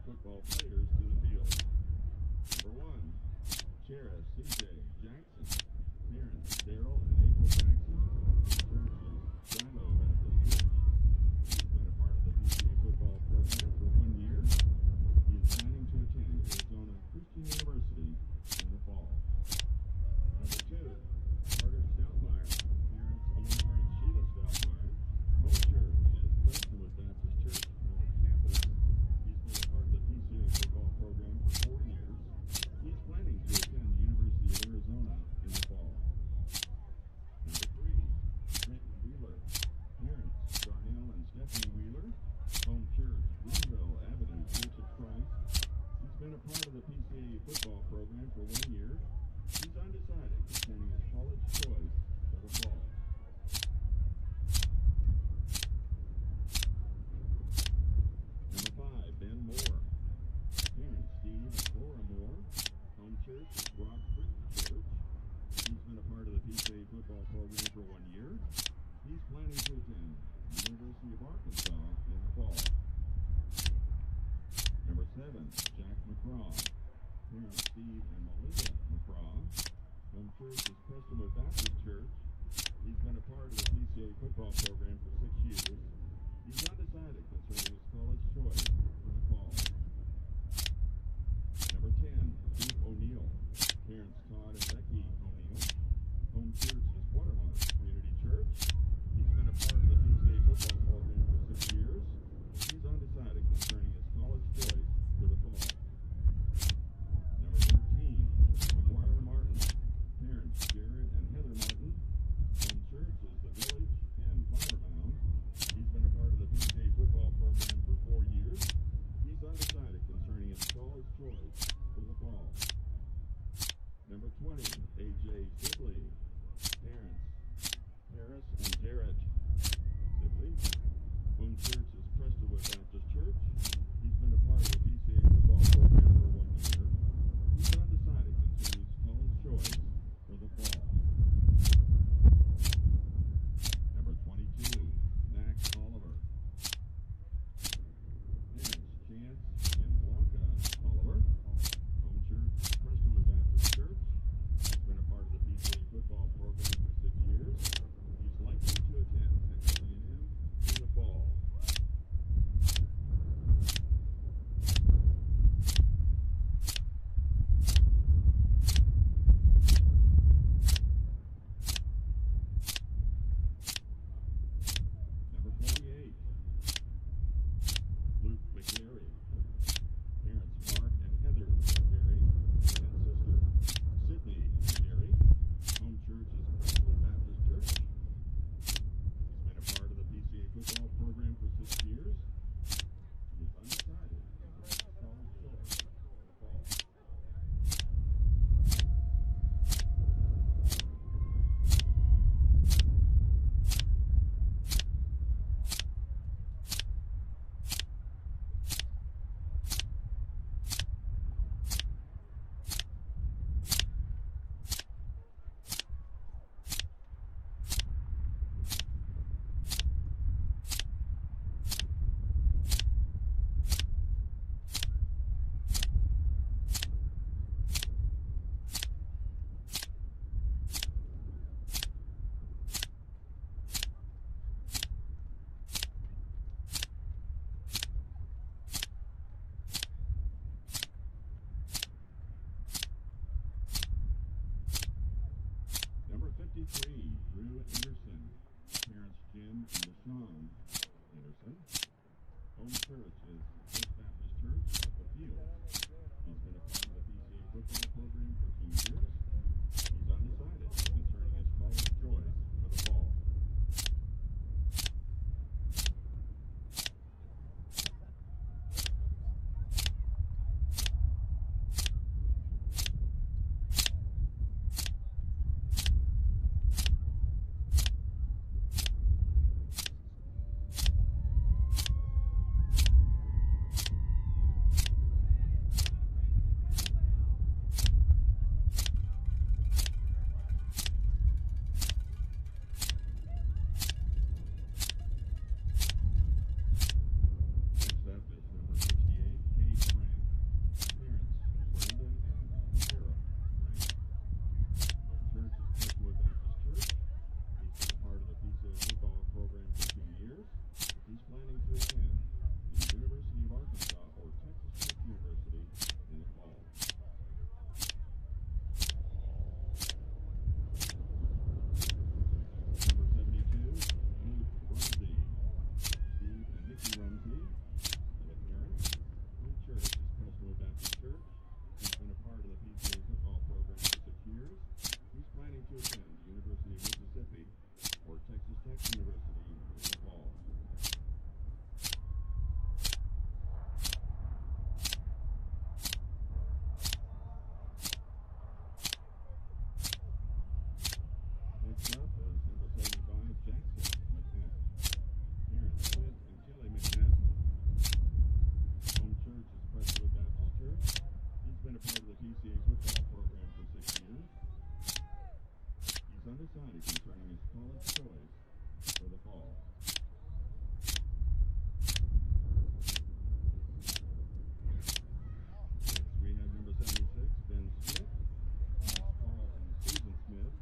football players to the field. Number 1, Sheriff C.J. Jackson. Parents Daryl and April Jackson. Church is Shiloh Baptist Church. He's been a part of the PCA football program for 1 year. He is planning to attend Arizona Christian University in the fall. Number 2, Carter Stoutmeyer. Parents Omar and Sheila Stoutmeyer. Home church is Prestonwood Baptist Church, North Campus. He's been a part of the PCA football program for 4 years. He's planning to attend the University of Arizona in the fall. Number 3, Trenton Wheeler. Parents Darnell and Stephanie Wheeler. Home church Greenville Avenue Church of Christ. He's been a part of the PCA football program for 1 year. He's undecided concerning his college choice for the fall. Number 5, Ben Moore. Parents Steve and Laura Moore. Home church is Rock Creek Church. He's been a part of the PCA football program for 1 year. He's planning to attend the University of Arkansas in the fall. Number 7, Jack McCraw. Parents Steve and Melinda McCraw. Home church is Prestonwood Baptist Church. He's been a part of the PCA football program for 6 years. He's undecided concerning his college choice for the fall. Number 10, Duke O'Neill. Parents Todd and Becky O'Neill. Home church is Watermark Community Church. He's been a part of the PCA football program for 6 years. He's undecided concerning his college choice for the fall. Number 13, McGuire Martin. Parents Jared and Heather Martin. Home church is the Village and Flowermound. He's been a part of the PCA football program for 4 years. He's undecided concerning his college choice for the fall. Number 20, A.J. Sibley. Parents Harris and Jarrett Sibley. Home church is Prestonwood Baptist Church. He's been a part of the PCA football program for 1 year. He's undecided concerning his college choice for the fall. Number 22, Max Oliver. Parents Chance and Blanca Oliver. Home church is Prestonwood Baptist Church. He's been a part of the PCA football program for 6 years. He's likely to attend Texas A&M in the fall. Number 48, Luke McGarry. PCA football program for 6 years. He's undecided concerning his college choice for the fall. Next, we have number 76, Ben Smith, Paul and Susan Smith,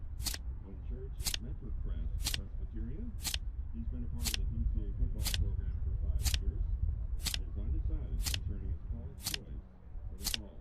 of Church Metrocrest Presbyterian. He's been a part of the PCA football program for 5 years. He is undecided concerning his college choice for the fall.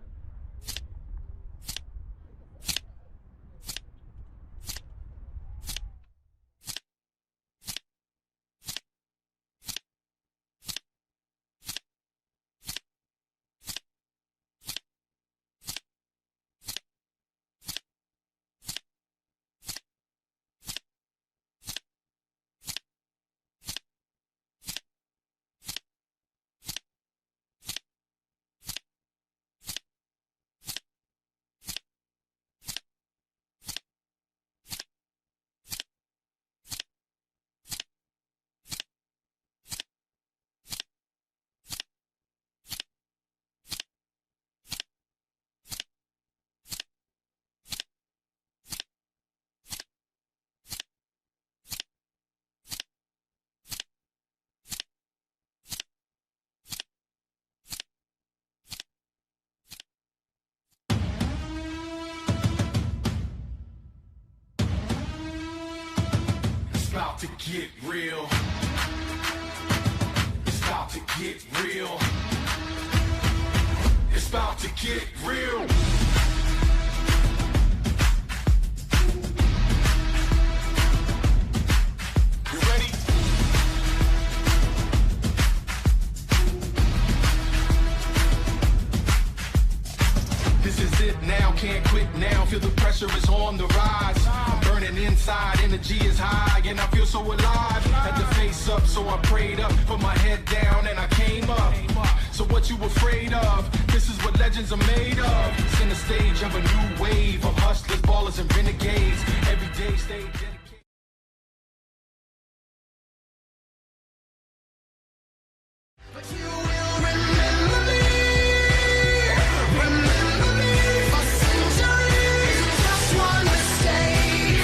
It's about to get real. It's about to get real. It's about to get real. You ready? This is it now, can't quit now. Feel the pressure is on the rise. I'm burning inside, energy is high, and I feel so alive. Had to face up, so I prayed up, put my head down, and I came up. So what you afraid of? This is what legends are made of. Center stage of a new wave of hustlers, ballers, and renegades. Every day stay dedicated. But you will remember me. Remember me for centuries. Just one mistake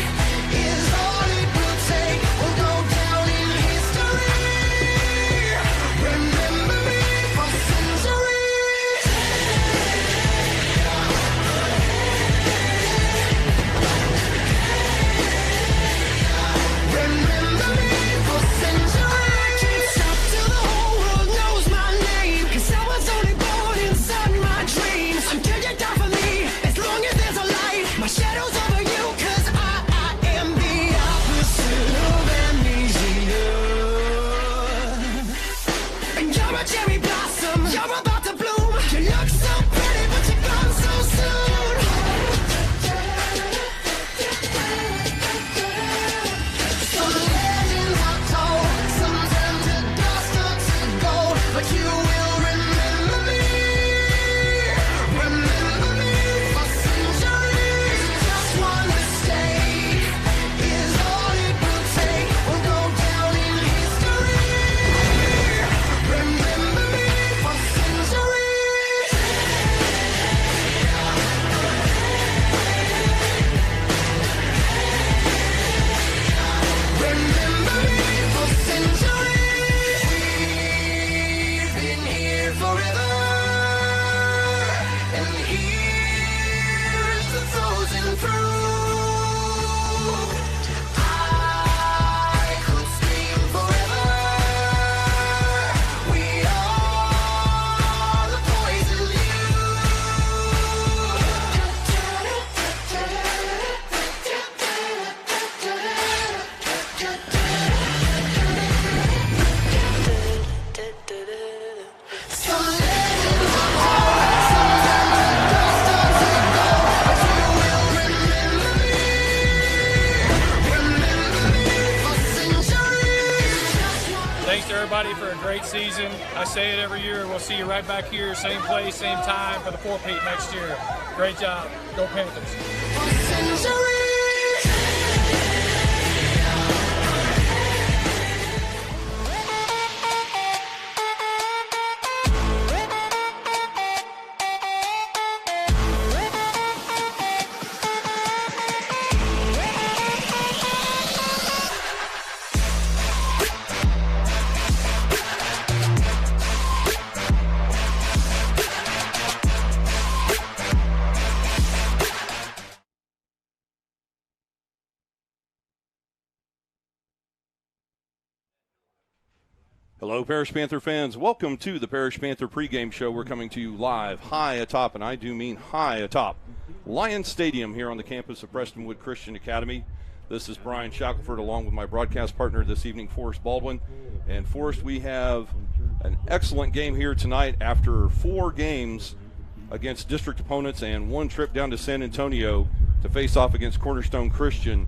is all it will take. We'll go down in history. Remember me for centuries. Remember me for centuries. Can't stop till the whole world knows my name. 'Cause I was only born inside my dreams. Until you die for me, as long as there's a light, my shadow's over you. 'Cause I am the opposite of amnesia. And you're a cherry blossom, you're about to bloom. You look so pretty, but you're gone so soon. Some legends are told, some turn to dust or to gold. But you will remember me. Remember me for centuries. Just one mistake is all it will take. We'll go down in history. Remember me for centuries. Remember me for centuries. We've been here forever, and here's the frozen fruit. I could scream forever. We are the poison Some legends are told, some turn to dust or to gold. But you will remember me. Remember me for centuries. Thanks to everybody for a great season. I say it every year. We'll see you right back here, same place, same time for the 4-peat next year. Great job. Go Panthers. For centuries. Hello, Parish Panther fans. Welcome to the Parish Panther pregame show. We're coming to you live high atop, and I do mean high atop, Lion Stadium here on the campus of Prestonwood Christian Academy. This is Brian Shackelford along with my broadcast partner this evening, Forrest Baldwin. And Forrest, we have an excellent game here tonight after 4 games against district opponents and 1 trip down to San Antonio to face off against Cornerstone Christian.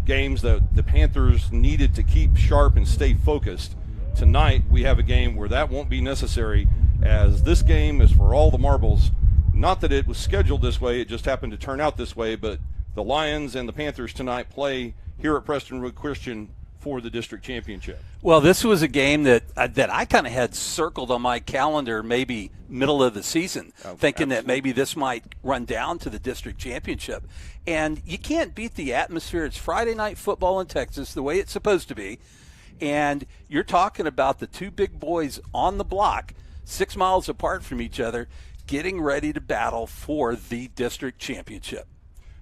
Games that the Panthers needed to keep sharp and stay focused. Tonight we have a game where that won't be necessary, as this game is for all the marbles. Not that it was scheduled this way, it just happened to turn out this way, but the Lions and the Panthers tonight play here at Prestonwood Christian for the district championship. Well, this was a game that I kind of had circled on my calendar maybe middle of the season, thinking that maybe this might run down to the district championship. And you can't beat the atmosphere. It's Friday night football in Texas the way it's supposed to be. And you're talking about the 2 big boys on the block, 6 miles apart from each other, getting ready to battle for the district championship.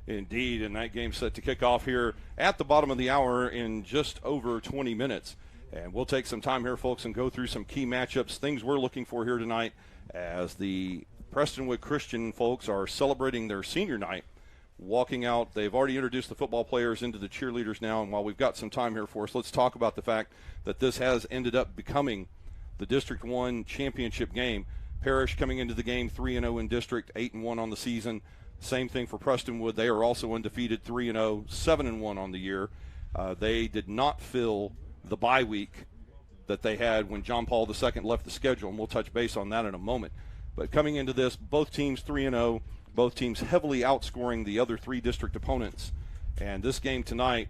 Indeed, and that game's set to kick off here at the bottom of the hour in just over 20 minutes. And we'll take some time here, folks, and go through some key matchups, things we're looking for here tonight as the Prestonwood Christian folks are celebrating their senior night, walking out. They've already introduced the football players into the cheerleaders now, and while we've got some time here for us, let's talk about the fact that this has ended up becoming the District 1 championship game. Parish coming into the game 3-0 in district, 8-1 on the season. Same thing for Prestonwood. They are also undefeated, 3-0, 7-1 on the year. They did not fill the bye week that they had when John Paul II left the schedule, and we'll touch base on that in a moment. But coming into this, both teams 3-0, both teams heavily outscoring the other 3 district opponents. And this game tonight,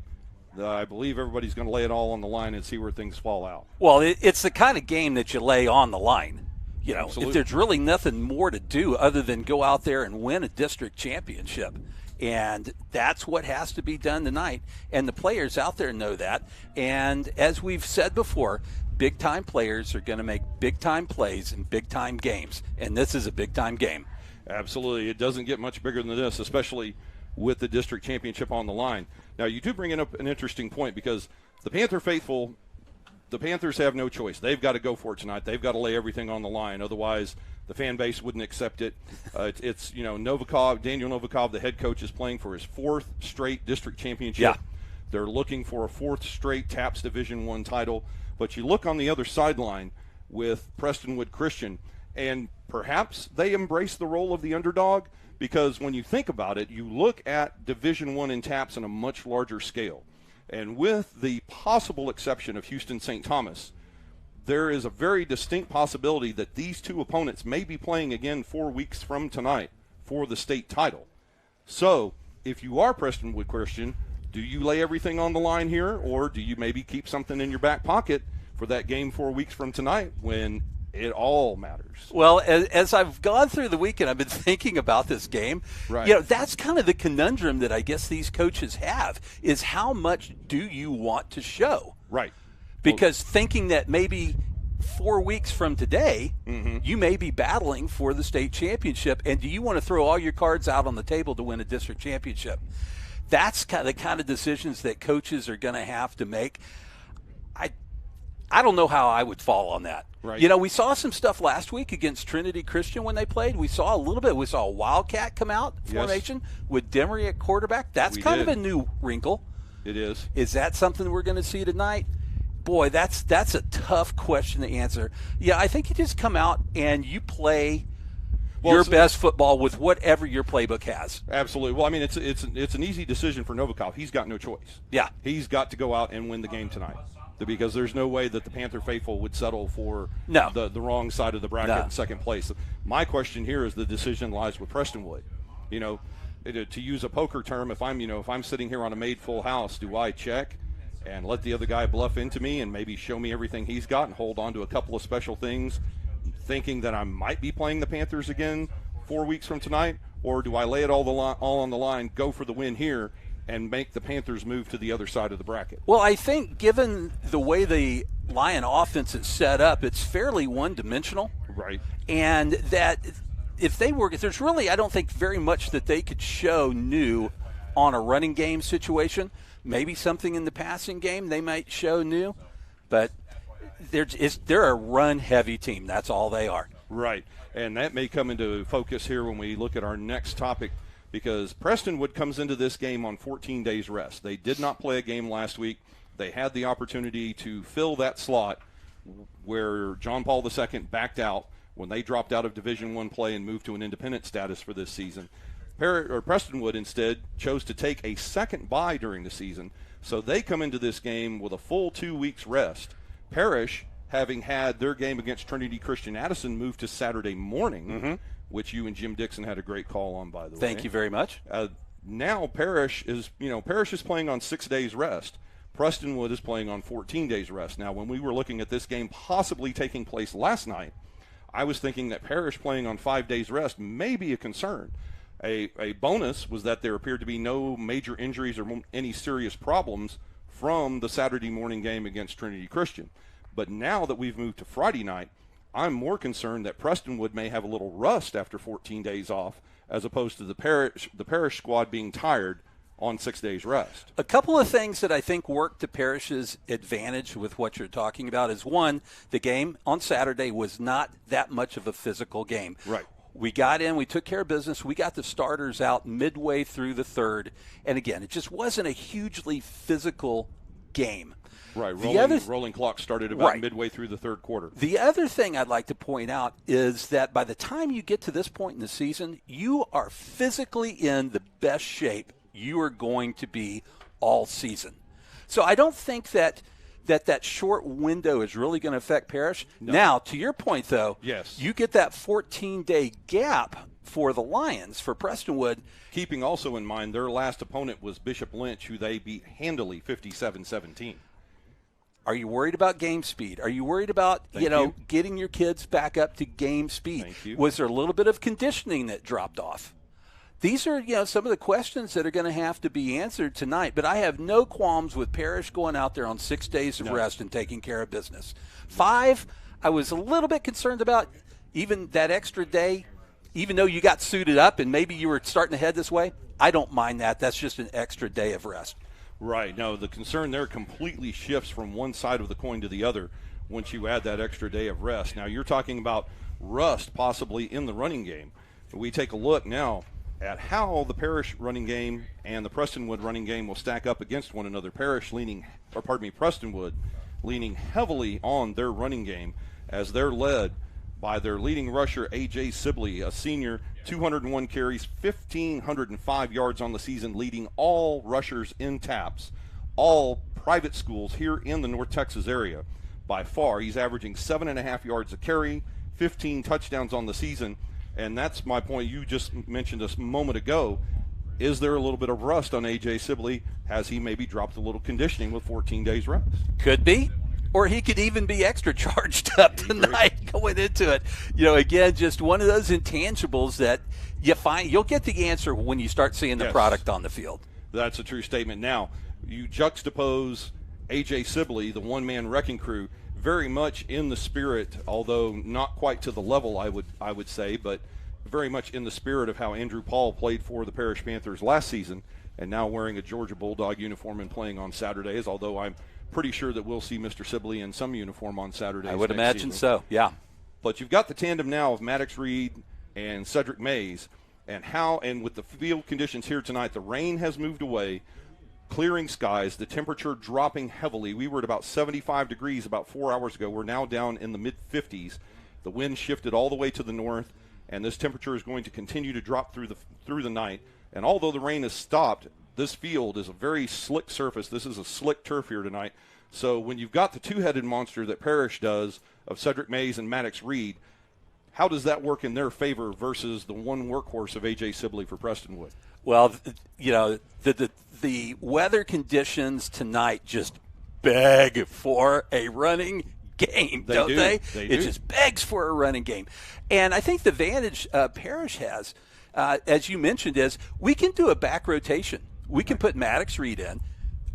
I believe everybody's going to lay it all on the line and see where things fall out. Well, it's the kind of game that you lay on the line. You know, Absolutely. If there's really nothing more to do other than go out there and win a district championship. And that's what has to be done tonight. And the players out there know that. And as we've said before, big-time players are going to make big-time plays in big-time games. And this is a big-time game. Absolutely. It doesn't get much bigger than this, especially with the district championship on the line. Now, you do bring up an interesting point, because the Panther faithful, the Panthers have no choice. They've got to go for it tonight. They've got to lay everything on the line. Otherwise, the fan base wouldn't accept it. It's Daniel Novikov, the head coach, is playing for his 4th straight district championship. Yeah. They're looking for a 4th straight TAPS Division I title. But you look on the other sideline with Prestonwood Christian, and perhaps they embrace the role of the underdog, because when you think about it, you look at Division I in TAPS on a much larger scale. And with the possible exception of Houston St. Thomas, there is a very distinct possibility that these 2 opponents may be playing again 4 weeks from tonight for the state title. So if you are Prestonwood Christian, do you lay everything on the line here, or do you maybe keep something in your back pocket for that game 4 weeks from tonight when it all matters? Well, as I've gone through the weekend, I've been thinking about this game. Right. You know, that's kind of the conundrum that I guess these coaches have, is how much do you want to show? Right. Because thinking that maybe 4 weeks from today, you may be battling for the state championship, and do you want to throw all your cards out on the table to win a district championship? That's the kind of decisions that coaches are going to have to make. I don't know how I would fall on that. Right. You know, we saw some stuff last week against Trinity Christian when they played. We saw a little bit. We saw a Wildcat come out formation with Demery at quarterback. That's kind of a new wrinkle. It is. Is that something we're going to see tonight? Boy, that's a tough question to answer. Yeah, I think you just come out and you play your best football with whatever your playbook has. Absolutely. Well, I mean, it's an easy decision for Novikov. He's got no choice. Yeah. He's got to go out and win the game tonight, because there's no way that the Panther faithful would settle for the wrong side of the bracket in second place. My question here is the decision lies with Prestonwood. You know, to use a poker term, if I'm sitting here on a made full house, do I check and let the other guy bluff into me and maybe show me everything he's got and hold on to a couple of special things, thinking that I might be playing the Panthers again 4 weeks from tonight? Or do I lay it all on the line, go for the win here, and make the Panthers move to the other side of the bracket? Well, I think given the way the Lion offense is set up, it's fairly one-dimensional. Right. And that if there's really, I don't think very much that they could show new on a running game situation. Maybe something in the passing game they might show new. But they're a run-heavy team. That's all they are. Right, and that may come into focus here when we look at our next topic, because Prestonwood comes into this game on 14 days rest. They did not play a game last week. They had the opportunity to fill that slot where John Paul II backed out when they dropped out of Division I play and moved to an independent status for this season. Prestonwood instead chose to take a second bye during the season, so they come into this game with a full 2 weeks rest. Parish, having had their game against Trinity Christian Addison moved to Saturday morning, which you and Jim Dixon had a great call on, by the way. Thank you very much. Now Parish is playing on 6 days rest. Prestonwood is playing on 14 days rest. Now, when we were looking at this game possibly taking place last night, I was thinking that Parish playing on 5 days rest may be a concern. A bonus was that there appeared to be no major injuries or any serious problems from the Saturday morning game against Trinity Christian. But now that we've moved to Friday night, I'm more concerned that Prestonwood may have a little rust after 14 days off, as opposed to the Parish squad being tired on 6 days rest. A couple of things that I think work to Parish's advantage with what you're talking about is, one, the game on Saturday was not that much of a physical game. Right. We got in, we took care of business, we got the starters out midway through the third, and again, it just wasn't a hugely physical game. Right, rolling clock started about midway through the third quarter. The other thing I'd like to point out is that by the time you get to this point in the season, you are physically in the best shape you are going to be all season. So I don't think that short window is really going to affect Parish. No. Now, to your point, though, yes, you get that 14-day gap for the Lions, for Prestonwood. Keeping also in mind their last opponent was Bishop Lynch, who they beat handily 57-17. Are you worried about game speed? Are you worried about, getting your kids back up to game speed? Thank you. Was there a little bit of conditioning that dropped off? These are, some of the questions that are going to have to be answered tonight. But I have no qualms with Parish going out there on 6 days of rest and taking care of business. 5, I was a little bit concerned about even that extra day, even though you got suited up and maybe you were starting to head this way. I don't mind that. That's just an extra day of rest. Right. No, the concern there completely shifts from one side of the coin to the other once you add that extra day of rest. Now, you're talking about rust possibly in the running game. We take a look now at how the Parish running game and the Prestonwood running game will stack up against one another. Prestonwood leaning heavily on their running game as they're led by their leading rusher, A.J. Sibley, a senior, 201 carries, 1,505 yards on the season, leading all rushers in TAPS, all private schools here in the North Texas area. By far, he's averaging 7.5 yards a carry, 15 touchdowns on the season, and that's my point you just mentioned a moment ago. Is there a little bit of rust on A.J. Sibley? Has he maybe dropped a little conditioning with 14 days rest? Could be. Or he could even be extra charged up tonight going into it. Again, just one of those intangibles that you find. You'll get the answer when you start seeing the product on the field. That's a true statement. Now, you juxtapose A.J. Sibley, the one-man wrecking crew, very much in the spirit, although not quite to the level I would say, but very much in the spirit of how Andrew Paul played for the Parish Panthers last season, and now wearing a Georgia Bulldog uniform and playing on Saturdays, although I'm pretty sure that we'll see Mr. Sibley in some uniform on Saturdays. I would imagine so, yeah. But you've got the tandem now of Maddox Reed and Cedric Mays, and with the field conditions here tonight, the rain has moved away, clearing skies, the temperature dropping heavily. We were at about 75 degrees about 4 hours ago. We're now down in the mid-50s. The wind shifted all the way to the north, and this temperature is going to continue to drop through the night. And although the rain has stopped, this field is a very slick surface. This is a slick turf here tonight. So when you've got the two-headed monster that Parish does of Cedric Mays and Maddox Reed, how does that work in their favor versus the one workhorse of A.J. Sibley for Prestonwood? Well, the weather conditions tonight just beg for a running game, don't they? It just begs for a running game. And I think the advantage Parish has, as you mentioned, is we can do a back rotation. We can put Maddox Reed in,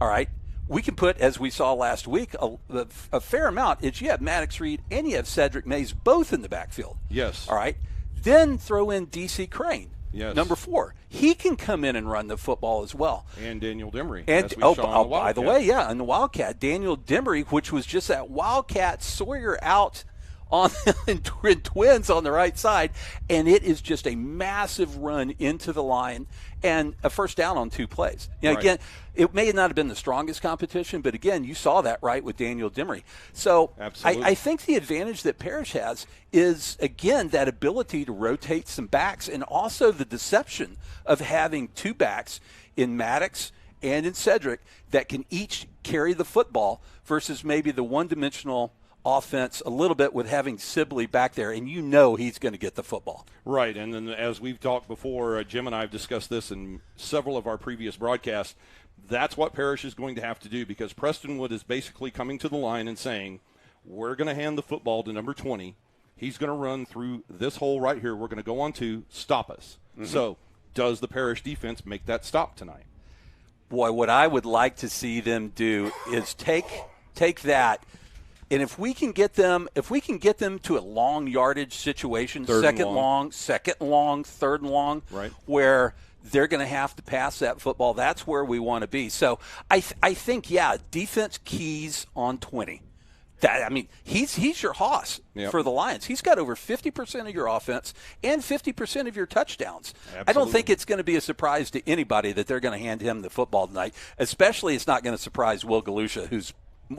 all right? We can put, as we saw last week, a fair amount. Is you have Maddox Reed and you have Cedric Mays both in the backfield. Yes. All right? Then throw in D.C. Crane. Yes. number 4. He can come in and run the football as well. And Daniel Demery. And as we saw on the by the way, on the Wildcat, Daniel Demery, which was just that Wildcat Sawyer out on in twins on the right side, and it is just a massive run into the line and a first down on 2 plays. Right. Again, it may not have been the strongest competition, but again, you saw that right with Daniel Demery. So I think the advantage that Parish has is, again, that ability to rotate some backs, and also the deception of having 2 backs in Maddox and in Cedric that can each carry the football versus maybe the one-dimensional offense a little bit with having Sibley back there, and he's going to get the football. Right, and then as we've talked before, Jim and I have discussed this in several of our previous broadcasts, that's what Parish is going to have to do, because Prestonwood is basically coming to the line and saying, we're going to hand the football to number 20. He's going to run through this hole right here. We're going to go on to stop us. Mm-hmm. So does the Parish defense make that stop tonight? Boy, what I would like to see them do is take that. And if we can get them to a long yardage situation, second long, third and long, right, where they're going to have to pass that football, that's where we want to be. So I think, defense keys on 20. He's your hoss for the Lions. He's got over 50% of your offense and 50% of your touchdowns. Absolutely. I don't think it's going to be a surprise to anybody that they're going to hand him the football tonight. Especially, it's not going to surprise Will Galusha, who's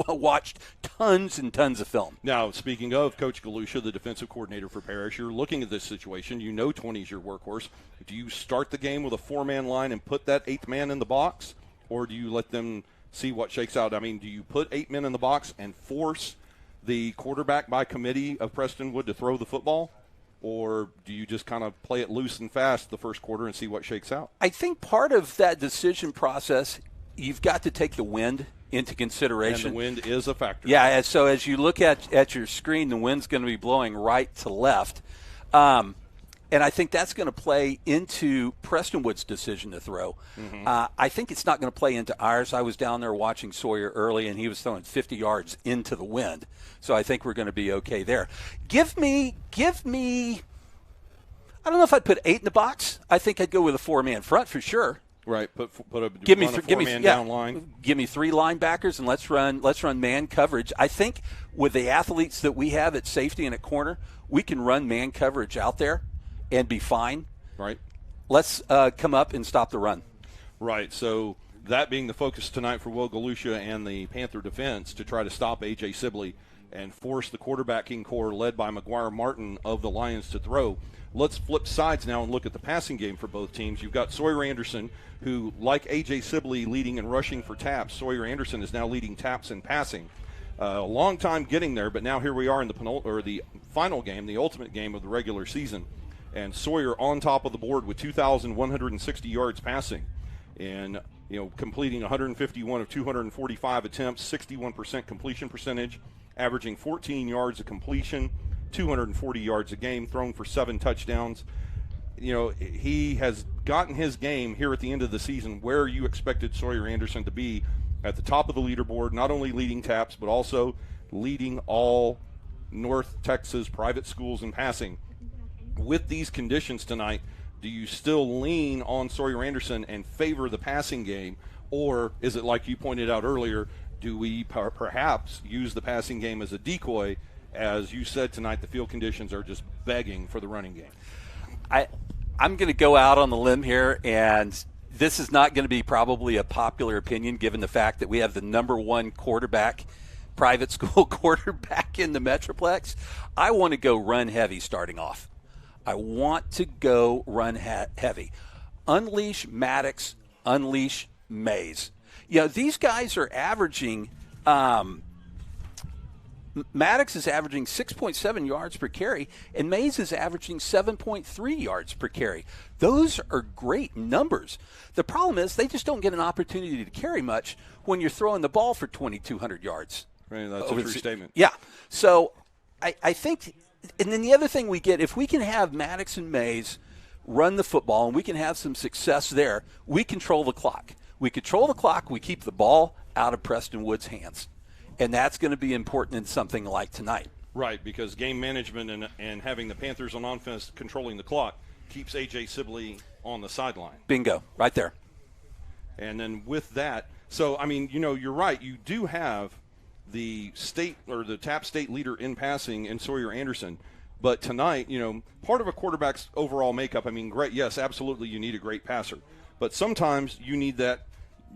watched tons and tons of film. Now, speaking of Coach Galusha, the defensive coordinator for Parish, you're looking at this situation. 20 is your workhorse. Do you start the game with a 4-man line and put that 8th man in the box, or do you let them see what shakes out? I mean, do you put 8 men in the box and force the quarterback by committee of Prestonwood to throw the football, or do you just kind of play it loose and fast the first quarter and see what shakes out? I think part of that decision process, you've got to take the wind into consideration. And the wind is a factor. Yeah, so as you look at your screen, the wind's going to be blowing right to left. And I think that's going to play into Prestonwood's decision to throw. Mm-hmm. I think it's not going to play into ours. I was down there watching Sawyer early, and he was throwing 50 yards into the wind. So I think we're going to be okay there. Give me. I don't know if I'd put 8 in the box. I think I'd go with a 4-man front for sure. Right. Put a four-man down line. Give me 3 linebackers, and let's run man coverage. I think with the athletes that we have at safety and at corner, we can run man coverage out there and be fine. Right. Let's come up and stop the run. Right. So that being the focus tonight for Will Galusha and the Panther defense, to try to stop A.J. Sibley and force the quarterbacking core led by McGuire Martin of the Lions to throw. Let's flip sides now and look at the passing game for both teams. You've got Sawyer Anderson, who, like A.J. Sibley, leading and rushing for taps. Sawyer Anderson is now leading taps and passing. A long time getting there, but now here we are in the final game, the ultimate game of the regular season. And Sawyer on top of the board with 2,160 yards passing, and completing 151 of 245 attempts, 61% completion percentage, averaging 14 yards of completion, 240 yards a game, thrown for 7 touchdowns. He has gotten his game here at the end of the season where you expected Sawyer Anderson to be, at the top of the leaderboard, not only leading taps, but also leading all North Texas private schools in passing. With these conditions tonight, do you still lean on Sawyer Anderson and favor the passing game, or is it like you pointed out earlier, do we perhaps use the passing game as a decoy? As you said tonight, the field conditions are just begging for the running game. I'm going to go out on the limb here, and this is not going to be probably a popular opinion given the fact that we have the number 1 quarterback, private school quarterback in the Metroplex. I want to go run heavy starting off. I want to go run heavy. Unleash Maddox, unleash Mays. These guys are averaging Maddox is averaging 6.7 yards per carry, and Mays is averaging 7.3 yards per carry. Those are great numbers. The problem is they just don't get an opportunity to carry much when you're throwing the ball for 2,200 yards. Right, that's a true statement. Yeah. So I think – and then the other thing we get, if we can have Maddox and Mays run the football and we can have some success there, we control the clock. We control the clock. We keep the ball out of Prestonwood's hands. And that's going to be important in something like tonight. Right, because game management and having the Panthers on offense controlling the clock keeps A.J. Sibley on the sideline. Bingo, right there. And then with that, so, I mean, you're right. You do have the state or the TAP state leader in passing in Sawyer Anderson. But tonight, part of a quarterback's overall makeup, I mean, great, yes, absolutely, you need a great passer. But sometimes you need that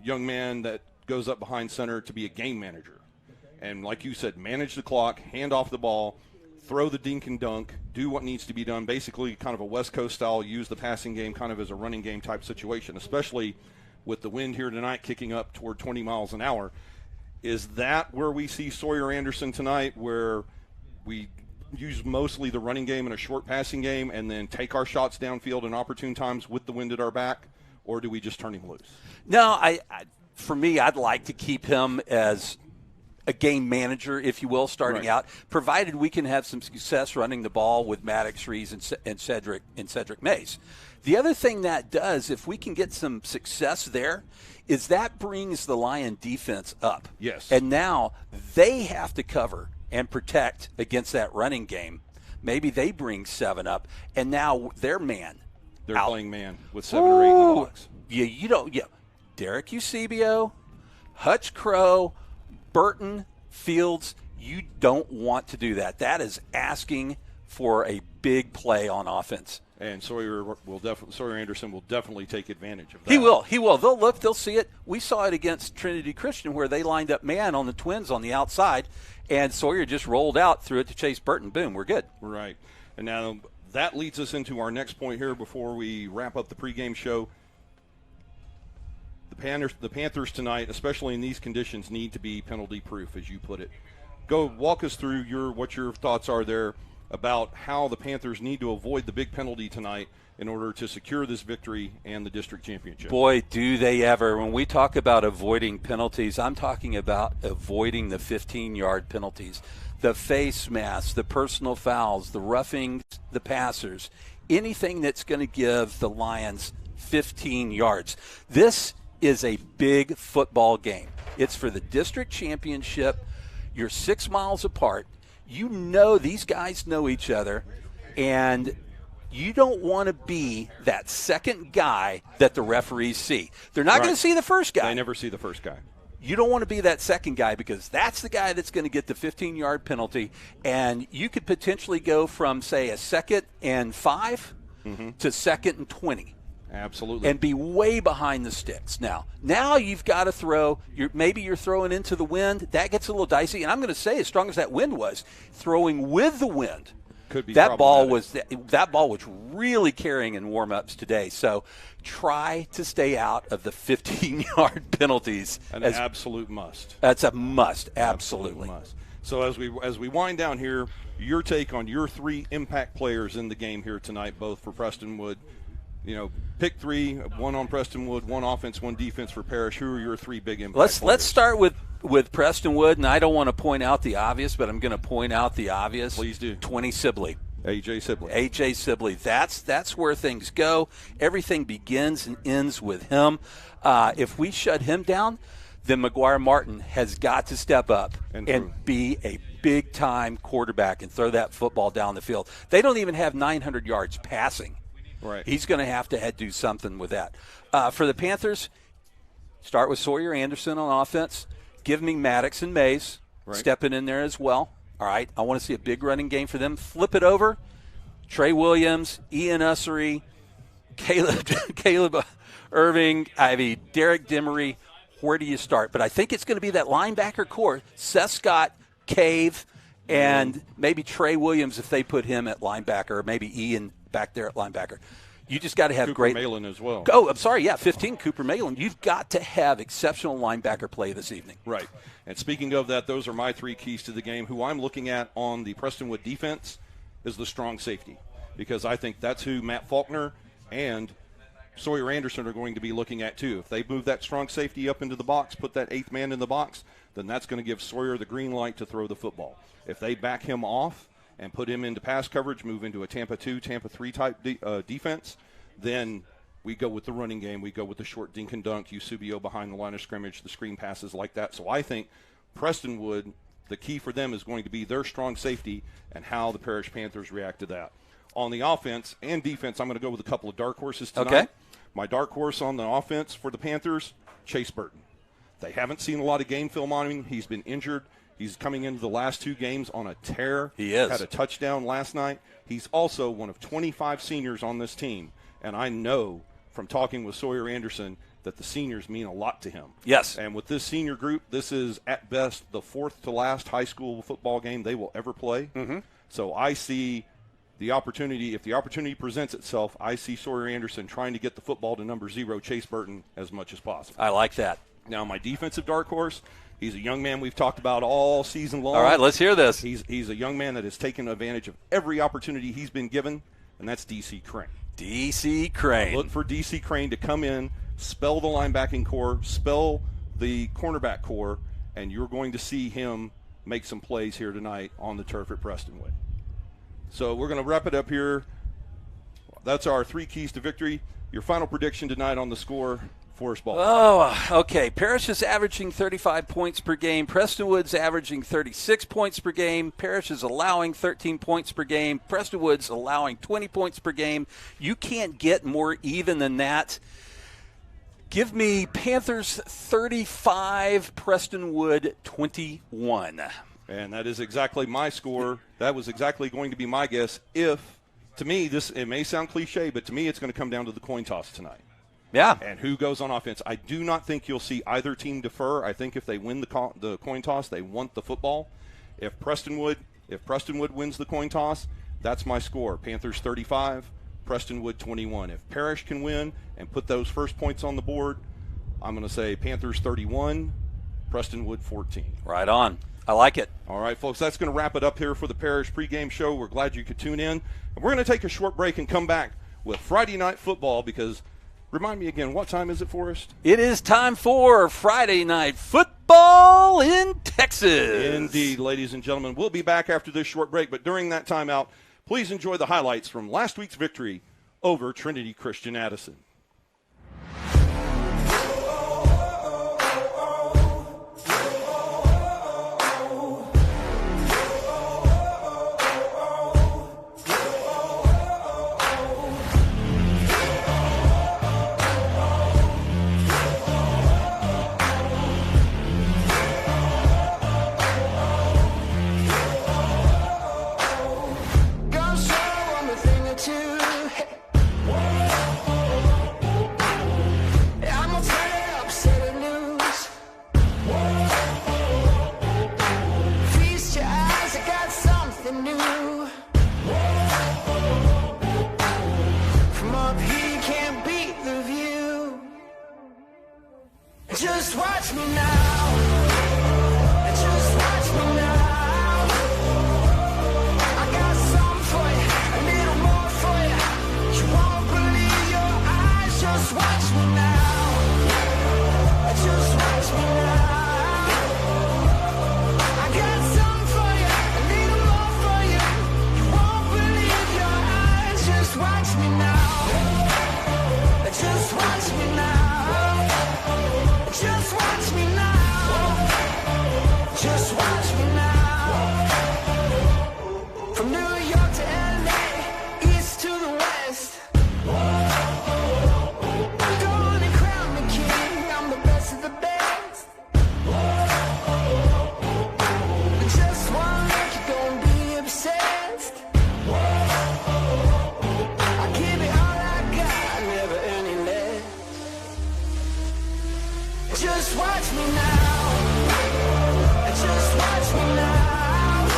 young man that goes up behind center to be a game manager. And like you said, manage the clock, hand off the ball, throw the dink and dunk, do what needs to be done, basically kind of a West Coast style, use the passing game kind of as a running game type situation, especially with the wind here tonight kicking up toward 20 miles an hour. Is that where we see Sawyer Anderson tonight, where we use mostly the running game and a short passing game and then take our shots downfield in opportune times with the wind at our back, or do we just turn him loose? No, for me, I'd like to keep him as a game manager, if you will, starting out, provided we can have some success running the ball with Maddox Rees and Cedric Mays. The other thing that does, if we can get some success there, is that brings the Lion defense up. Yes. And now they have to cover and protect against that running game. Maybe they bring 7 up, and now they're man. They're out. playing man with 7 or 8 in the box. Yeah, Derek Eusebio, Hutch Crow, Burton, Fields, you don't want to do that. That is asking for a big play on offense. And Sawyer Anderson will definitely take advantage of that. He will. They'll look. They'll see it. We saw it against Trinity Christian where they lined up man on the Twins on the outside, and Sawyer just rolled out, threw it to Chase Burton. Boom, we're good. Right. And now that leads us into our next point here before we wrap up the pregame show. The Panthers tonight, especially in these conditions, need to be penalty-proof, as you put it. Go walk us through what your thoughts are there about how the Panthers need to avoid the big penalty tonight in order to secure this victory and the district championship. Boy, do they ever. When we talk about avoiding penalties, I'm talking about avoiding the 15-yard penalties, the face masks, the personal fouls, the roughing the passers, anything that's going to give the Lions 15 yards. This is a big football game. It's for the district championship. You're 6 miles apart. You know these guys know each other, and you don't want to be that second guy that the referees see. They're not going to see the first guy. They never see the first guy. You don't want to be that second guy because that's the guy that's going to get the 15-yard penalty, and you could potentially go from, say, a 2nd and 5 to 2nd and 20. Absolutely. And be way behind the sticks. Now you've got to throw. Maybe you're throwing into the wind. That gets a little dicey. And I'm going to say, as strong as that wind was, throwing with the wind, could be that ball was really carrying in warm-ups today. So try to stay out of the 15-yard penalties. An absolute must. That's a must. Absolutely. Absolute must. So as we wind down here, your take on your 3 impact players in the game here tonight, both for Prestonwood. Pick 3, 1 on Prestonwood, 1 offense, 1 defense for Parish. Who are your 3 big impact players? Let's start with Prestonwood, and I don't want to point out the obvious, but I'm going to point out the obvious. Please do. 20 Sibley. A.J. Sibley. A.J. Sibley. That's where things go. Everything begins and ends with him. If we shut him down, then McGuire Martin has got to step up and be a big-time quarterback and throw that football down the field. They don't even have 900 yards passing. Right. He's going to have to do something with that. For the Panthers, start with Sawyer Anderson on offense. Give me Maddox and Mays stepping in there as well. All right, I want to see a big running game for them. Flip it over. Trey Williams, Ian Ussery, Caleb Irving, Derek Demery. Where do you start? But I think it's going to be that linebacker core. Seth Scott, Cave, and maybe Trey Williams if they put him at linebacker, or maybe Ian back there at linebacker. You just got to have Cooper Malin as well. Oh, I'm sorry. Yeah, 15, Cooper Malin. You've got to have exceptional linebacker play this evening. Right. And speaking of that, those are my 3 keys to the game. Who I'm looking at on the Prestonwood defense is the strong safety, because I think that's who Matt Faulkner and Sawyer Anderson are going to be looking at too. If they move that strong safety up into the box, put that 8th man in the box, then that's going to give Sawyer the green light to throw the football. If they back him off and put him into pass coverage, move into a Tampa 2, Tampa 3 type defense, then we go with the running game. We go with the short dink and dunk, Eusebio behind the line of scrimmage, the screen passes like that. So I think Prestonwood, the key for them is going to be their strong safety and how the Parish Panthers react to that. on the offense and defense, I'm going to go with a couple of dark horses tonight. Okay. My dark horse on the offense for the Panthers, Chase Burton. They haven't seen a lot of game film on him. He's been injured. He's coming into the last 2 games on a tear. He is. Had a touchdown last night. He's also one of 25 seniors on this team, and I know from talking with Sawyer Anderson that the seniors mean a lot to him. Yes. And with this senior group, this is at best the 4th to last high school football game they will ever play. Mm-hmm. So I see the opportunity, if the opportunity presents itself, I see Sawyer Anderson trying to get the football to number 0, Chase Burton, as much as possible. I like that. Now, my defensive dark horse, he's a young man we've talked about all season long. All right, let's hear this. He's a young man that has taken advantage of every opportunity he's been given, and that's D.C. Crane. D.C. Crane. Look for D.C. Crane to come in, spell the linebacking core, spell the cornerback core, and you're going to see him make some plays here tonight on the turf at Prestonwood. So we're going to wrap it up here. That's our 3 keys to victory. Your final prediction tonight on the score, Forest Ball. Oh, okay. Parish is averaging 35 points per game. Prestonwood's averaging 36 points per game. Parish is allowing 13 points per game. Prestonwood's allowing 20 points per game. You can't get more even than that. Give me Panthers 35, Prestonwood 21. And that is exactly my score. That was exactly going to be my guess. If, to me, it may sound cliche, but to me it's going to come down to the coin toss tonight. Yeah. And who goes on offense. I do not think you'll see either team defer. I think if they win the coin toss, they want the football. If Prestonwood wins the coin toss, that's my score. Panthers 35, Prestonwood 21. If Parish can win and put those first points on the board, I'm going to say Panthers 31, Prestonwood 14. Right on. I like it. All right, folks, that's going to wrap it up here for the Parish pregame show. We're glad you could tune in. And we're going to take a short break and come back with Friday Night Football because, remind me again, what time is it, Forrest? It is time for Friday Night Football in Texas. Indeed, ladies and gentlemen. We'll be back after this short break, but during that timeout, please enjoy the highlights from last week's victory over Trinity Christian Addison. Just watch me now. Just watch me now. I got something for you, a little more for you. You won't believe your eyes. Just watch me now. Just watch me now. I got something for you, a little more for you. You won't believe your eyes. Just watch me now. Just watch me now. Just watch me now. Just watch me now. From New York to LA, east to the west. I'm gonna crown the king. I'm the best of the best. Just one look, you're gonna be obsessed. I give it all I got, never any less. Just watch me now. Just watch me now.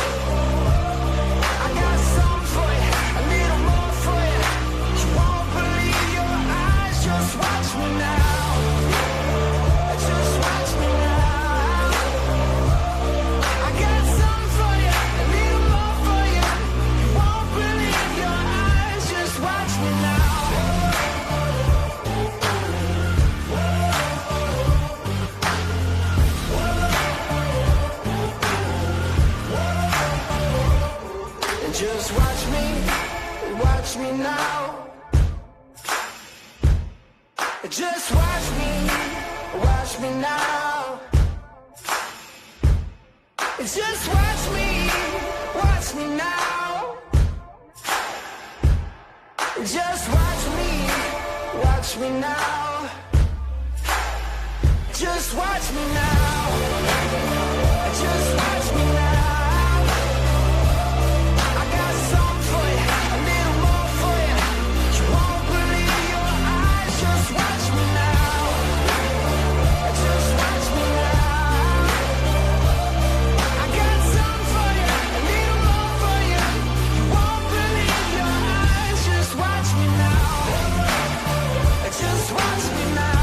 I got something for you, a little more for you. You won't believe your eyes. Just watch me now. Just watch me now. I got something for you, a little more for you. You won't believe your eyes. Just watch me now. Just watch me now. Just watch me now. Just watch me now. Just watch me now. Just watch me now. Just watch me now. I got something for you, a little more for you. You won't believe your eyes. Just watch me now. Just watch me now. I got something for you, a little more for you. You won't believe your eyes. Just watch me now. Just watch me now.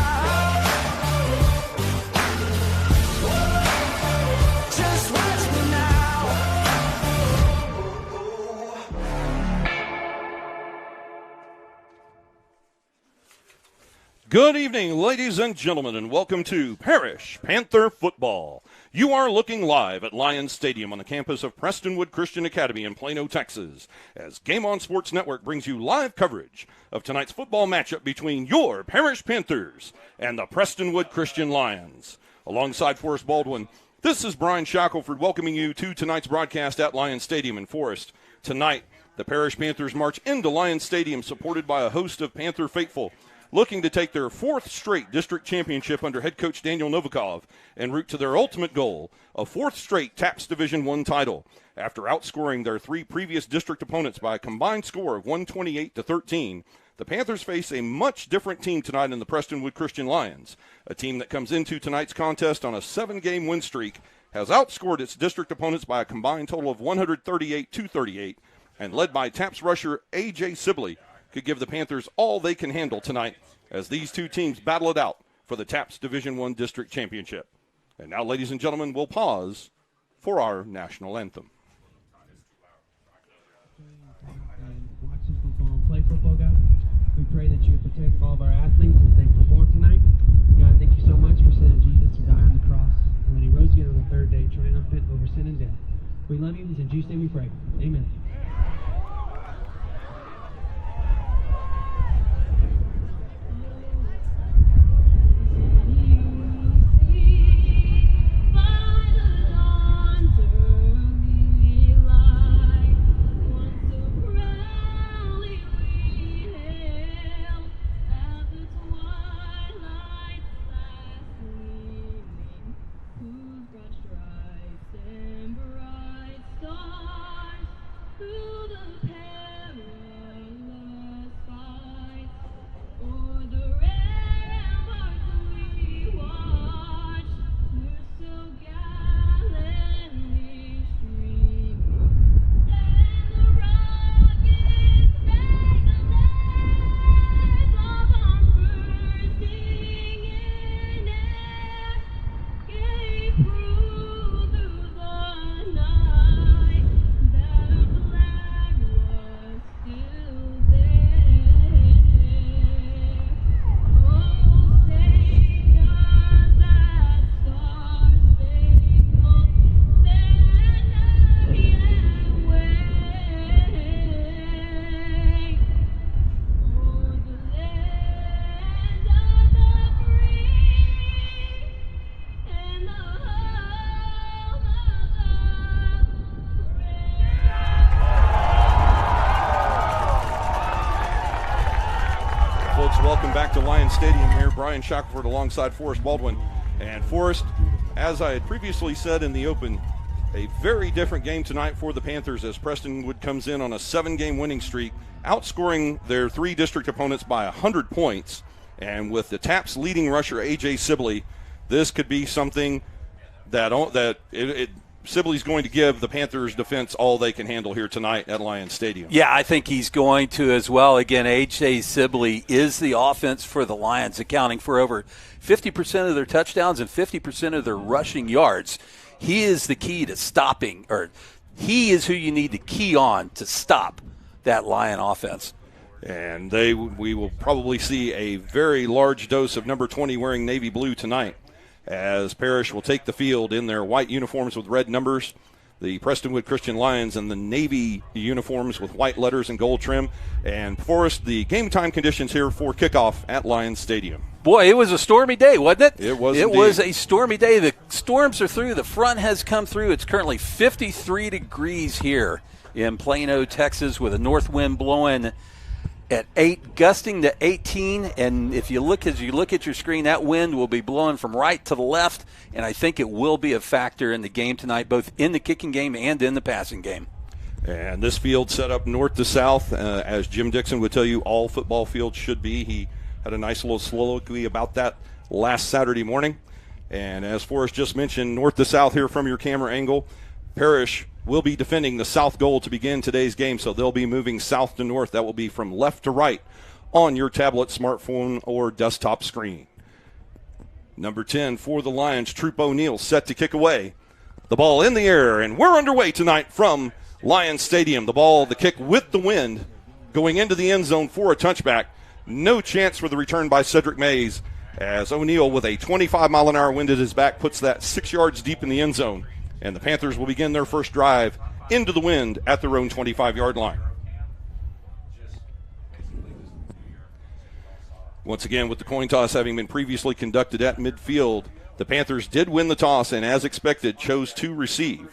Just watch me now. Good evening, ladies and gentlemen, and welcome to Parish Panther Football. You are looking live at Lions Stadium on the campus of Prestonwood Christian Academy in Plano, Texas, as Game On Sports Network brings you live coverage of tonight's football matchup between your Parish Panthers and the Prestonwood Christian Lions. Alongside Forrest Baldwin, this is Brian Shackelford welcoming you to tonight's broadcast at Lions Stadium in Forrest. Tonight, the Parish Panthers march into Lions Stadium supported by a host of Panther faithful, looking to take their fourth straight district championship under head coach Daniel Novikov en route to their ultimate goal, a fourth straight TAPS Division I title. After outscoring their three previous district opponents by a combined score of 128-13, the Panthers face a much different team tonight in the Prestonwood Christian Lions, a team that comes into tonight's contest on a 7-game win streak, has outscored its district opponents by a combined total of 138-38, and led by TAPS rusher A.J. Sibley, could give the Panthers all they can handle tonight as these two teams battle it out for the TAPS Division I District Championship. And now, ladies and gentlemen, we'll pause for our national anthem. Watch this football and play football, God. We pray that you protect all of our athletes as they perform tonight. God, thank you so much for sending Jesus to die on the cross. And when he rose again on the third day, triumphant over sin and death. We love you. In Jesus' name we pray. Amen. Welcome back to Lions Stadium here. Brian Shackelford alongside Forrest Baldwin. And Forrest, as I had previously said in the open, a very different game tonight for the Panthers as Prestonwood comes in on a 7-game winning streak, outscoring their three district opponents by 100 points. And with the TAPS leading rusher, A.J. Sibley, this could be something that Sibley's going to give the Panthers defense all they can handle here tonight at Lions Stadium. Yeah, I think he's going to as well. Again, A.J. Sibley is the offense for the Lions, accounting for over 50% of their touchdowns and 50% of their rushing yards. He is the key to stopping, or he is who you need to key on to stop that Lion offense. And we will probably see a very large dose of number 20 wearing navy blue tonight, as Parish will take the field in their white uniforms with red numbers, the Prestonwood Christian Lions in the navy uniforms with white letters and gold trim. And Forrest, the game time conditions here for kickoff at Lions Stadium. Boy, it was a stormy day, wasn't it? It was It indeed. was a stormy day. The storms are through. The front has come through. It's currently 53 degrees here in Plano, Texas, with a north wind blowing at 8, gusting to 18. And if you look as you look at your screen, that wind will be blowing from right to the left, and I think it will be a factor in the game tonight, both in the kicking game and in the passing game. And this field set up north to south, as Jim Dixon would tell you all football fields should be. He had a nice little soliloquy about that last Saturday morning. And as Forrest just mentioned, north to south here from your camera angle, Parish will be defending the south goal to begin today's game, so they'll be moving south to north. That will be from left to right on your tablet, smartphone, or desktop screen. Number 10 for the Lions, Troop O'Neal, set to kick away. The ball in the air, and we're underway tonight from Lions Stadium. The ball, the kick with the wind, going into the end zone for a touchback. No chance for the return by Cedric Mays, as O'Neal, with a 25-mile-an-hour wind at his back, puts that 6 yards deep in the end zone. And the Panthers will begin their first drive into the wind at their own 25-yard line. Once again, with the coin toss having been previously conducted at midfield, the Panthers did win the toss and, as expected, chose to receive.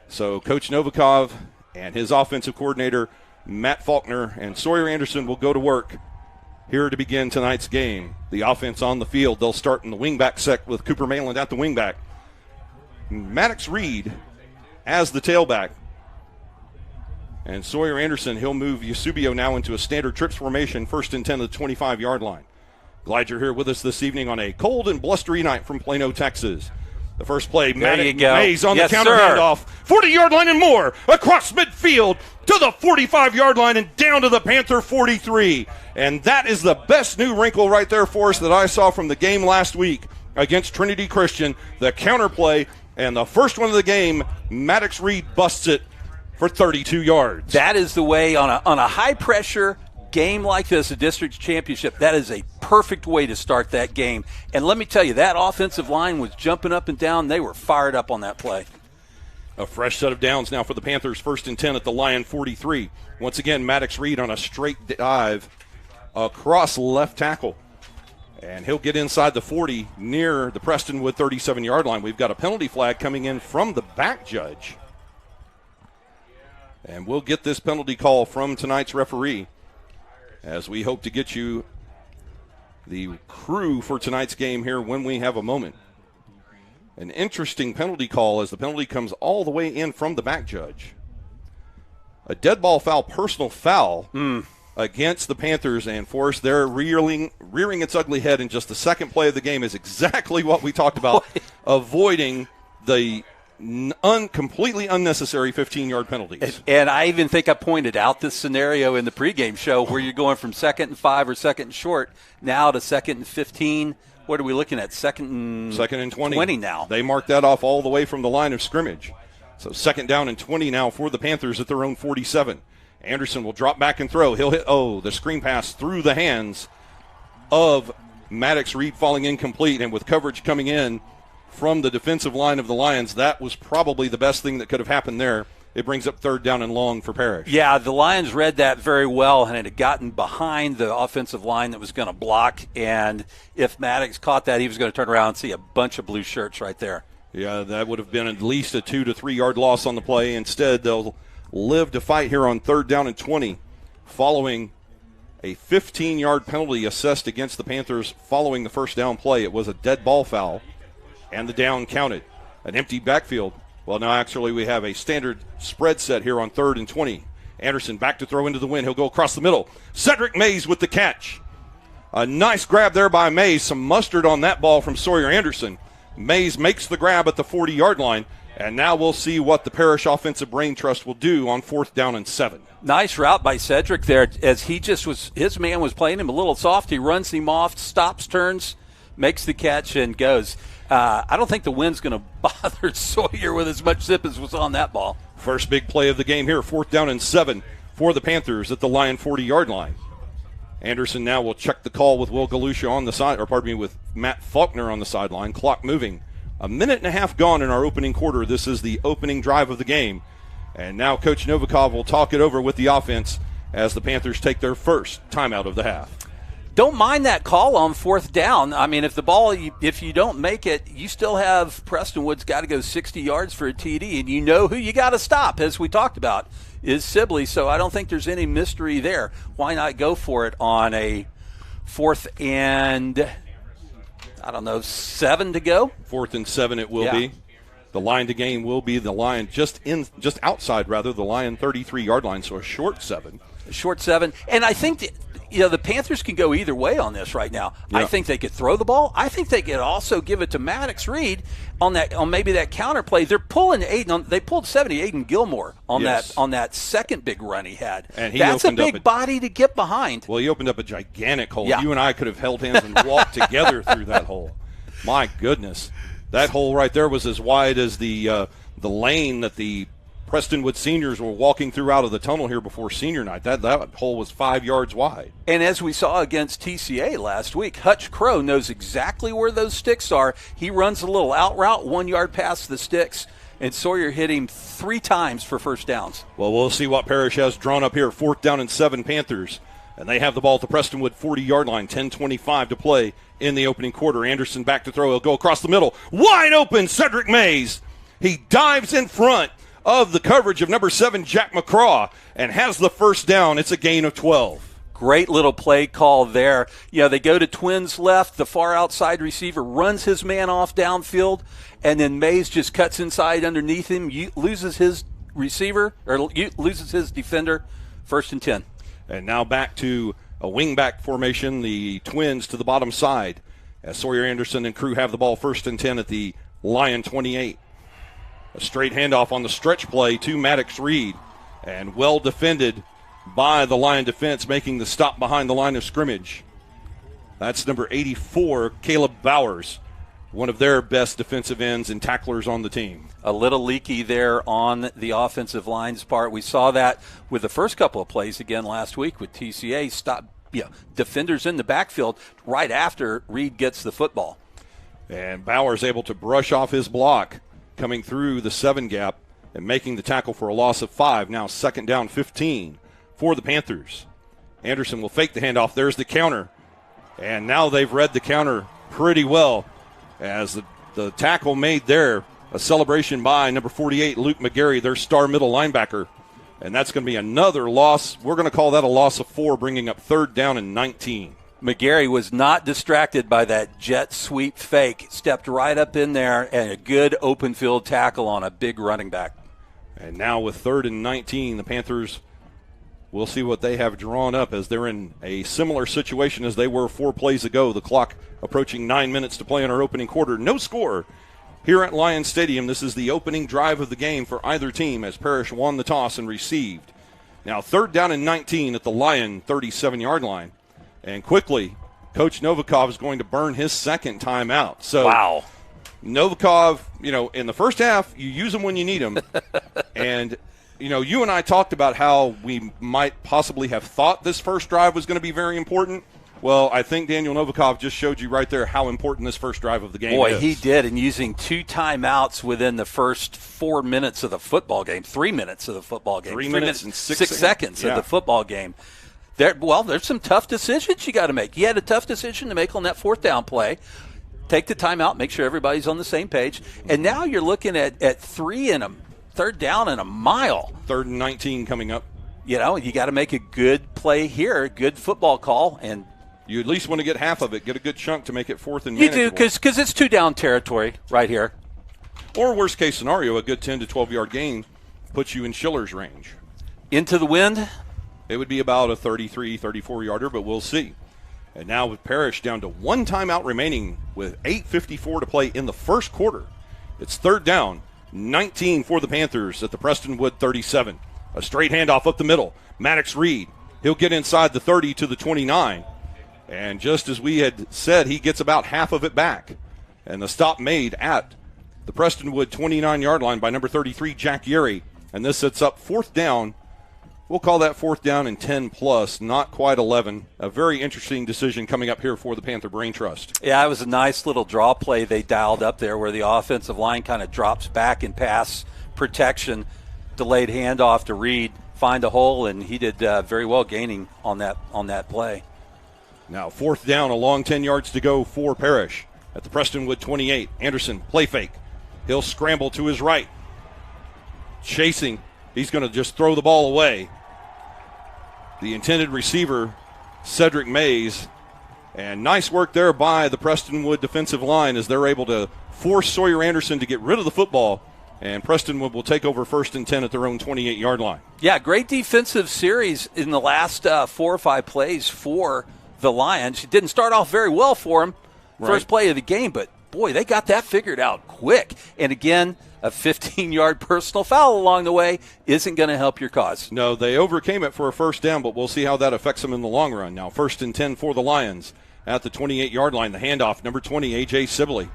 So Coach Novikov and his offensive coordinator, Matt Faulkner, and Sawyer Anderson will go to work here to begin tonight's game. The offense on the field, they'll start in the wingback set with Cooper Mayland at the wingback. Maddox Reed as the tailback. And Sawyer Anderson, he'll move Eusebio now into a standard trips formation, 1st and 10 to the 25-yard line. Glad you're here with us this evening on a cold and blustery night from Plano, Texas. The first play, Mays on the counter handoff, 40-yard line and more, across midfield to the 45-yard line and down to the Panther 43. And that is the best new wrinkle right there for us that I saw from the game last week against Trinity Christian. The counter play, and the first one of the game, Maddox Reed busts it for 32 yards. That is the way on a high-pressure game like this, a district championship, that is a perfect way to start that game. And let me tell you, that offensive line was jumping up and down. They were fired up on that play. A fresh set of downs now for the Panthers, 1st and 10 at the Lion 43. Once again, Maddox Reed on a straight dive across left tackle. And he'll get inside the 40 near the Prestonwood 37-yard line. We've got a penalty flag coming in from the back judge. And we'll get this penalty call from tonight's referee, as we hope to get you the crew for tonight's game here when we have a moment. An interesting penalty call as the penalty comes all the way in from the back judge. A dead ball foul, personal foul against the Panthers, and Forrest, they're rearing its ugly head in just the second play of the game is exactly what we talked about, avoiding the completely unnecessary 15-yard penalties. And I even think I pointed out this scenario in the pregame show where you're going from 2nd and 5 or 2nd and short now to 2nd and 15. What are we looking at? 2nd and 20 now. They marked that off all the way from the line of scrimmage. So 2nd down and 20 now for the Panthers at their own 47. Anderson will drop back and throw. He'll hit, the screen pass through the hands of Maddox Reed, falling incomplete, and with coverage coming in from the defensive line of the Lions, that was probably the best thing that could have happened there. It brings up 3rd down and long for Parish. Yeah, the Lions read that very well, and it had gotten behind the offensive line that was going to block, and if Maddox caught that, he was going to turn around and see a bunch of blue shirts right there. Yeah, that would have been at least a 2 to 3 yard loss on the play. Instead, they'll live to fight here on 3rd down and 20, following a 15-yard penalty assessed against the Panthers following the first down play. It was a dead ball foul, and the down counted. An empty backfield. Well, now actually we have a standard spread set here on 3rd and 20. Anderson back to throw into the wind. He'll go across the middle. Cedric Mays with the catch. A nice grab there by Mays. Some mustard on that ball from Sawyer Anderson. Mays makes the grab at the 40-yard line. And now we'll see what the Parish Offensive Brain Trust will do on 4th down and 7. Nice route by Cedric there, as his man was playing him a little soft. He runs him off, stops, turns, makes the catch, and goes. I don't think the wind's going to bother Sawyer with as much zip as was on that ball. First big play of the game here, 4th down and 7 for the Panthers at the Lion 40-yard line. Anderson now will check the call with Will Galusha on the side, with Matt Faulkner on the sideline. Clock moving. A minute and a half gone in our opening quarter. This is the opening drive of the game. And now Coach Novikov will talk it over with the offense as the Panthers take their first timeout of the half. Don't mind that call on 4th down. I mean, if you don't make it, you still have Prestonwood's got to go 60 yards for a TD, and you know who you got to stop, as we talked about. is Sibley, so I don't think there's any mystery there. Why not go for it on a 4th and, 7 to go? 4th and 7 it will be. The line to gain will be the line just outside the Lion 33-yard line, so a short 7. A short 7. And I think the Panthers can go either way on this right now. Yeah. I think they could throw the ball. I think they could also give it to Maddox Reed on maybe that counter play. They're pulling They pulled 70 Aiden Gilmore on that second big run he had. And that's a big body to get behind. Well, he opened up a gigantic hole. Yeah. You and I could have held hands and walked together through that hole. My goodness. That hole right there was as wide as the lane that the Prestonwood seniors were walking through out of the tunnel here before senior night. That hole was 5 yards wide. And as we saw against TCA last week, Hutch Crow knows exactly where those sticks are. He runs a little out route, 1 yard past the sticks, and Sawyer hit him 3 times for first downs. Well, we'll see what Parish has drawn up here. 4th down and 7 Panthers. And they have the ball at the Prestonwood 40-yard line, 10:25 to play in the opening quarter. Anderson back to throw. He'll go across the middle. Wide open, Cedric Mays. He dives in front of the coverage of number 7, Jack McCraw, and has the first down. It's a gain of 12. Great little play call there. They go to twins left. The far outside receiver runs his man off downfield, and then Mays just cuts inside underneath him, loses his receiver, or loses his defender. 1st and 10. And now back to a wingback formation, the twins to the bottom side, as Sawyer Anderson and crew have the ball 1st and 10 at the Lion 28. A straight handoff on the stretch play to Maddox Reed, and well defended by the Lion defense, making the stop behind the line of scrimmage. That's number 84, Caleb Bowers, one of their best defensive ends and tacklers on the team. A little leaky there on the offensive line's part. We saw that with the first couple of plays again last week with TCA. Defenders in the backfield right after Reed gets the football. And Bowers able to brush off his block, coming through the 7 gap and making the tackle for a loss of 5. Now 2nd down 15 for the Panthers. Anderson will fake the handoff. There's the counter. And now they've read the counter pretty well as the tackle made there. A celebration by number 48, Luke McGarry, their star middle linebacker. And that's going to be another loss. We're going to call that a loss of 4, bringing up 3rd down and 19. McGarry was not distracted by that jet sweep fake. Stepped right up in there, and a good open field tackle on a big running back. And now with 3rd and 19, the Panthers, we'll see what they have drawn up, as they're in a similar situation as they were 4 plays ago. The clock approaching 9 minutes to play in our opening quarter. No score here at Lion Stadium. This is the opening drive of the game for either team, as Parish won the toss and received. Now 3rd down and 19 at the Lion 37-yard line. And quickly, Coach Novikov is going to burn his 2nd timeout. So, wow. Novikov, in the first half, you use them when you need them. And, you and I talked about how we might possibly have thought this first drive was going to be very important. Well, I think Daniel Novikov just showed you right there how important this first drive of the game is. Boy, he did, and using 2 timeouts within the first 4 minutes of the football game, 3 minutes of the football game. 3 minutes and 6 seconds of the football game. There's some tough decisions you got to make. You had a tough decision to make on that 4th down play. Take the timeout, make sure everybody's on the same page. And now you're looking at 3rd down and a mile. 3rd and 19 coming up. You got to make a good play here, a good football call, and you at least want to get half of it, get a good chunk to make it 4th and manageable. You do, because it's 2 down territory right here. Or worst case scenario, a good 10 to 12-yard gain puts you in Schiller's range. Into the wind? It would be about a 33, 34-yarder, but we'll see. And now with Parish down to 1 timeout remaining with 8:54 to play in the first quarter. It's 3rd down, 19 for the Panthers at the Prestonwood 37. A straight handoff up the middle. Maddox Reed, he'll get inside the 30 to the 29. And just as we had said, he gets about half of it back. And the stop made at the Prestonwood 29-yard line by number 33, Jack Yerry. And this sets up 4th down. We'll call that 4th down and 10 plus, not quite 11. A very interesting decision coming up here for the Panther Brain Trust. Yeah, it was a nice little draw play they dialed up there where the offensive line kind of drops back in pass protection. Delayed handoff to Reed, find a hole, and he did very well gaining on that play. Now 4th down, a long 10 yards to go for Parish at the Prestonwood 28. Anderson, play fake. He'll scramble to his right. Chasing He's going to just throw the ball away. The intended receiver, Cedric Mays. And nice work there by the Prestonwood defensive line as they're able to force Sawyer Anderson to get rid of the football. And Prestonwood will take over 1st and 10 at their own 28-yard line. Yeah, great defensive series in the last 4 or 5 plays for the Lions. It didn't start off very well for them, first play of the game, but, boy, they got that figured out quick. And, again, a 15-yard personal foul along the way isn't going to help your cause. No, they overcame it for a first down, but we'll see how that affects them in the long run. Now, 1st and 10 for the Lions at the 28-yard line. The handoff, number 20, A.J. Sibley.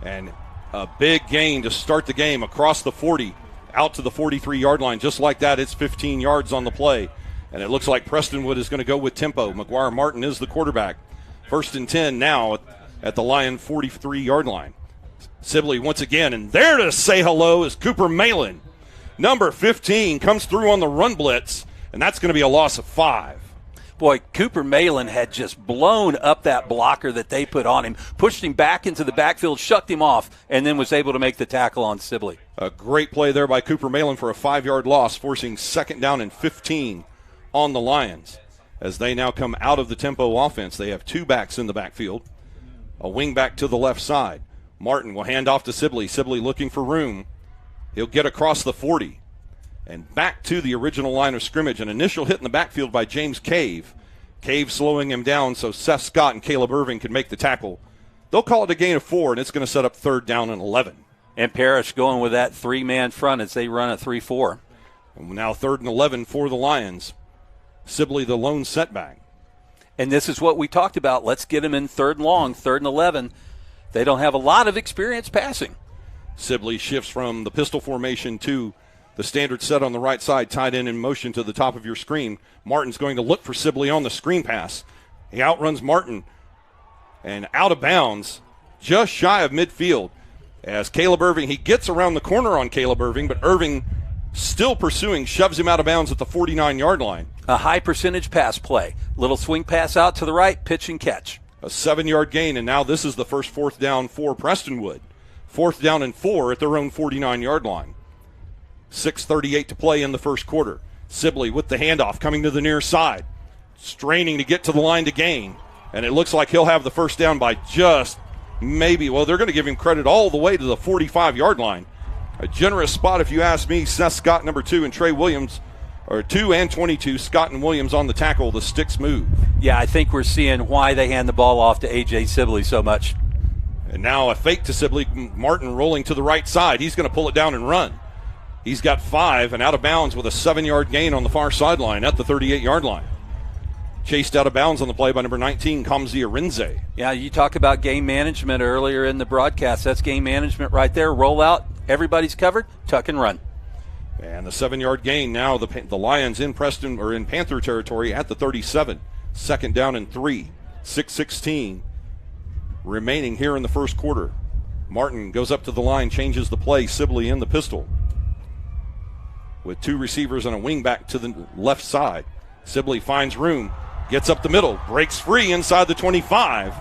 And a big gain to start the game across the 40, out to the 43-yard line. Just like that, it's 15 yards on the play. And it looks like Prestonwood is going to go with tempo. McGuire Martin is the quarterback. 1st and 10 now at the Lion 43-yard line. Sibley once again, and there to say hello is Cooper Malin. Number 15 comes through on the run blitz, and that's going to be a loss of 5. Boy, Cooper Malin had just blown up that blocker that they put on him, pushed him back into the backfield, shucked him off, and then was able to make the tackle on Sibley. A great play there by Cooper Malin for a 5-yard loss, forcing 2nd down and 15 on the Lions. As they now come out of the tempo offense, they have 2 backs in the backfield, a wing back to the left side. Martin will hand off to Sibley. Sibley looking for room. He'll get across the 40 and back to the original line of scrimmage. An initial hit in the backfield by James Cave. Cave slowing him down so Seth Scott and Caleb Irving can make the tackle. They'll call it a gain of 4, and it's going to set up 3rd down and 11. And Parish going with that 3-man front as they run a 3-4. And now 3rd and 11 for the Lions. Sibley the lone setback. And this is what we talked about. Let's get them in 3rd and long, 3rd and 11. They don't have a lot of experience passing. Sibley shifts from the pistol formation to the standard set on the right side, tied in motion to the top of your screen. Martin's going to look for Sibley on the screen pass. He outruns Martin and out of bounds, just shy of midfield. As Caleb Irving, he gets around the corner on Caleb Irving, but Irving still pursuing, shoves him out of bounds at the 49-yard line. A high percentage pass play. Little swing pass out to the right, pitch and catch. A 7-yard gain, and now this is the first 4th down for Prestonwood. 4th down and 4 at their own 49-yard line. 6:38 to play in the first quarter. Sibley with the handoff coming to the near side, straining to get to the line to gain, and it looks like he'll have the first down by just maybe, well, they're going to give him credit all the way to the 45-yard line. A generous spot, if you ask me. Seth Scott, number 2, and Trey Williams, or 2 and 22, Scott and Williams on the tackle. The sticks move. Yeah, I think we're seeing why they hand the ball off to A.J. Sibley so much. And now a fake to Sibley. Martin rolling to the right side. He's going to pull it down and run. He's got 5 and out of bounds with a 7-yard gain on the far sideline at the 38-yard line. Chased out of bounds on the play by number 19, Kamzi Arinze. Yeah, you talk about game management earlier in the broadcast. That's game management right there. Roll out, everybody's covered, tuck and run. And the 7-yard gain now, the Lions in Preston or in Panther territory at the 37. 2nd down and 3. 6:16 remaining here in the first quarter. Martin goes up to the line, changes the play. Sibley in the pistol with 2 receivers and a wing back to the left side. Sibley finds room, gets up the middle, breaks free inside the 25.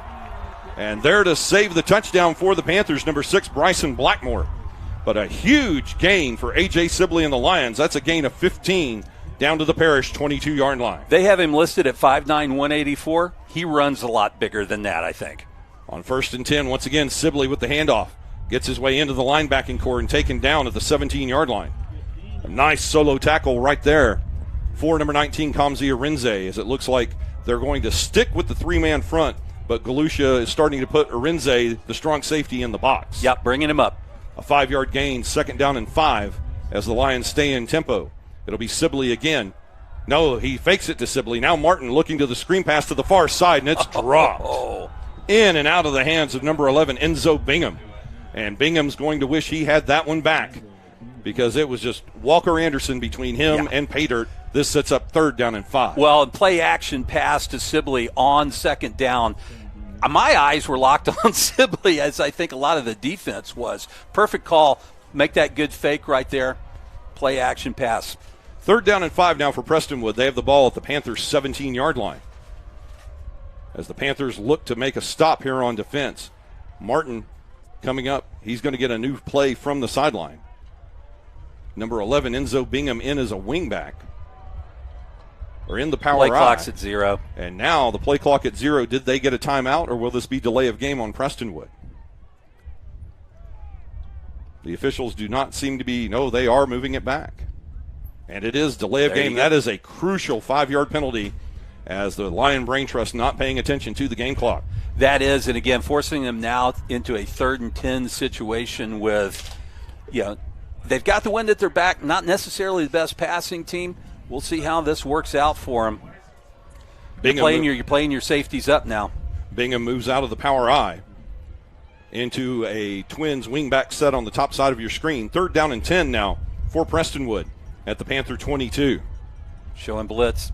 And there to save the touchdown for the Panthers, number 6, Bryson Blackmore. But a huge gain for A.J. Sibley and the Lions. That's a gain of 15 down to the Parish 22-yard line. They have him listed at 5'9", 184. He runs a lot bigger than that, I think. On 1st and 10, once again, Sibley with the handoff. Gets his way into the linebacking core and taken down at the 17-yard line. A nice solo tackle right there for number 19, Kamzi Arinze, as it looks like they're going to stick with the 3-man front, but Galusha is starting to put Arinze, the strong safety, in the box. Yep, bringing him up. A 5-yard gain, 2nd down and 5 as the Lions stay in tempo. It'll be Sibley again. No, he fakes it to Sibley. Now Martin looking to the screen pass to the far side, and it's dropped. In and out of the hands of number 11, Enzo Bingham. And Bingham's going to wish he had that one back because it was just Walker Anderson between him and Paydirt. This sets up 3rd down and 5. Well, play action pass to Sibley on 2nd down. My eyes were locked on Sibley, as I think a lot of the defense was. Perfect call. Make that good fake right there. Play action pass. 3rd down and 5 now for Prestonwood. They have the ball at the Panthers' 17-yard line. As the Panthers look to make a stop here on defense. Martin coming up. He's going to get a new play from the sideline. Number 11, Enzo Bingham, in as a wingback. Or in the power Play I. clock's at 0. And now the play clock at 0. Did they get a timeout, or will this be delay of game on Prestonwood? The officials do not seem to be. No, they are moving it back. And it is delay of game. That is a crucial 5-yard penalty, as the Lion Brain Trust not paying attention to the game clock. That is, and again, forcing them now into a 3rd and 10 situation with, they've got the wind at their back, not necessarily the best passing team. We'll see how this works out for them. You're playing your safeties up now. Bingham moves out of the power I into a Twins wingback set on the top side of your screen. 3rd down and 10 now for Prestonwood at the Panther 22. Showing blitz.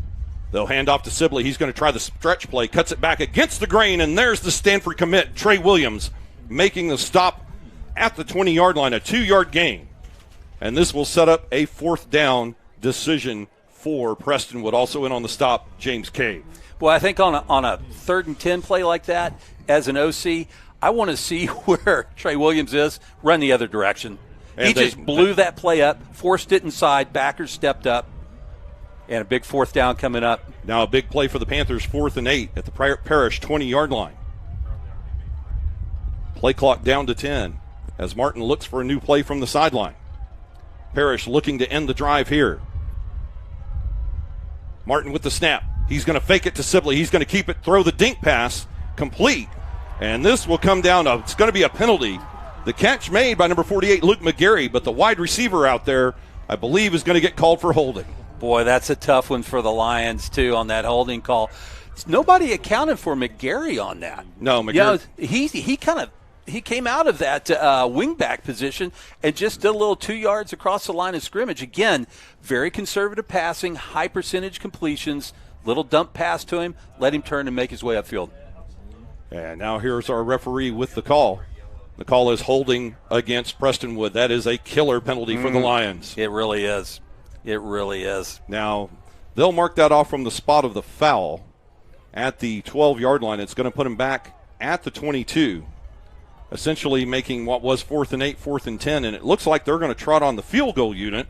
They'll hand off to Sibley. He's going to try the stretch play, cuts it back against the grain, and there's the Stanford commit, Trey Williams, making the stop at the 20-yard line, a 2-yard gain. And this will set up a 4th down decision for Prestonwood. Also in on the stop, James Cave. Well, I think on a 3rd and 10 play like that, as an OC, I want to see where Trey Williams is, run the other direction. And he just blew that play up, forced it inside, backers stepped up, and a big 4th down coming up. Now a big play for the Panthers, 4th and 8 at the Parish 20-yard line. Play clock down to 10 as Martin looks for a new play from the sideline. Parish looking to end the drive here. Martin with the snap. He's going to fake it to Sibley. He's going to keep it, throw the dink pass, complete. And this will come down to, it's going to be a penalty. The catch made by number 48, Luke McGarry, but the wide receiver out there, I believe, is going to get called for holding. Boy, that's a tough one for the Lions, too, on that holding call. Nobody accounted for McGarry on that. No, McGarry. He came out of that wingback position and just did a little 2 yards across the line of scrimmage. Again, very conservative passing, high percentage completions, little dump pass to him, let him turn and make his way upfield. And now here's our referee with the call. The call is holding against Prestonwood. That is a killer penalty for the Lions. It really is. It really is. Now, they'll mark that off from the spot of the foul at the 12-yard line. It's going to put him back at the 22. Essentially making what was 4th and 8, 4th and 10, and it looks like they're going to trot on the field goal unit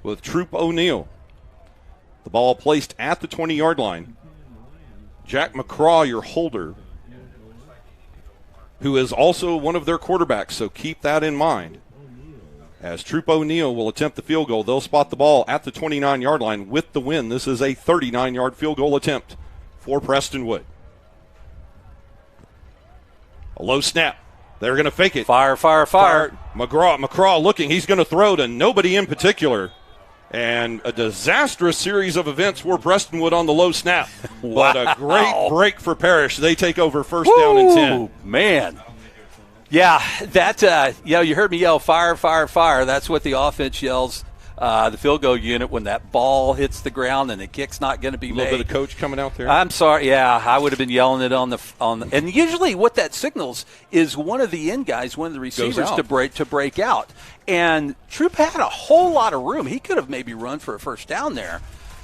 with Troop O'Neill. The ball placed at the 20-yard line. Jack McCraw, your holder, who is also one of their quarterbacks, so keep that in mind. As Troop O'Neill will attempt the field goal, they'll spot the ball at the 29-yard line with the win. This is a 39-yard field goal attempt for Prestonwood. A low snap. They're going to fake it. Fire. McCraw looking. He's going to throw to nobody in particular. And a disastrous series of events for Prestonwood on the low snap. Wow. But a great break for Parish. They take over 1st down and 10. Man. Yeah, that, you heard me yell, fire. That's what the offense yells, the field goal unit, when that ball hits the ground and the kick's not going to be made. A little bit of coach coming out there. I'm sorry. Yeah, I would have been yelling it on the and usually what that signals is one of the end guys, one of the receivers to break out. And Troop had a whole lot of room. He could have maybe run for a 1st down there.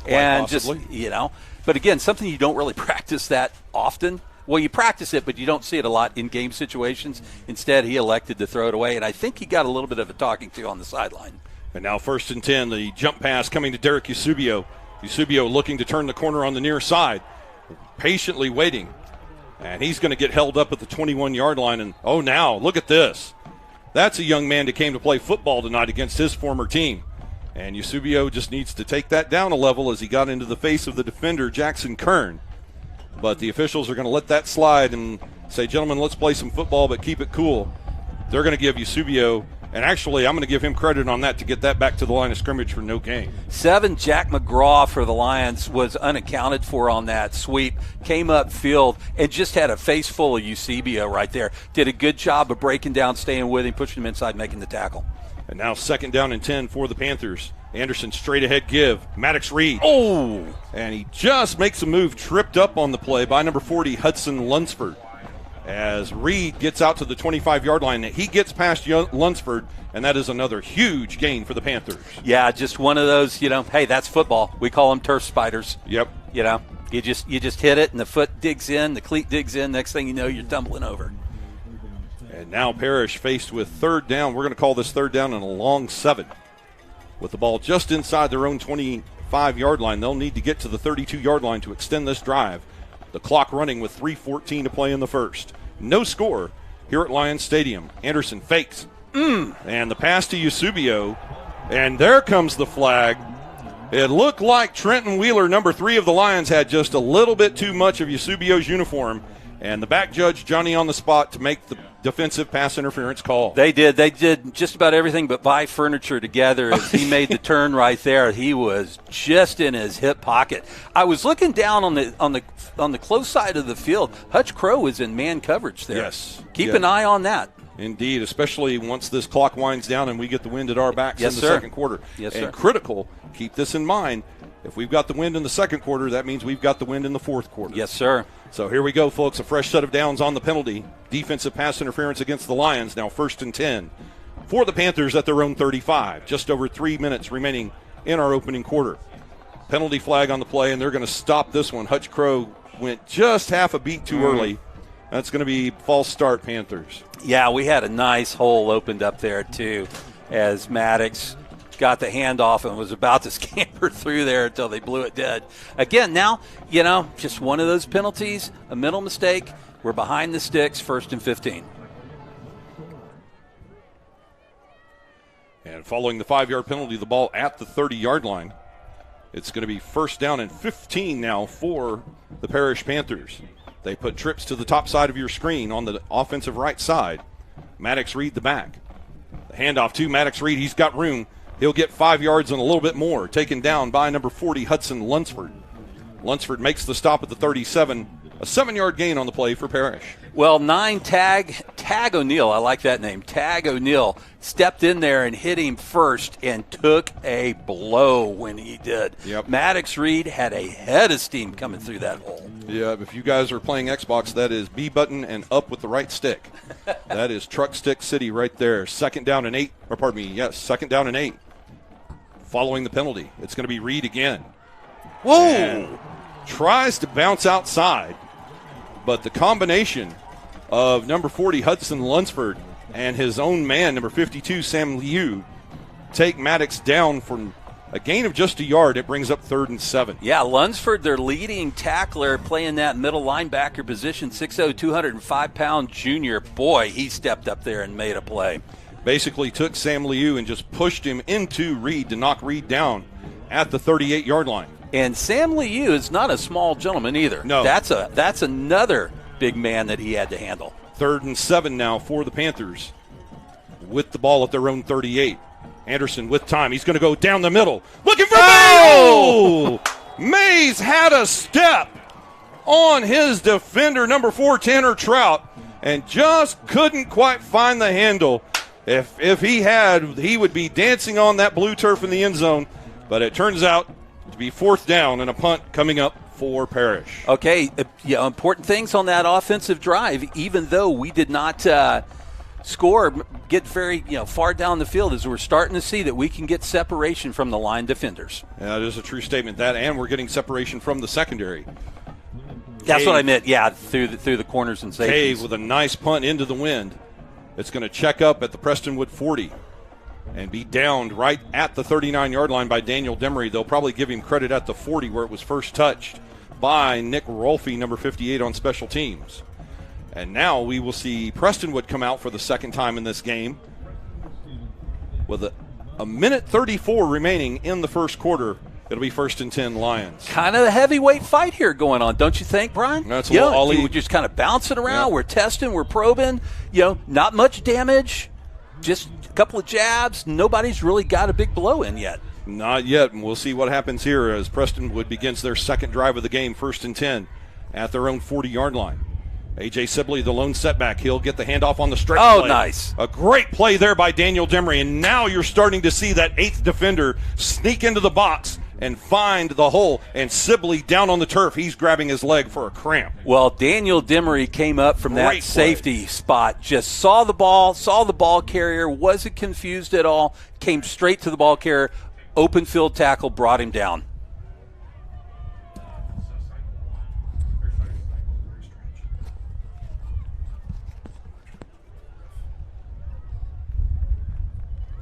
And possibly. just, but again, something you don't really practice that often. Well, you practice it, but you don't see it a lot in game situations. Instead, he elected to throw it away, and I think he got a little bit of a talking to on the sideline. And now 1st and 10, the jump pass coming to Derek Eusebio. Eusebio looking to turn the corner on the near side, patiently waiting. And he's going to get held up at the 21-yard line. And, now, look at this. That's a young man that came to play football tonight against his former team. And Eusebio just needs to take that down a level as he got into the face of the defender, Jackson Kern. But the officials are going to let that slide and say, gentlemen, let's play some football, but keep it cool. They're going to give Eusebio, and actually I'm going to give him credit on that to get that back to the line of scrimmage for no gain. 7, Jack McGraw for the Lions was unaccounted for on that sweep. Came upfield and just had a face full of Eusebio right there. Did a good job of breaking down, staying with him, pushing him inside, making the tackle. And now 2nd down and 10 for the Panthers. Anderson straight ahead give. Maddox Reed. Oh! And he just makes a move, tripped up on the play by number 40, Hudson Lunsford. As Reed gets out to the 25-yard line, he gets past Lunsford, and that is another huge gain for the Panthers. Yeah, just one of those, hey, that's football. We call them turf spiders. Yep. You just hit it, and the foot digs in, the cleat digs in. Next thing you know, you're tumbling over. And now Parish faced with 3rd down. We're going to call this 3rd down and a long 7. with the ball just inside their own 25-yard line. They'll need to get to the 32-yard line to extend this drive. The clock running with 3:14 to play in the first. No score here at Lions Stadium. Anderson fakes. And the pass to Eusebio. And there comes the flag. It looked like Trenton Wheeler, number 3 of the Lions, had just a little bit too much of Eusebio's uniform. And the back judge, Johnny on the spot, to make the defensive pass interference call. They did. They did just about everything but buy furniture together as he made the turn right there. He was just in his hip pocket. I was looking down on the close side of the field. Hutch Crow was in man coverage there. Yes. Keep an eye on that. Indeed, especially once this clock winds down and we get the wind at our backs in the second quarter. Yes, and sir. critical, keep this in mind, if we've got the wind in the second quarter, that means we've got the wind in the fourth quarter. Yes, sir. So here we go, folks. A fresh set of downs on the penalty. Defensive pass interference against the Lions, now 1st and 10. For the Panthers at their own 35. Just over 3 minutes remaining in our opening quarter. Penalty flag on the play, and they're going to stop this one. Hutch Crow went just half a beat too early. That's going to be false start, Panthers. Yeah, we had a nice hole opened up there, too, as Maddox got the handoff and was about to scamper through there until they blew it dead. Again, now, just one of those penalties, a mental mistake. We're behind the sticks, 1st and 15. And following the 5-yard penalty, the ball at the 30-yard line. It's going to be 1st down and 15 now for the Parish Panthers. They put trips to the top side of your screen on the offensive right side. Maddox Reed the back. The handoff to Maddox Reed. He's got room. He'll get 5 yards and a little bit more. Taken down by number 40, Hudson Lunsford. Lunsford makes the stop at the 37. A 7-yard gain on the play for Parish. Well, Tag O'Neill, I like that name. Tag O'Neill stepped in there and hit him first and took a blow when he did. Yep. Maddox Reed had a head of steam coming through that hole. Yeah, if you guys are playing Xbox, that is B button and up with the right stick. That is truck stick city right there. 2nd down and 8. Or pardon me, yes, 2nd down and 8. Following the penalty, it's going to be Reed again. Whoa! And tries to bounce outside, but the combination of number 40, Hudson Lunsford, and his own man, number 52, Sam Liu, take Maddox down from a gain of just a yard. It brings up 3rd and 7. Yeah, Lunsford, their leading tackler, playing that middle linebacker position, 6'0", 205-pound junior. Boy, he stepped up there and made a play. Basically took Sam Liu and just pushed him into Reed to knock Reed down at the 38-yard line. And Sam Liu is not a small gentleman either. No. That's another big man that he had to handle. 3rd and 7 now for the Panthers with the ball at their own 38. Anderson with time. He's going to go down the middle. Looking for Mays! Mays had a step on his defender, number 4, Tanner Trout, and just couldn't quite find the handle. If he had, he would be dancing on that blue turf in the end zone. But it turns out to be 4th down and a punt coming up for Parish. Okay, important things on that offensive drive, even though we did not score, get very far down the field, as we're starting to see that we can get separation from the line defenders. Yeah, that is a true statement. That, and we're getting separation from the secondary. That's what I meant, through the corners and safeties. Cave with a nice punt into the wind. It's going to check up at the Prestonwood 40 and be downed right at the 39-yard line by Daniel Demery. They'll probably give him credit at the 40 where it was first touched by Nick Rolfe, number 58 on special teams. And now we will see Prestonwood come out for the second time in this game with a minute 34 remaining in the first quarter. It'll be 1st and 10 Lions. Kind of a heavyweight fight here going on, don't you think, Brian? That's a little ollie. We're just kind of bouncing around. Yeah. We're testing. We're probing. Not much damage. Just a couple of jabs. Nobody's really got a big blow in yet. Not yet, and we'll see what happens here as Prestonwood begins their second drive of the game, 1st and 10 at their own 40-yard line. A.J. Sibley, the lone setback. He'll get the handoff on the stretch play. Nice. A great play there by Daniel Demery, and now you're starting to see that 8th defender sneak into the box and find the hole, and Sibley down on the turf. He's grabbing his leg for a cramp. Well, Daniel Demery came up from that safety spot, just saw the ball carrier, wasn't confused at all, came straight to the ball carrier, open field tackle, brought him down.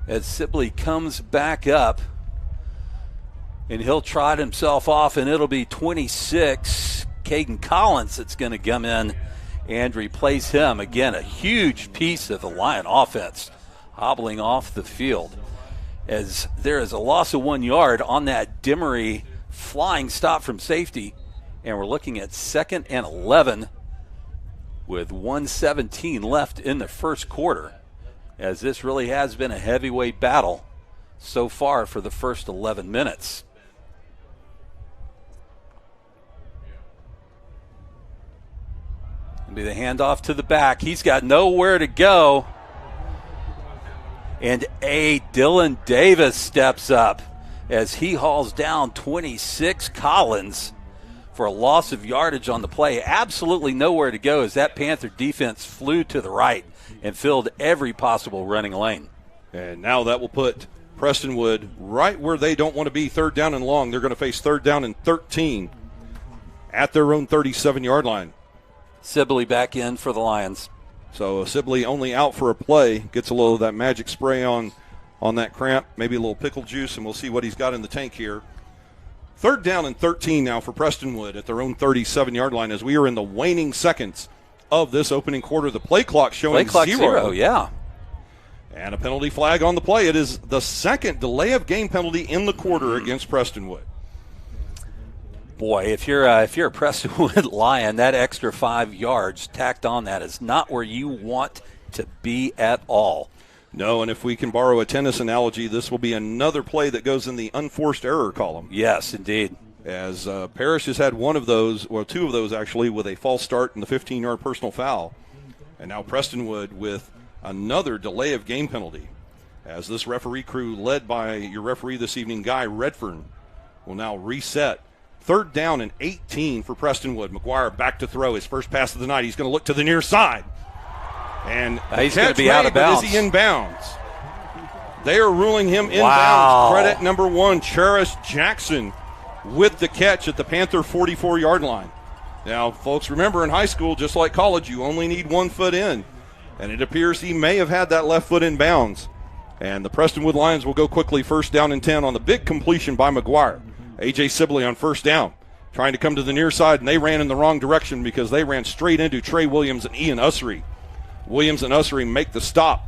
as Sibley comes back up. And he'll trot himself off, and it'll be 26. Caden Collins that's going to come in and replace him. Again, a huge piece of the Lion offense hobbling off the field, as there is a loss of 1 yard on that Demery flying stop from safety. And we're looking at 2nd and 11 with 1:17 left in the first quarter, as this really has been a heavyweight battle so far for the first 11 minutes. It'll be the handoff to the back. He's got nowhere to go. And Dylan Davis steps up as he hauls down 26 Collins for a loss of yardage on the play. Absolutely nowhere to go as that Panther defense flew to the right and filled every possible running lane. And now that will put Prestonwood right where they don't want to be, 3rd down and long. They're going to face 3rd down and 13 at their own 37-yard line. Sibley back in for the Lions. So Sibley only out for a play, gets a little of that magic spray on that cramp, maybe a little pickle juice, and we'll see what he's got in the tank here. 3rd down and 13 now for Prestonwood at their own 37-yard line as we are in the waning seconds of this opening quarter. The play clock showing zero. Yeah. And a penalty flag on the play. It is the second delay of game penalty in the quarter against Prestonwood. Boy, if you're a Prestonwood Lion, that extra 5 yards tacked on that is not where you want to be at all. No, and if we can borrow a tennis analogy, this will be another play that goes in the unforced error column. Yes, indeed. As Parish has had one of those, or 2 of those actually, with a false start and the 15-yard personal foul. And now Prestonwood with another delay of game penalty. As this referee crew, led by your referee this evening, Guy Redfern, will now reset. 3rd down and 18 for Prestonwood. McGuire back to throw his first pass of the night. He's going to look to the near side. And he's going to be out of bounds. Is he in bounds? They are ruling him in Wow. bounds. Credit number 1, Charis Jackson with the catch at the Panther 44-yard line. Now, folks, remember in high school, just like college, you only need 1 foot in. And it appears he may have had that left foot in bounds. And the Prestonwood Lions will go quickly 1st down and 10 on the big completion by McGuire. A.J. Sibley on 1st down, trying to come to the near side, and they ran in the wrong direction because they ran straight into Trey Williams and Ian Ussery. Williams and Ussery make the stop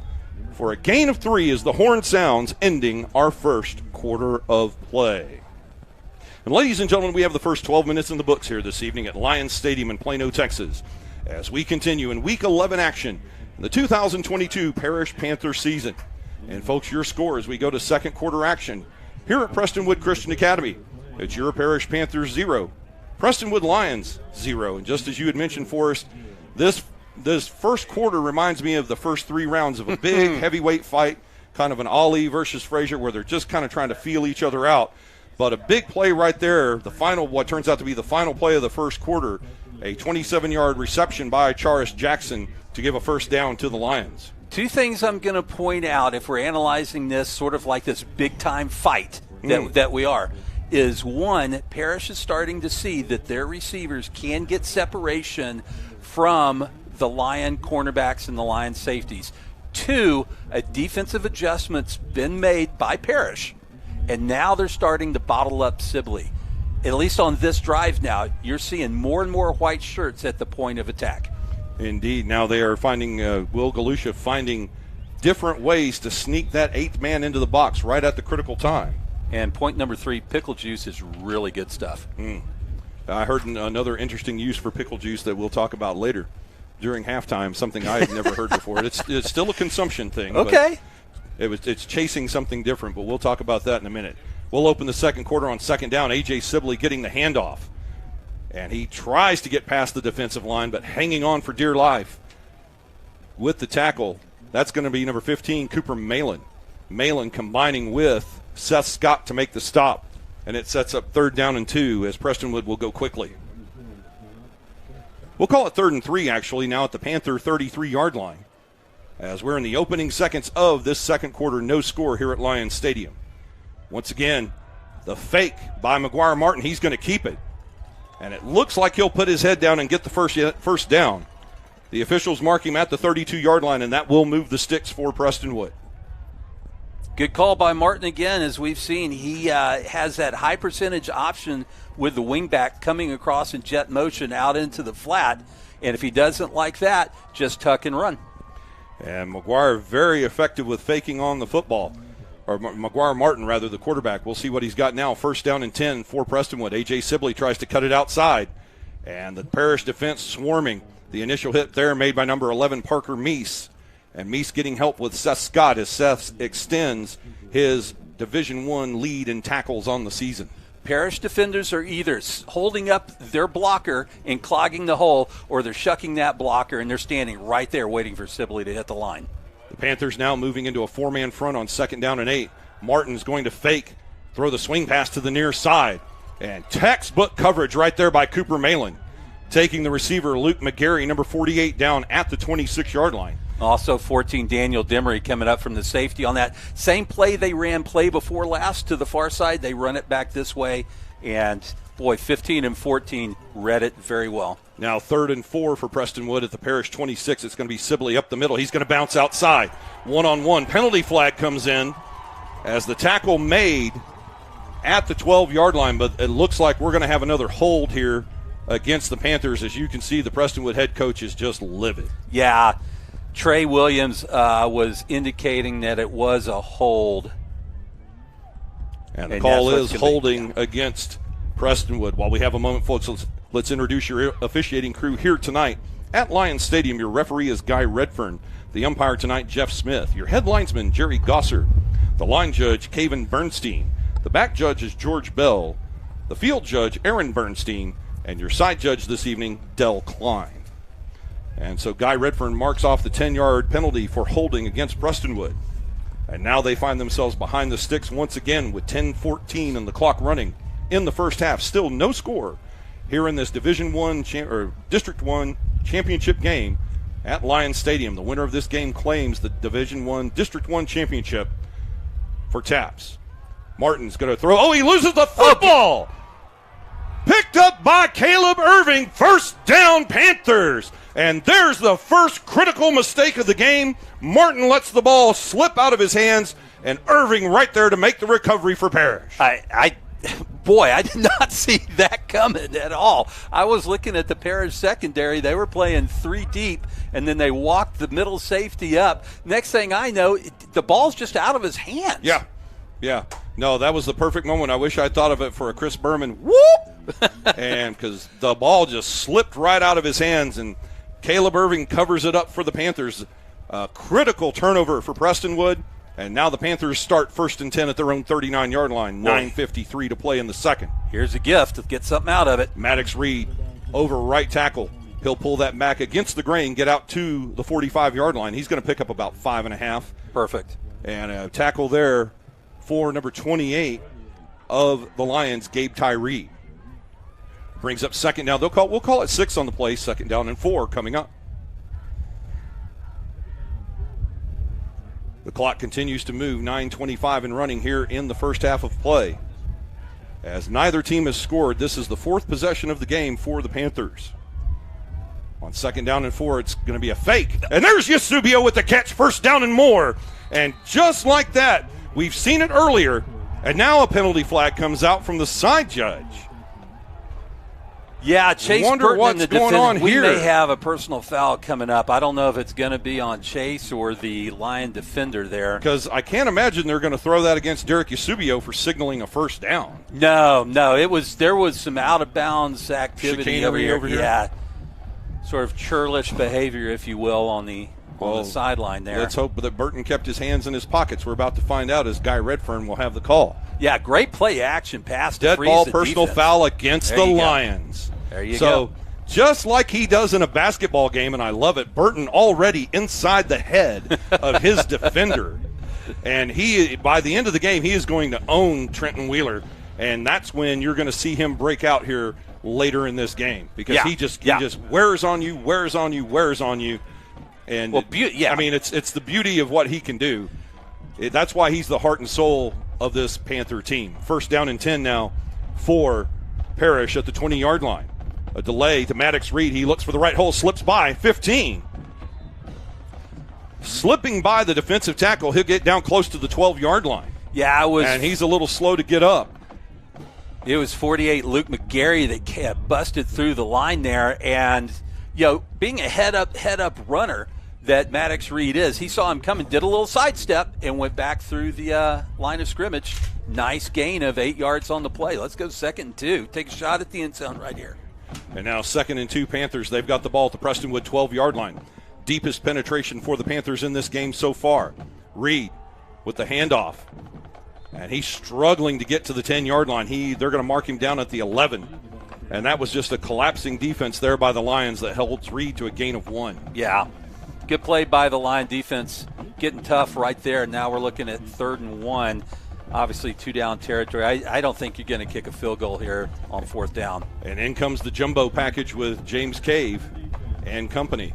for a gain of 3 as the horn sounds, ending our first quarter of play. And ladies and gentlemen, we have the first 12 minutes in the books here this evening at Lions Stadium in Plano, Texas, as we continue in Week 11 action in the 2022 Parish Panther season. And folks, your score as we go to 2nd quarter action here at Prestonwood Christian Academy. It's your Parish Panthers 0, Prestonwood Lions 0. And just as you had mentioned, Forrest, this first quarter reminds me of the first 3 rounds of a big heavyweight fight, kind of an Ali versus Frazier, where they're just kind of trying to feel each other out. But a big play right there, what turns out to be the final play of the first quarter, a 27-yard reception by Charis Jackson to give a 1st down to the Lions. 2 things I'm going to point out if we're analyzing this sort of like this big-time fight that we are, is 1, Parish is starting to see that their receivers can get separation from the Lion cornerbacks and the Lion safeties. 2, a defensive adjustment's been made by Parish, and now they're starting to bottle up Sibley. At least on this drive now, you're seeing more and more white shirts at the point of attack. Indeed. Now they are finding, Will Galusha finding different ways to sneak that 8th man into the box right at the critical time. And point number 3, pickle juice is really good stuff. I heard another interesting use for pickle juice that we'll talk about later during halftime, something I had never heard before. It's still a consumption thing. Okay. It's chasing something different, but we'll talk about that in a minute. We'll open the 2nd quarter on 2nd down. A.J. Sibley getting the handoff. And he tries to get past the defensive line, but hanging on for dear life with the tackle. That's going to be number 15, Cooper Malin. Malin combining with Seth Scott to make the stop. And it sets up 3rd down and 2 as Prestonwood will go quickly. We'll call it 3rd and 3, actually, now at the Panther 33-yard line. As we're in the opening seconds of this 2nd quarter, no score here at Lions Stadium. Once again, the fake by McGuire Martin. He's going to keep it. And it looks like he'll put his head down and get the first down. The officials mark him at the 32-yard line, and that will move the sticks for Prestonwood. Good call by Martin again. As we've seen, he has that high percentage option with the wingback coming across in jet motion out into the flat. And if he doesn't like that, just tuck and run. And McGuire very effective with faking on the football. Or McGuire Martin, rather, the quarterback. We'll see what he's got now. 1st down and 10 for Prestonwood. A.J. Sibley tries to cut it outside. And the Parish defense swarming. The initial hit there made by number 11, Parker Meese. And Meese getting help with Seth Scott as Seth extends his Division I lead in tackles on the season. Parish defenders are either holding up their blocker and clogging the hole, or they're shucking that blocker and they're standing right there waiting for Sibley to hit the line. The Panthers now moving into a 4-man front on 2nd down and 8. Martin's going to fake, throw the swing pass to the near side. And textbook coverage right there by Cooper Malin, taking the receiver Luke McGarry, number 48, down at the 26-yard line. Also 14, Daniel Demery coming up from the safety on that same play they ran play before last to the far side. They run it back this way, and boy, 15 and 14 read it very well. Now 3rd and 4 for Prestonwood at the Parish 26. It's going to be Sibley up the middle. He's going to bounce outside. One-on-one. Penalty flag comes in as the tackle made at the 12-yard line, but it looks like we're going to have another hold here against the Panthers. As you can see, the Prestonwood head coach is just livid. Yeah, Trey Williams was indicating that it was a hold. And the call is holding against Prestonwood. While we have a moment, folks, let's introduce your officiating crew here tonight at Lions Stadium. Your referee is Guy Redfern. The umpire tonight, Jeff Smith. Your head linesman, Jerry Gosser. The line judge, Caven Bernstein. The back judge is George Bell. The field judge, Aaron Bernstein. And your side judge this evening, Del Klein. And so Guy Redfern marks off the 10-yard penalty for holding against Prestonwood. And now they find themselves behind the sticks once again with 10-14 and the clock running in the first half. Still no score here in this District 1 championship game at Lions Stadium. The winner of this game claims the Division 1 District 1 championship for Taps. Martin's going to throw. Oh, he loses the football! Picked up by Caleb Irving. 1st down, Panthers. And there's the first critical mistake of the game. Martin lets the ball slip out of his hands, and Irving right there to make the recovery for Parish. Boy, I did not see that coming at all. I was looking at the Parish secondary. They were playing 3 deep, and then they walked the middle safety up. Next thing I know, the ball's just out of his hands. Yeah. No, that was the perfect moment. I wish I thought of it for a Chris Berman. Whoop! And because the ball just slipped right out of his hands, and Caleb Irving covers it up for the Panthers. Critical turnover for Prestonwood. And now the Panthers start 1st and 10 at their own 39-yard line. 9:53 to play in the second. Here's a gift. Let's get something out of it. Maddox Reed over right tackle. He'll pull that back against the grain, get out to the 45-yard line. He's going to pick up about 5.5. Perfect. And a tackle there for number 28 of the Lions, Gabe Tyree. Brings up 2nd down. We'll call it 6 on the play. 2nd down and 4 coming up. The clock continues to move. 9:25 and running here in the first half of play. As neither team has scored, this is the 4th possession of the game for the Panthers. On 2nd down and 4, it's going to be a fake. And there's Yasubio with the catch. 1st down and more. And just like that, we've seen it earlier. And now a penalty flag comes out from the side judge. Yeah, Chase Wonder Burton and the what's going on defender. We here. may have a personal foul coming up. I don't know if it's going to be on Chase or the Lion defender there. Because I can't imagine they're going to throw that against Derek Yasubio for signaling a 1st down. No, there was some out of bounds activity over here. Yeah, sort of churlish behavior, if you will, on the sideline there. Let's hope that Burton kept his hands in his pockets. We're about to find out as Guy Redfern will have the call. Yeah, great play action pass. Dead ball, personal foul against the Lions. There you go. So just like he does in a basketball game, and I love it, Burton already inside the head of his defender. And by the end of the game, he is going to own Trenton Wheeler. And that's when you're going to see him break out here later in this game. Because he just wears on you. And I mean, it's the beauty of what he can do. That's why he's the heart and soul of this Panther team. 1st down and 10 now for Parish at the 20-yard line. A delay to Maddox Reed. He looks for the right hole, slips by. 15. slipping by the defensive tackle. He'll get down close to the 12-yard line. Yeah, and he's a little slow to get up. It was 48 Luke McGarry that kept busted through the line there, and being a head up runner that Maddox Reed is, he saw him coming, did a little sidestep, and went back through the line of scrimmage. Nice gain of 8 yards on the play. Let's go 2nd and 2. Take a shot at the end zone right here. And now 2nd and 2 Panthers. They've got the ball at the Prestonwood 12-yard line. Deepest penetration for the Panthers in this game so far. Reed with the handoff. And he's struggling to get to the 10-yard line. They're going to mark him down at the 11. And that was just a collapsing defense there by the Lions that held Reed to a gain of 1. Yeah. Good play by the Lion defense. Getting tough right there. Now we're looking at 3rd and 1. Obviously 2-down territory. I don't think you're going to kick a field goal here on 4th down. And in comes the jumbo package with James Cave and company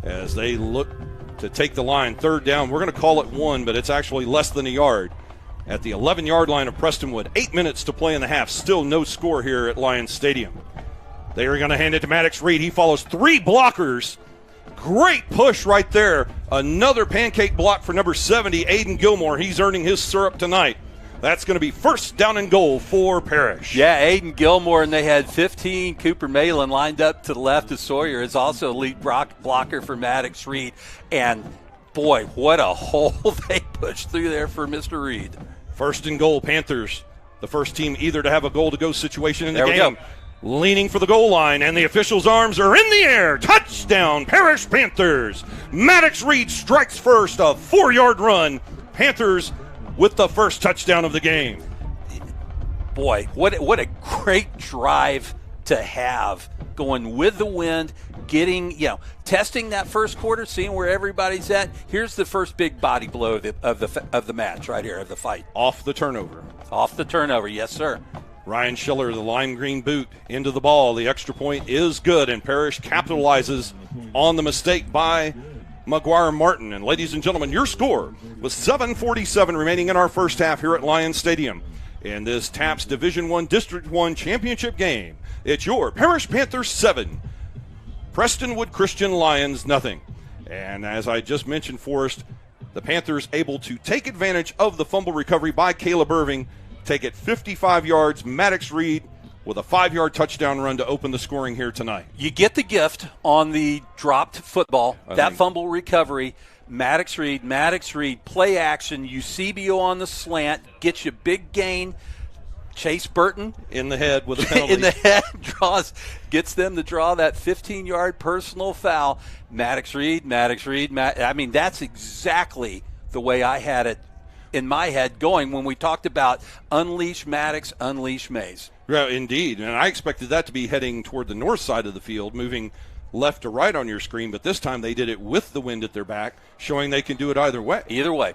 as they look to take the line. 3rd down. We're going to call it 1, but it's actually less than a yard. At the 11-yard line of Prestonwood. 8 minutes to play in the half. Still no score here at Lions Stadium. They are going to hand it to Maddox Reed. He follows 3 blockers. Great push right there. Another pancake block for number 70, Aiden Gilmore. He's earning his syrup tonight. That's going to be 1st down and goal for Parish. Yeah, Aiden Gilmore, and they had 15. Cooper Malin lined up to the left of Sawyer is also lead blocker for Maddox Reed. And, boy, what a hole they pushed through there for Mr. Reed. 1st and goal, Panthers. The first team either to have a goal-to-go situation in the there game. We go. Leaning for the goal line, and the officials' arms are in the air. Touchdown, Parish Panthers. Maddox Reed strikes first, a 4-yard run. Panthers with the first touchdown of the game. Boy, what a great drive to have, going with the wind, getting, testing that first quarter, seeing where everybody's at. Here's the first big body blow of the match right here, of the fight. Off the turnover. Off the turnover, yes, sir. Ryan Schiller, the lime green boot, into the ball. The extra point is good, and Parish capitalizes on the mistake by McGuire Martin. And ladies and gentlemen, your score was 7:47 remaining in our first half here at Lions Stadium. In this TAPS Division I District 1 championship game, it's your Parish Panthers 7, Prestonwood Christian Lions nothing. And as I just mentioned, Forrest, the Panthers able to take advantage of the fumble recovery by Caleb Irving. Take it 55 yards. Maddox Reed with a 5-yard touchdown run to open the scoring here tonight. You get the gift on the dropped football, fumble recovery. Maddox Reed, play action, Eusebio on the slant, gets you big gain. Chase Burton in the head with a penalty. In the head, gets them to draw that 15-yard personal foul. Maddox Reed. I mean, that's exactly the way I had it in my head going when we talked about unleash Maddox, unleash Mays. Yeah, indeed. And I expected that to be heading toward the north side of the field, moving left to right on your screen, but this time they did it with the wind at their back, showing they can do it either way. Either way.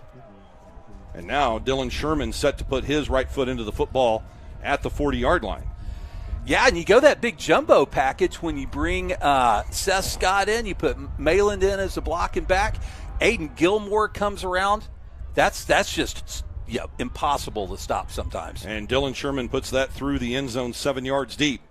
And now Dylan Sherman set to put his right foot into the football at the 40-yard line. Yeah, and you go that big jumbo package when you bring Seth Scott in, you put Mayland in as a blocking back, Aiden Gilmore comes around. That's just impossible to stop sometimes. And Dylan Sherman puts that through the end zone 7 yards deep.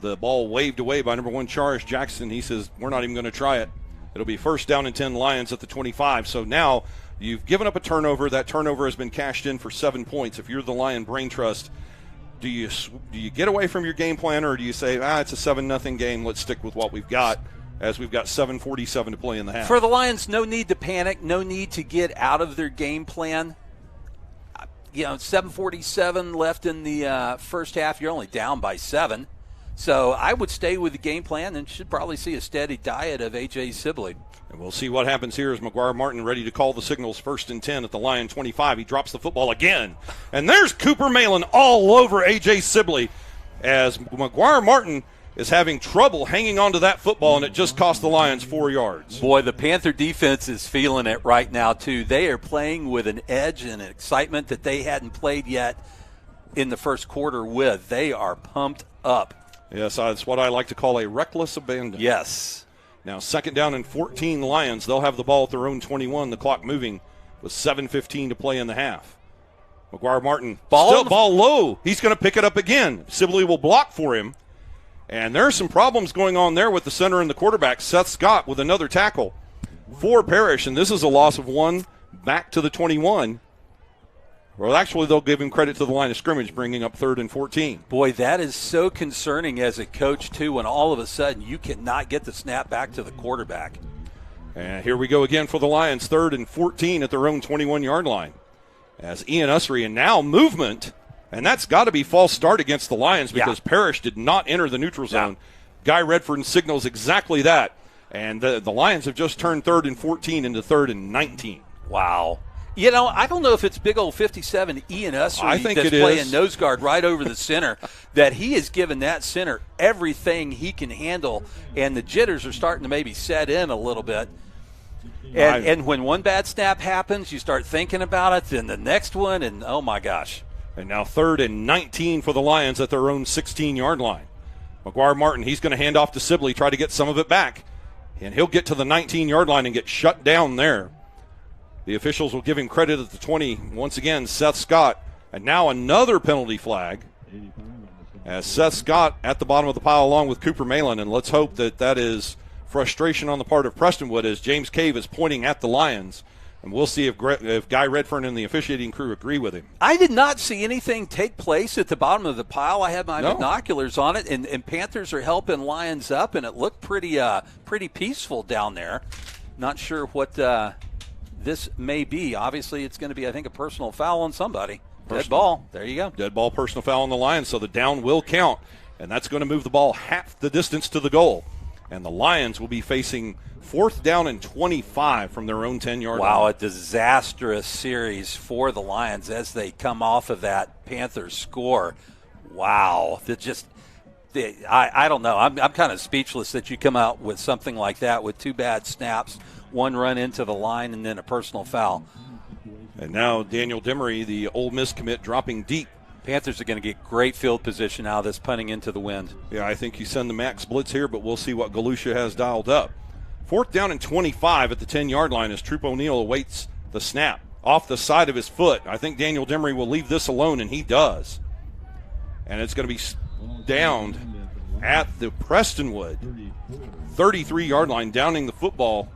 The ball waved away by number 1 Charish Jackson. He says, we're not even going to try it. It'll be 1st down and 10 Lions at the 25. So now you've given up a turnover. That turnover has been cashed in for 7 points. If you're the Lion Brain Trust, do you get away from your game plan, or do you say, it's a 7-0 game, let's stick with what we've got, as we've got 7:47 to play in the half? For the Lions, no need to panic, no need to get out of their game plan. 7:47 left in the first half. You're only down by 7. So I would stay with the game plan and should probably see a steady diet of A.J. Sibley. And we'll see what happens here as McGuire Martin ready to call the signals. 1st and 10 at the Lion 25. He drops the football again. And there's Cooper Malin all over A.J. Sibley as McGuire Martin is having trouble hanging on to that football, and it just cost the Lions 4 yards. Boy, the Panther defense is feeling it right now, too. They are playing with an edge and an excitement that they hadn't played yet in the first quarter with. They are pumped up. Yes, that's what I like to call a reckless abandon. Yes. Now 2nd down and 14 Lions. They'll have the ball at their own 21. The clock moving with 7:15 to play in the half. McGuire Martin, ball low. He's going to pick it up again. Sibley will block for him. And there's some problems going on there with the center and the quarterback. Seth Scott with another tackle. for Parish, and this is a loss of 1 back to the 21. Well, actually, they'll give him credit to the line of scrimmage, bringing up 3rd and 14. Boy, that is so concerning as a coach, too, when all of a sudden you cannot get the snap back to the quarterback. And here we go again for the Lions, 3rd and 14 at their own 21-yard line. As Ian Usry, and now movement, and that's got to be false start against the Lions because Parish did not enter the neutral zone. Guy Redford signals exactly that. And the Lions have just turned 3rd and 14 into 3rd and 19. Wow. You know, I don't know if it's big old 57 Ian Usry that's playing nose guard right over the center, that he has given that center everything he can handle, and the jitters are starting to maybe set in a little bit. And when one bad snap happens, you start thinking about it, then the next one, and oh my gosh. And now 3rd and 19 for the Lions at their own 16-yard line. McGuire Martin, he's going to hand off to Sibley, try to get some of it back. And he'll get to the 19-yard line and get shut down there. The officials will give him credit at the 20. Once again, Seth Scott. And now another penalty flag as Seth Scott at the bottom of the pile along with Cooper Malin. And let's hope that that is frustration on the part of Prestonwood as James Cave is pointing at the Lions. And we'll see if Guy Redfern and the officiating crew agree with him. I did not see anything take place at the bottom of the pile. I had my binoculars on it, and Panthers are helping Lions up, and it looked pretty peaceful down there. Not sure what this may be. Obviously, it's going to be, I think, a personal foul on somebody. Dead ball. There you go. Dead ball, personal foul on the Lions, so the down will count, and that's going to move the ball half the distance to the goal. And the Lions will be facing 4th down and 25 from their own 10-yard line. Wow, a disastrous series for the Lions as they come off of that Panthers score. Wow. I don't know. I'm kind of speechless that you come out with something like that with 2 bad snaps, 1 run into the line, and then a personal foul. And now Daniel Demery, the Ole Miss commit, dropping deep. Panthers are going to get great field position out of this, punting into the wind. Yeah, I think you send the max blitz here, but we'll see what Galusha has dialed up. 4th down and 25 at the 10-yard line as Troop O'Neill awaits the snap off the side of his foot. I think Daniel Demery will leave this alone, and he does. And it's going to be downed at the Prestonwood 33-yard line, downing the football,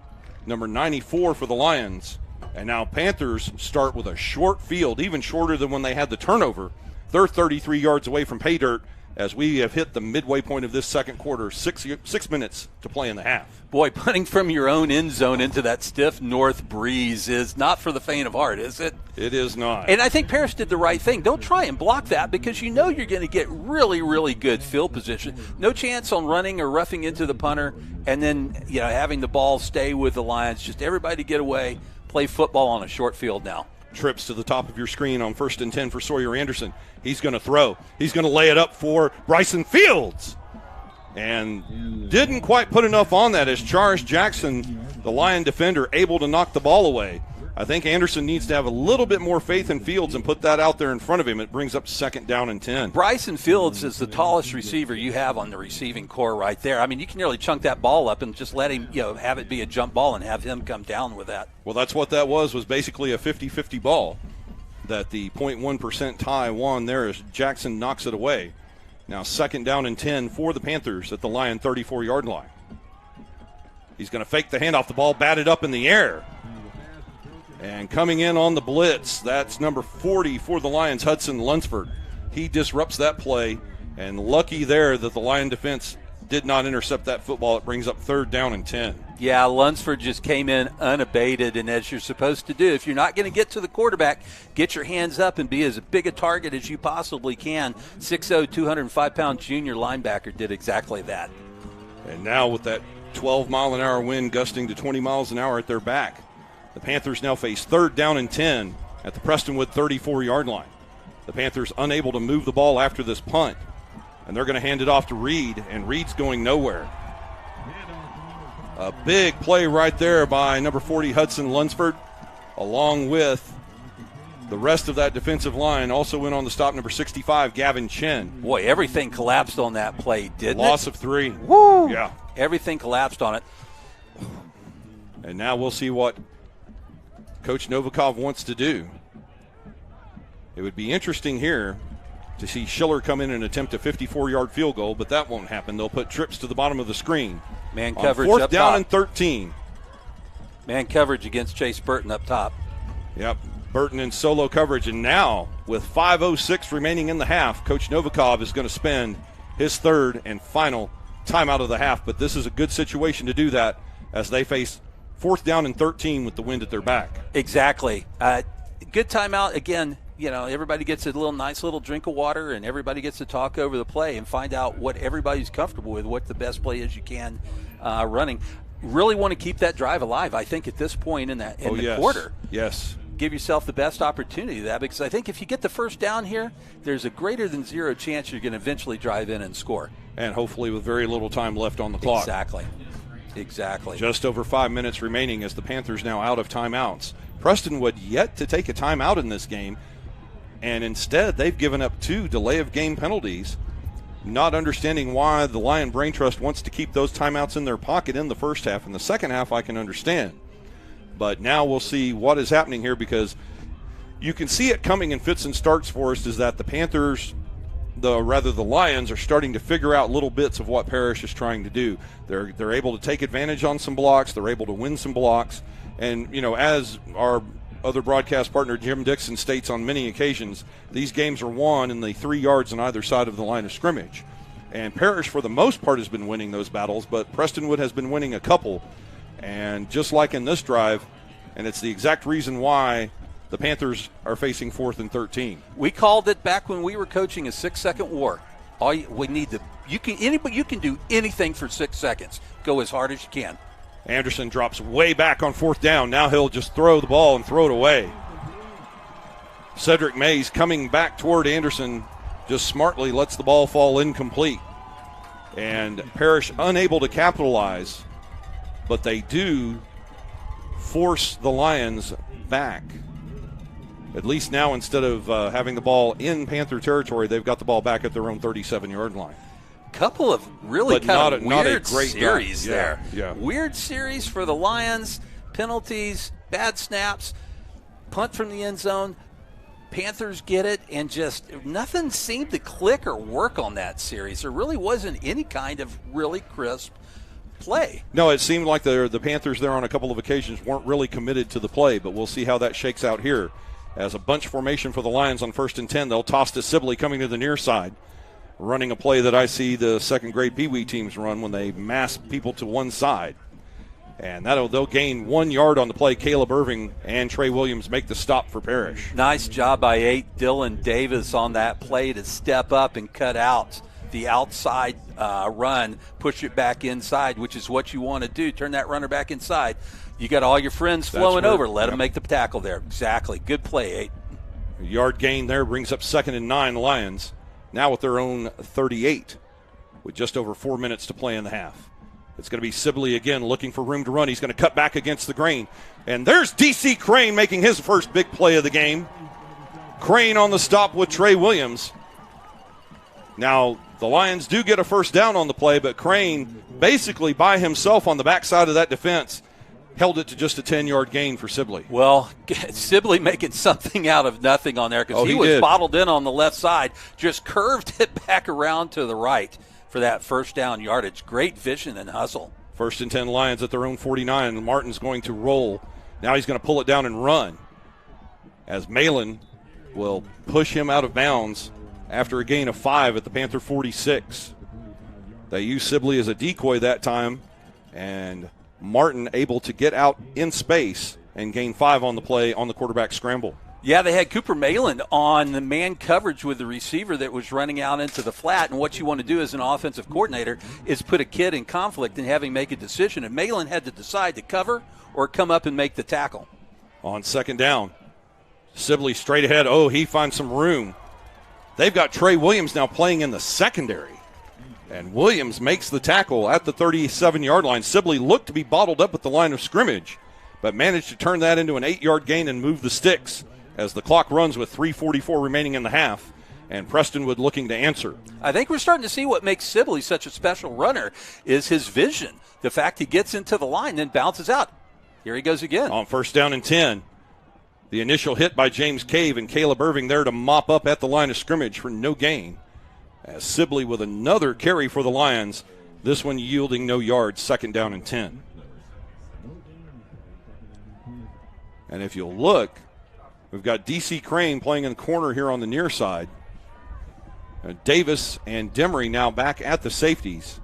number 94 for the Lions. And now Panthers start with a short field, even shorter than when they had the turnover. They're 33 yards away from pay dirt as we have hit the midway point of this second quarter, 6 minutes to play in the half. Boy, punting from your own end zone into that stiff north breeze is not for the faint of heart, is it? It is not. And I think Parish did the right thing. Don't try and block that because you know you're going to get really, really good field position. No chance on running or roughing into the punter and then having the ball stay with the Lions. Just everybody get away, play football on a short field now. Trips to the top of your screen on 1st and 10 for Sawyer Anderson. He's going to throw. He's going to lay it up for Bryson Fields. And didn't quite put enough on that as Charles Jackson, the Lion defender, able to knock the ball away. I think Anderson needs to have a little bit more faith in Fields and put that out there in front of him. It brings up 2nd down and 10. Bryson Fields is the tallest receiver you have on the receiving core right there. I mean, you can nearly chunk that ball up and just let him, have it be a jump ball and have him come down with that. Well, that's what that was basically a 50-50 ball that the 0.1% tie won there as Jackson knocks it away. Now 2nd down and 10 for the Panthers at the Lion 34-yard line. He's going to fake the handoff. The ball batted up in the air. And coming in on the blitz, that's number 40 for the Lions, Hudson Lunsford. He disrupts that play, and lucky there that the Lion defense did not intercept that football. It brings up 3rd down and 10. Yeah, Lunsford just came in unabated, and as you're supposed to do, if you're not going to get to the quarterback, get your hands up and be as big a target as you possibly can. 6'0", 205-pound junior linebacker did exactly that. And now with that 12-mile-an-hour wind gusting to 20 miles an hour at their back, the Panthers now face 3rd down and 10 at the Prestonwood 34-yard line. The Panthers unable to move the ball after this punt, and they're going to hand it off to Reed, and Reed's going nowhere. A big play right there by number 40, Hudson Lunsford, along with the rest of that defensive line. Also went on the stop, number 65, Gavin Chen. Boy, everything collapsed on that play, didn't it? Loss of 3. Woo! Yeah. Everything collapsed on it. And now we'll see what Coach Novikov wants to do. It would be interesting here to see Schiller come in and attempt a 54-yard field goal, but that won't happen. They'll put trips to the bottom of the screen. Man coverage on 4th up down top. and 13. Man coverage against Chase Burton up top. Yep, Burton in solo coverage. And now, with 5:06 remaining in the half, Coach Novikov is going to spend his third and final timeout of the half. But this is a good situation to do that as they face 4th down and 13 with the wind at their back. Exactly. Good timeout. Again, everybody gets a nice little drink of water, and everybody gets to talk over the play and find out what everybody's comfortable with, what the best play is you can running. Really want to keep that drive alive, I think, at this point in the quarter. Yes. Give yourself the best opportunity of that, because I think if you get the first down here, there's a greater than 0 chance you're going to eventually drive in and score. And hopefully with very little time left on the clock. Exactly. Just over 5 minutes remaining as the Panthers now out of timeouts. Prestonwood yet to take a timeout in this game, and instead they've given up 2 delay of game penalties, not understanding why the Lion Brain Trust wants to keep those timeouts in their pocket in the first half. In the second half, I can understand. But now we'll see what is happening here, because you can see it coming in fits and starts for us, is that the Panthers, the Lions, are starting to figure out little bits of what Parish is trying to do. They're able to take advantage on some blocks. They're able to win some blocks. And, as our other broadcast partner Jim Dixon states on many occasions, these games are won in the 3 yards on either side of the line of scrimmage. And Parish, for the most part, has been winning those battles, but Prestonwood has been winning a couple. And just like in this drive, and it's the exact reason why the Panthers are facing 4th and 13. We called it back when we were coaching a 6-second war. You can do anything for 6 seconds. Go as hard as you can. Anderson drops way back on 4th down. Now he'll just throw the ball and throw it away. Cedric Mays coming back toward Anderson, just smartly lets the ball fall incomplete. And Parish unable to capitalize, but they do force the Lions back. At least now, instead of having the ball in Panther territory, they've got the ball back at their own 37-yard line. Couple of really weird series there. Yeah. Weird series for the Lions. Penalties, bad snaps, punt from the end zone. Panthers get it, and just nothing seemed to click or work on that series. There really wasn't any kind of really crisp play. No, it seemed like the Panthers there on a couple of occasions weren't really committed to the play, but we'll see how that shakes out here. As a bunch formation for the Lions on 1st and 10, they'll toss to Sibley coming to the near side, running a play that I see the second-grade Pee Wee teams run when they mass people to one side. And they'll gain 1 yard on the play. Caleb Irving and Trey Williams make the stop for Parish. Nice job by Dylan Davis on that play to step up and cut out the outside run, push it back inside, which is what you want to do. Turn that runner back inside. You got all your friends flowing over. Let them make the tackle there. Exactly. Good play, A yard gain there brings up 2nd and 9 Lions. Now with their own 38 with just over 4 minutes to play in the half. It's going to be Sibley again looking for room to run. He's going to cut back against the grain. And there's D.C. Crane making his first big play of the game. Crane on the stop with Trey Williams. Now, the Lions do get a first down on the play, but Crane basically by himself on the backside of that defense held it to just a 10-yard gain for Sibley. Well, Sibley making something out of nothing on there, because he was bottled in on the left side, just curved it back around to the right for that first down yardage. Great vision and hustle. 1st and 10 Lions at their own 49. Martin's going to roll. Now he's going to pull it down and run, as Malin will push him out of bounds after a gain of 5 at the Panther 46. They use Sibley as a decoy that time, and Martin able to get out in space and gain 5 on the play on the quarterback scramble. Yeah, they had Cooper Malin on the man coverage with the receiver that was running out into the flat, and what you want to do as an offensive coordinator is put a kid in conflict and have him make a decision, and Malin had to decide to cover or come up and make the tackle. On 2nd down, Sibley straight ahead. He finds some room. They've got Trey Williams now playing in the secondary. And Williams makes the tackle at the 37-yard line. Sibley looked to be bottled up at the line of scrimmage, but managed to turn that into an 8-yard gain and move the sticks as the clock runs with 3:44 remaining in the half, and Prestonwood looking to answer. I think we're starting to see what makes Sibley such a special runner is his vision. The fact he gets into the line, then bounces out. Here he goes again. On 1st down and 10, the initial hit by James Cave, and Caleb Irving there to mop up at the line of scrimmage for no gain. As Sibley with another carry for the Lions, this one yielding no yards, 2nd down and 10. And if you'll look, we've got D.C. Crane playing in the corner here on the near side. Davis and Demery now back at the safeties.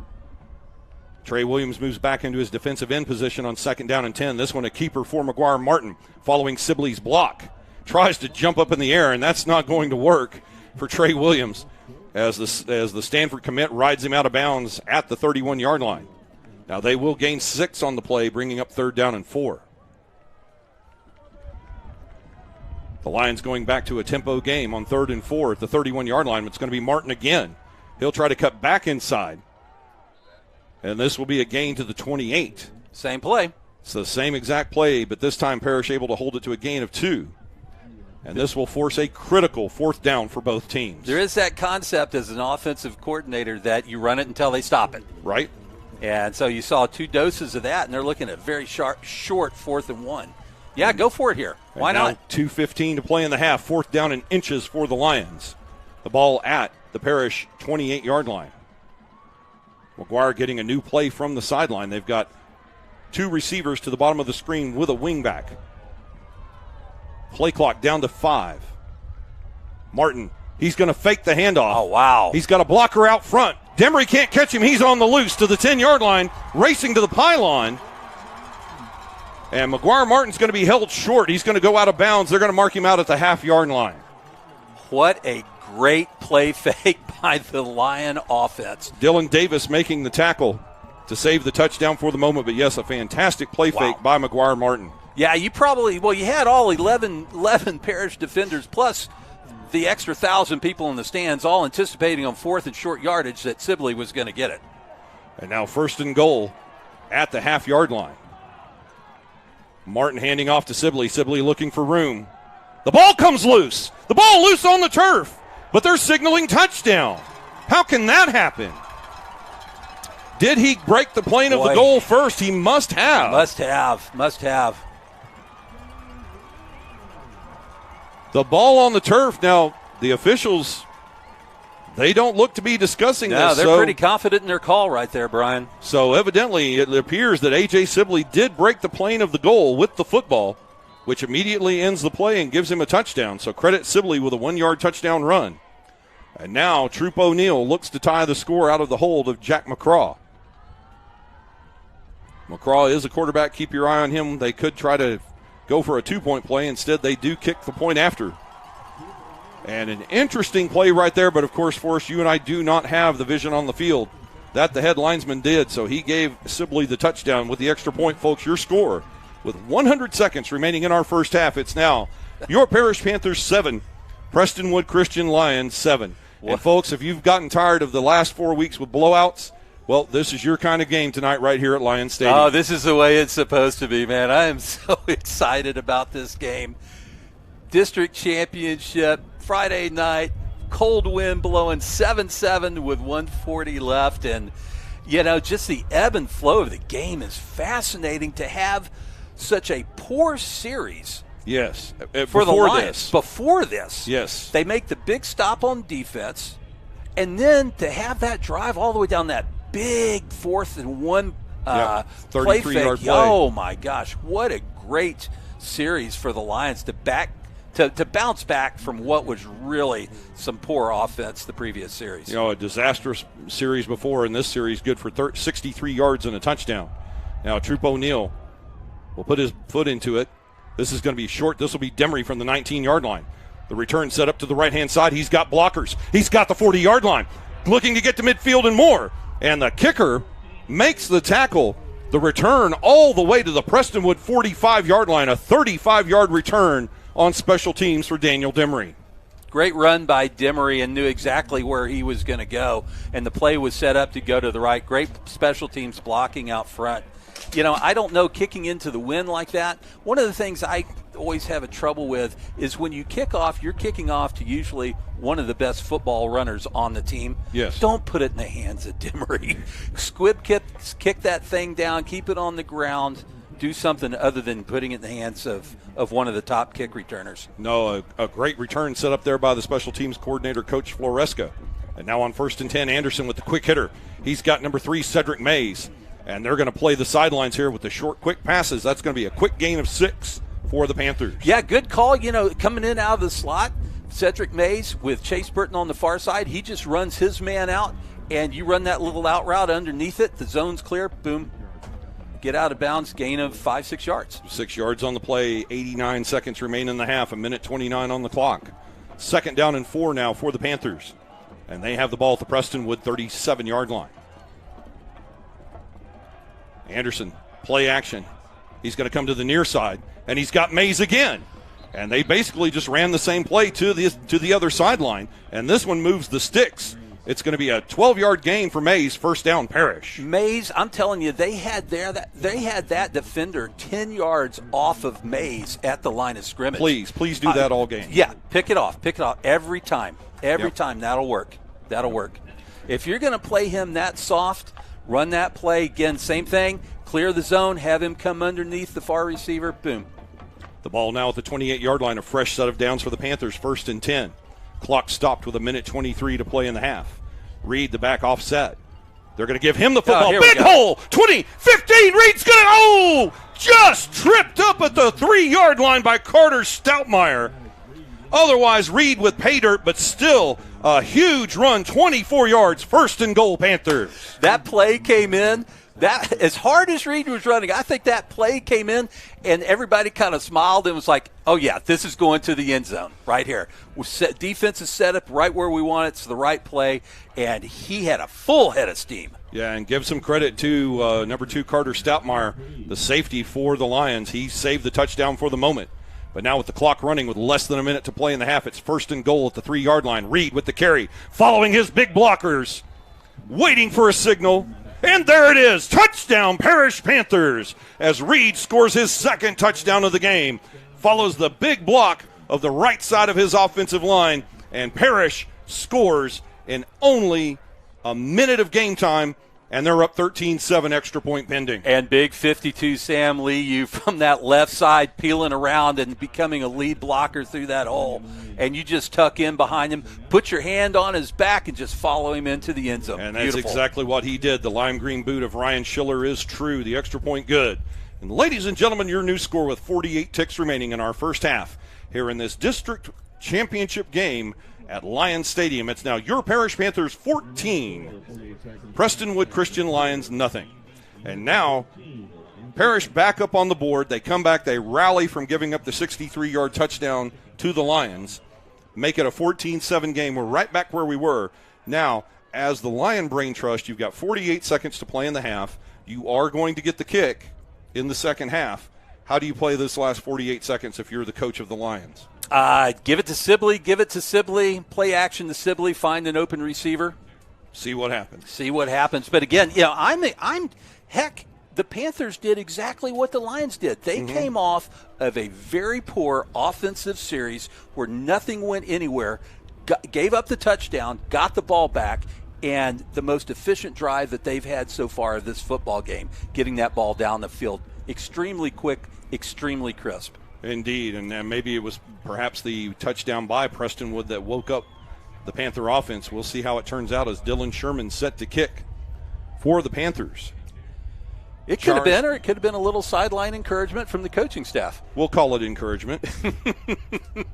Trey Williams moves back into his defensive end position on 2nd down and 10. This one a keeper for McGuire Martin following Sibley's block. Tries to jump up in the air, and that's not going to work for Trey Williams as the Stanford commit rides him out of bounds at the 31-yard line. Now they will gain 6 on the play, bringing up 3rd down and 4. The Lions going back to a tempo game on 3rd and 4 at the 31-yard line. It's going to be Martin again. He'll try to cut back inside. And this will be a gain to the 28. Same play. It's the same exact play, but this time Parish able to hold it to a gain of 2. And this will force a critical 4th down for both teams. There is that concept as an offensive coordinator that you run it until they stop it. Right. And so you saw 2 doses of that, and they're looking at very short 4th and 1. Yeah, go for it here. Why not? 2:15 to play in the half. 4th down in inches for the Lions. The ball at the Parish 28-yard line. McGuire getting a new play from the sideline. They've got 2 receivers to the bottom of the screen with a wingback. Play clock down to 5. Martin, he's going to fake the handoff. Oh, wow. He's got a blocker out front. Demery can't catch him. He's on the loose to the 10-yard line, racing to the pylon. And McGuire Martin's going to be held short. He's going to go out of bounds. They're going to mark him out at the half-yard line. What a great play fake by the Lion offense. Dylan Davis making the tackle to save the touchdown for the moment. But, yes, a fantastic play fake by McGuire Martin. Yeah, you had all 11 Parish defenders plus the extra 1,000 people in the stands all anticipating on 4th and short yardage that Sibley was going to get it. And now 1st and goal at the half-yard line. Martin handing off to Sibley. Sibley looking for room. The ball comes loose. The ball loose on the turf. But they're signaling touchdown. How can that happen? Did he break the plane of the goal first? He must have. Must have. The ball on the turf. Now, the officials, they don't look to be discussing this. No, they're pretty confident in their call right there, Brian. So evidently it appears that A.J. Sibley did break the plane of the goal with the football, which immediately ends the play and gives him a touchdown. So credit Sibley with a 1-yard touchdown run. And now Troop O'Neill looks to tie the score out of the hold of Jack McCraw. McCraw is a quarterback. Keep your eye on him. They could try to go for a 2-point play. Instead, they do kick the point after. And an interesting play right there, but of course, Forrest, you and I do not have the vision on the field. That the head linesman did, so he gave Sibley the touchdown with the extra point, folks. Your score with 100 seconds remaining in our first half. It's now your Parish Panthers 7, Prestonwood Christian Lions 7. And folks, if you've gotten tired of the last 4 weeks with blowouts, well, this is your kind of game tonight right here at Lions Stadium. Oh, this is the way it's supposed to be, man. I am so excited about this game. District championship, Friday night, cold wind blowing 7-7 with 1:40 left. And, just the ebb and flow of the game is fascinating to have such a poor series. Yes. For the Lions. Before this. Yes. They make the big stop on defense, and then to have that drive all the way down that big 4th and 1 play fake. Play. Oh, my gosh. What a great series for the Lions to bounce back from what was really some poor offense the previous series. A disastrous series before, and this series good for 63 yards and a touchdown. Now, Troop O'Neill will put his foot into it. This is going to be short. This will be Demery from the 19-yard line. The return set up to the right-hand side. He's got blockers. He's got the 40-yard line. Looking to get to midfield and more. And the kicker makes the tackle. The return all the way to the Prestonwood 45-yard line. A 35-yard return on special teams for Daniel Demery. Great run by Demery and knew exactly where he was going to go. And the play was set up to go to the right. Great special teams blocking out front. I don't know, kicking into the wind like that. One of the things I always have a trouble with is when you kick off, you're kicking off to usually one of the best football runners on the team. Yes. Don't put it in the hands of Demery. Squib kick that thing down, keep it on the ground, do something other than putting it in the hands of one of the top kick returners. No, a great return set up there by the special teams coordinator, Coach Floresca. And now on 1st and 10, Anderson with the quick hitter. He's got number 3, Cedric Mays. And they're going to play the sidelines here with the short, quick passes. That's going to be a quick gain of 6 for the Panthers. Yeah, good call. Coming in out of the slot, Cedric Mays with Chase Burton on the far side. He just runs his man out, and you run that little out route underneath it. The zone's clear. Boom. Get out of bounds. Gain of 5-6 yards. 6 yards on the play. 89 seconds remain in the half. 1:29 on the clock. 2nd down and 4 now for the Panthers. And they have the ball at the Prestonwood 37-yard line. Anderson, play action. He's going to come to the near side, and he's got Mays again. And they basically just ran the same play to the other sideline, and this one moves the sticks. It's going to be a 12-yard gain for Mays, 1st down, Parish. Mays, I'm telling you, they had that defender 10 yards off of Mays at the line of scrimmage. Please do that all game. Yeah, pick it off every time. Every time, that'll work. If you're going to play him that soft, run that play again, same thing. Clear the zone, have him come underneath the far receiver, boom. The ball now at the 28-yard line, a fresh set of downs for the Panthers, 1st and 10. Clock stopped with 1:23 to play in the half. Reed, the back offset. They're going to give him the football. Big hole, 20, 15, Reed's going to, just tripped up at the 3-yard line by Carter Stoutmeyer. Otherwise, Reed with pay dirt, but still a huge run, 24 yards, 1st and goal, Panthers. That play came in. That, as hard as Reed was running, I think that play came in, and everybody kind of smiled and was like, oh, yeah, this is going to the end zone right here. Defense is set up right where we want it. It's the right play, and he had a full head of steam. Yeah, and give some credit to number 2, Carter Stoutmeyer, the safety for the Lions. He saved the touchdown for the moment. But now with the clock running with less than a minute to play in the half, it's 1st and goal at the 3-yard line. Reed with the carry, following his big blockers, waiting for a signal. And there it is, touchdown, Parish Panthers, as Reed scores his 2nd touchdown of the game. Follows the big block of the right side of his offensive line, and Parish scores in only a minute of game time, and they're up 13-7, extra point pending. And big 52 Sam Lee, you from that left side peeling around and becoming a lead blocker through that hole. And you just tuck in behind him, put your hand on his back, and just follow him into the end zone. And that's exactly what he did. The lime green boot of Ryan Schiller is true. The extra point good. And ladies and gentlemen, your new score with 48 ticks remaining in our first half here in this district championship game at Lions Stadium. It's now your Parish Panthers 14, Prestonwood Christian Lions nothing. And now Parish back up on the board. They come back, they rally from giving up the 63-yard touchdown to the Lions, make it a 14-7 game. We're right back where we were. Now, as the Lion Brain Trust, you've got 48 seconds to play in the half. You are going to get the kick in the second half. How do you play this last 48 seconds if you're the coach of the Lions? Give it to Sibley. Play action to Sibley. Find an open receiver. See what happens. But again, heck, the Panthers did exactly what the Lions did. They came off of a very poor offensive series where nothing went anywhere, gave up the touchdown, got the ball back, and the most efficient drive that they've had so far of this football game, getting that ball down the field. Extremely quick, extremely crisp. Indeed, and maybe it was perhaps the touchdown by Prestonwood that woke up the Panther offense. We'll see how it turns out as Dylan Sherman set to kick for the Panthers. It could have been, or it could have been a little sideline encouragement from the coaching staff. We'll call it encouragement.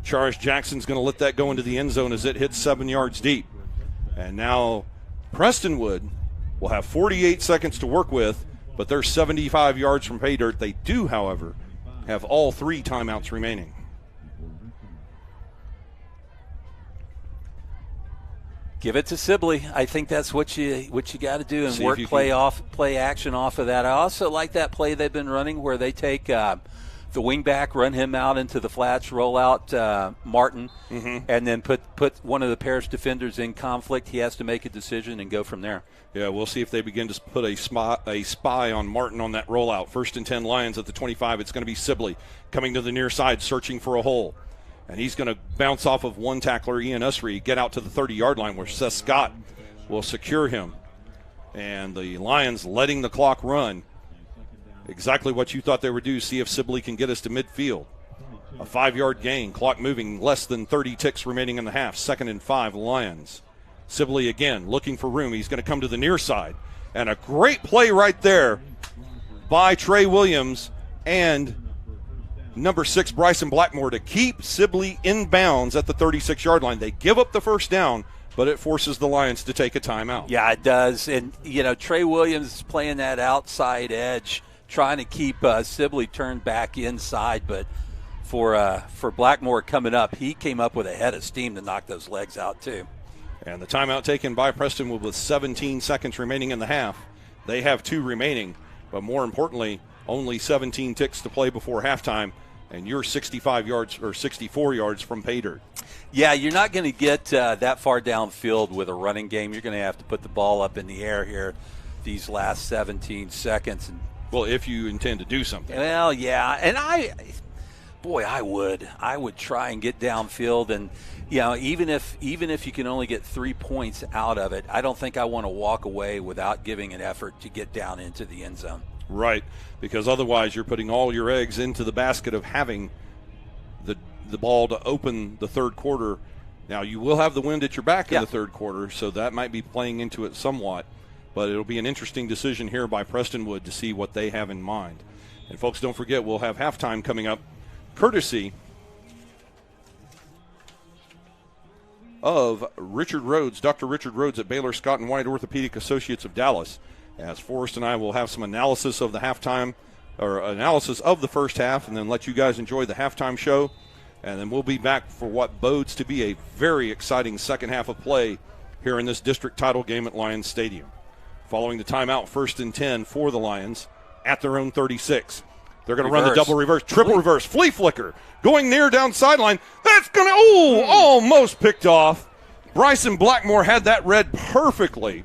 Charles Jackson's going to let that go into the end zone as it hits 7 yards deep. And now Prestonwood will have 48 seconds to work with, but they're 75 yards from pay dirt. They do, however, have all 3 timeouts remaining. Give it to Sibley. I think that's what you got to do, and work play action off of that. I also like that play they've been running where they take the wing back, run him out into the flats, roll out Martin, and then put one of the Parish defenders in conflict. He has to make a decision and go from there. Yeah, we'll see if they begin to put a spy on Martin on that rollout. 1st and 10 Lions at the 25. It's going to be Sibley coming to the near side, searching for a hole. And he's going to bounce off of one tackler, Ian Usry, get out to the 30-yard line where Seth Scott will secure him. And the Lions letting the clock run. Exactly what you thought they would do. See if Sibley can get us to midfield. A 5-yard gain. Clock moving. Less than 30 ticks remaining in the half. 2nd and 5, Lions. Sibley again looking for room. He's going to come to the near side. And a great play right there by Trey Williams and number 6, Bryson Blackmore, to keep Sibley in bounds at the 36-yard line. They give up the first down, but it forces the Lions to take a timeout. Yeah, it does. And, Trey Williams is playing that outside edge, trying to keep Sibley turned back inside. But for Blackmore coming up, he came up with a head of steam to knock those legs out too. And the timeout taken by Prestonwood with 17 seconds remaining in the half. They have 2 remaining, but more importantly, only 17 ticks to play before halftime, and you're 65 yards or 64 yards from pay dirt. Yeah, you're not going to get that far downfield with a running game. You're going to have to put the ball up in the air here these last 17 seconds. Well, if you intend to do something. Well, yeah, and I would try and get downfield, and even if you can only get 3 points out of it, I don't think I want to walk away without giving an effort to get down into the end zone. Right, because otherwise you're putting all your eggs into the basket of having the ball to open the third quarter. Now, you will have the wind at your back in the third quarter, so that might be playing into it somewhat. But it'll be an interesting decision here by Prestonwood to see what they have in mind. And, folks, don't forget, we'll have halftime coming up, courtesy of Richard Rhodes, Dr. Richard Rhodes at Baylor Scott & White Orthopedic Associates of Dallas, as Forrest and I will have some analysis of the halftime, or analysis of the first half, and then let you guys enjoy the halftime show. And then we'll be back for what bodes to be a very exciting second half of play here in this district title game at Lions Stadium. Following the timeout, 1st and 10 for the Lions at their own 36. They're going to run the double reverse, triple reverse, flea flicker, going near down sideline. That's going to, almost picked off. Bryson Blackmore had that read perfectly,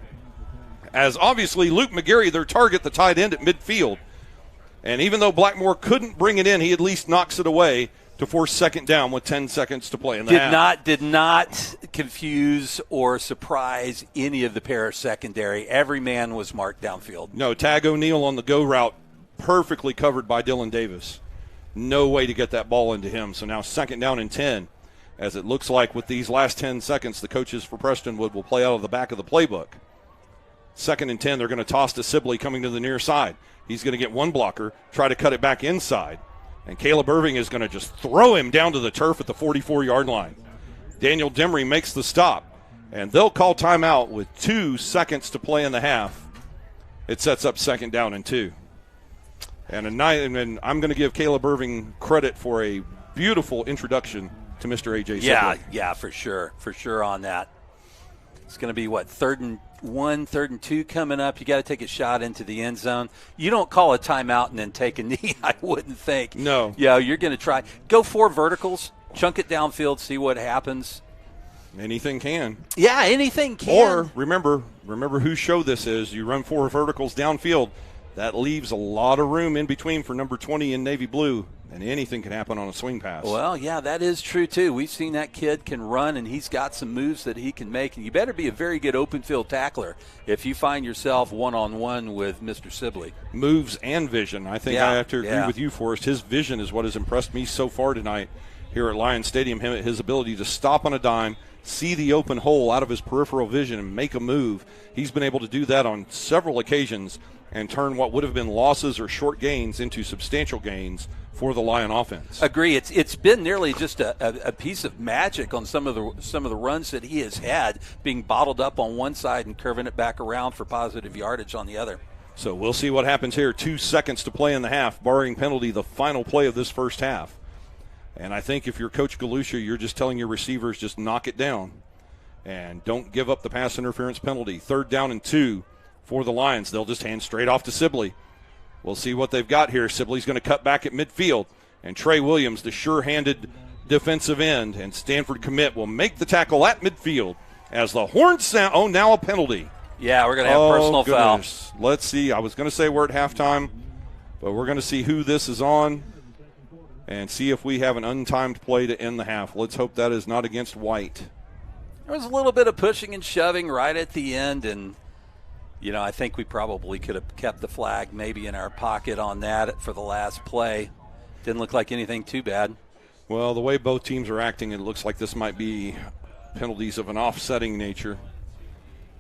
as obviously Luke McGarry, their target, the tight end at midfield. And even though Blackmore couldn't bring it in, he at least knocks it away to force second down with 10 seconds to play in the half. Did not confuse or surprise any of the Parish secondary. Every man was marked downfield. No, Tag O'Neill on the go route, perfectly covered by Dylan Davis. No way to get that ball into him. So now 2nd down and 10, as it looks like with these last 10 seconds, the coaches for Prestonwood will play out of the back of the playbook. 2nd and 10, they're going to toss to Sibley coming to the near side. He's going to get one blocker, try to cut it back inside. And Caleb Irving is going to just throw him down to the turf at the 44-yard line. Daniel Demery makes the stop, and they'll call timeout with 2 seconds to play in the half. It sets up 2nd down and 2. And I'm going to give Caleb Irving credit for a beautiful introduction to Mr. A.J. Sibley. Yeah, for sure on that. It's going to be, 3rd and 1, 3rd and 2 coming up. You got to take a shot into the end zone. You don't call a timeout and then take a knee, I wouldn't think. No. Yeah, you're going to try. Go 4 verticals, chunk it downfield, see what happens. Anything can. Yeah, anything can. Or remember whose show this is. You run 4 verticals downfield. That leaves a lot of room in between for number 20 in navy blue, and anything can happen on a swing pass. Well, yeah, that is true, too. We've seen that kid can run, and he's got some moves that he can make. And you better be a very good open field tackler if you find yourself one-on-one with Mr. Sibley. Moves and vision. I think I have to agree with you, Forrest. His vision is what has impressed me so far tonight here at Lions Stadium. His ability to stop on a dime, see the open hole out of his peripheral vision, and make a move. He's been able to do that on several occasions and turn what would have been losses or short gains into substantial gains for the Lion offense. Agree. It's been nearly just a piece of magic on some of the runs that he has had, being bottled up on one side and curving it back around for positive yardage on the other. So we'll see what happens here. 2 seconds to play in the half, barring penalty, the final play of this first half. And I think if you're Coach Galusha, you're just telling your receivers just knock it down and don't give up the pass interference penalty. 3rd down and 2 for the Lions. They'll just hand straight off to Sibley. We'll see what they've got here. Sibley's going to cut back at midfield, and Trey Williams, the sure-handed defensive end, and Stanford commit will make the tackle at midfield as the horns sound. Oh, now a penalty. Yeah, we're going to have personal foul. Let's see. I was going to say we're at halftime, but we're going to see who this is on and see if we have an untimed play to end the half. Let's hope that is not against White. There was a little bit of pushing and shoving right at the end, and I think we probably could have kept the flag maybe in our pocket on that for the last play. Didn't look like anything too bad. Well, the way both teams are acting, it looks like this might be penalties of an offsetting nature.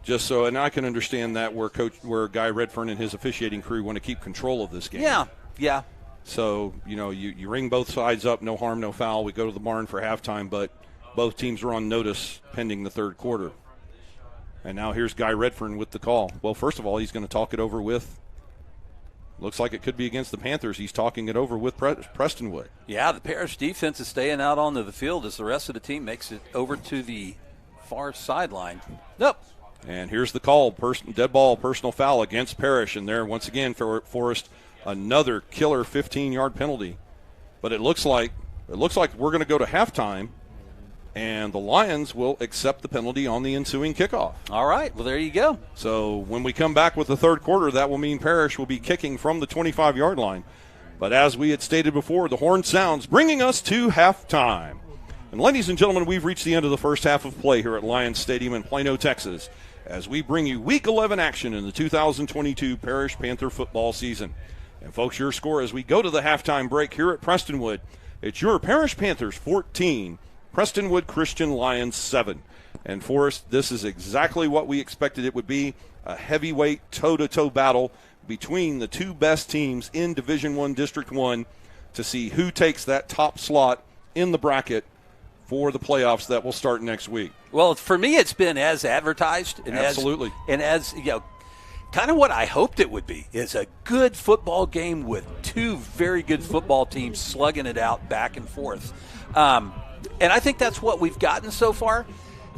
Just so, and I can understand that where Guy Redfern and his officiating crew want to keep control of this game. Yeah. So, you ring both sides up, no harm, no foul. We go to the barn for halftime, but both teams are on notice pending the third quarter. And now here's Guy Redfern with the call. Well, first of all, he's going to talk it over with, looks like it could be against the Panthers. He's talking it over with Prestonwood. Yeah, the Parish defense is staying out onto the field as the rest of the team makes it over to the far sideline. Nope. And here's the call, dead ball, personal foul against Parish. And there, once again, for Forrest, another killer 15-yard penalty. But it looks like we're going to go to halftime, and the Lions will accept the penalty on the ensuing kickoff. All right, well, there you go. So when we come back with the third quarter, that will mean Parish will be kicking from the 25-yard line. But as we had stated before, the horn sounds, bringing us to halftime. And ladies and gentlemen, we've reached the end of the first half of play here at Lions Stadium in Plano, Texas, as we bring you Week 11 action in the 2022 Parish Panther football season. And folks, your score as we go to the halftime break here at Prestonwood, it's your Parish Panthers 14, Prestonwood Christian Lions 7. And Forrest, this is exactly what we expected it would be, a heavyweight toe-to-toe battle between the two best teams in Division I District 1 to see who takes that top slot in the bracket for the playoffs that will start next week. Well, for me, it's been as advertised. And Absolutely. As kind of what I hoped it would be, is a good football game with two very good football teams slugging it out back and forth. And I think that's what we've gotten so far.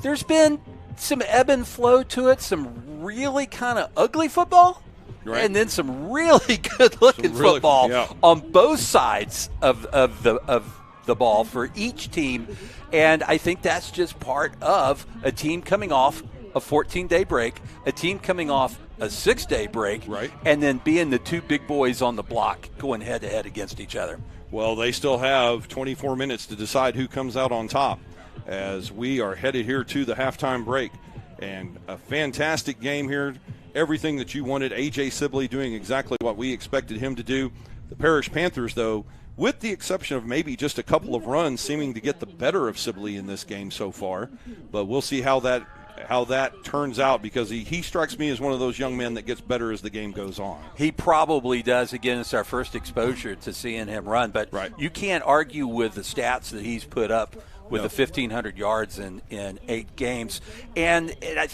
There's been some ebb and flow to it, some really kind of ugly football, right, and then some really good-looking football on both sides of the ball for each team. And I think that's just part of a team coming off a 14-day break, a team coming off a 6-day break, right, and then being the two big boys on the block going head-to-head against each other. Well, they still have 24 minutes to decide who comes out on top as we are headed here to the halftime break. And a fantastic game here. Everything that you wanted. A.J. Sibley doing exactly what we expected him to do. The Parish Panthers, though, with the exception of maybe just a couple of runs, seeming to get the better of Sibley in this game so far. But we'll see how that turns out, because he strikes me as one of those young men that gets better as the game goes on. He probably does. Again, it's our first exposure to seeing him run. But you can't argue with the stats that he's put up with the 1,500 yards in 8 games. And I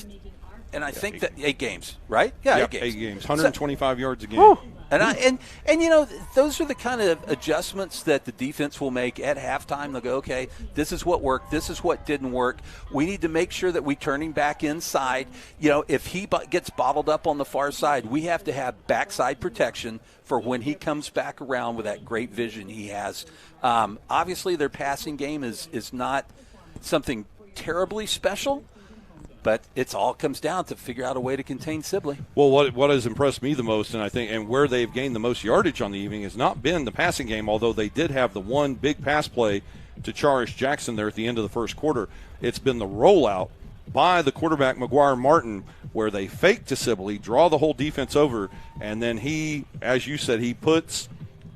think that 8 games, right? Yeah, 8 games. 8 games, 125 yards a game. Whew. And those are the kind of adjustments that the defense will make at halftime. They'll go, okay, this is what worked, this is what didn't work. We need to make sure that we turn him back inside. If he gets bottled up on the far side, we have to have backside protection for when he comes back around with that great vision he has. Obviously, their passing game is not something terribly special, but it all comes down to figure out a way to contain Sibley. Well, what has impressed me the most, and where they've gained the most yardage on the evening, has not been the passing game, although they did have the one big pass play to Charish Jackson there at the end of the first quarter. It's been the rollout by the quarterback, McGuire Martin, where they fake to Sibley, draw the whole defense over, and then he, as you said, he puts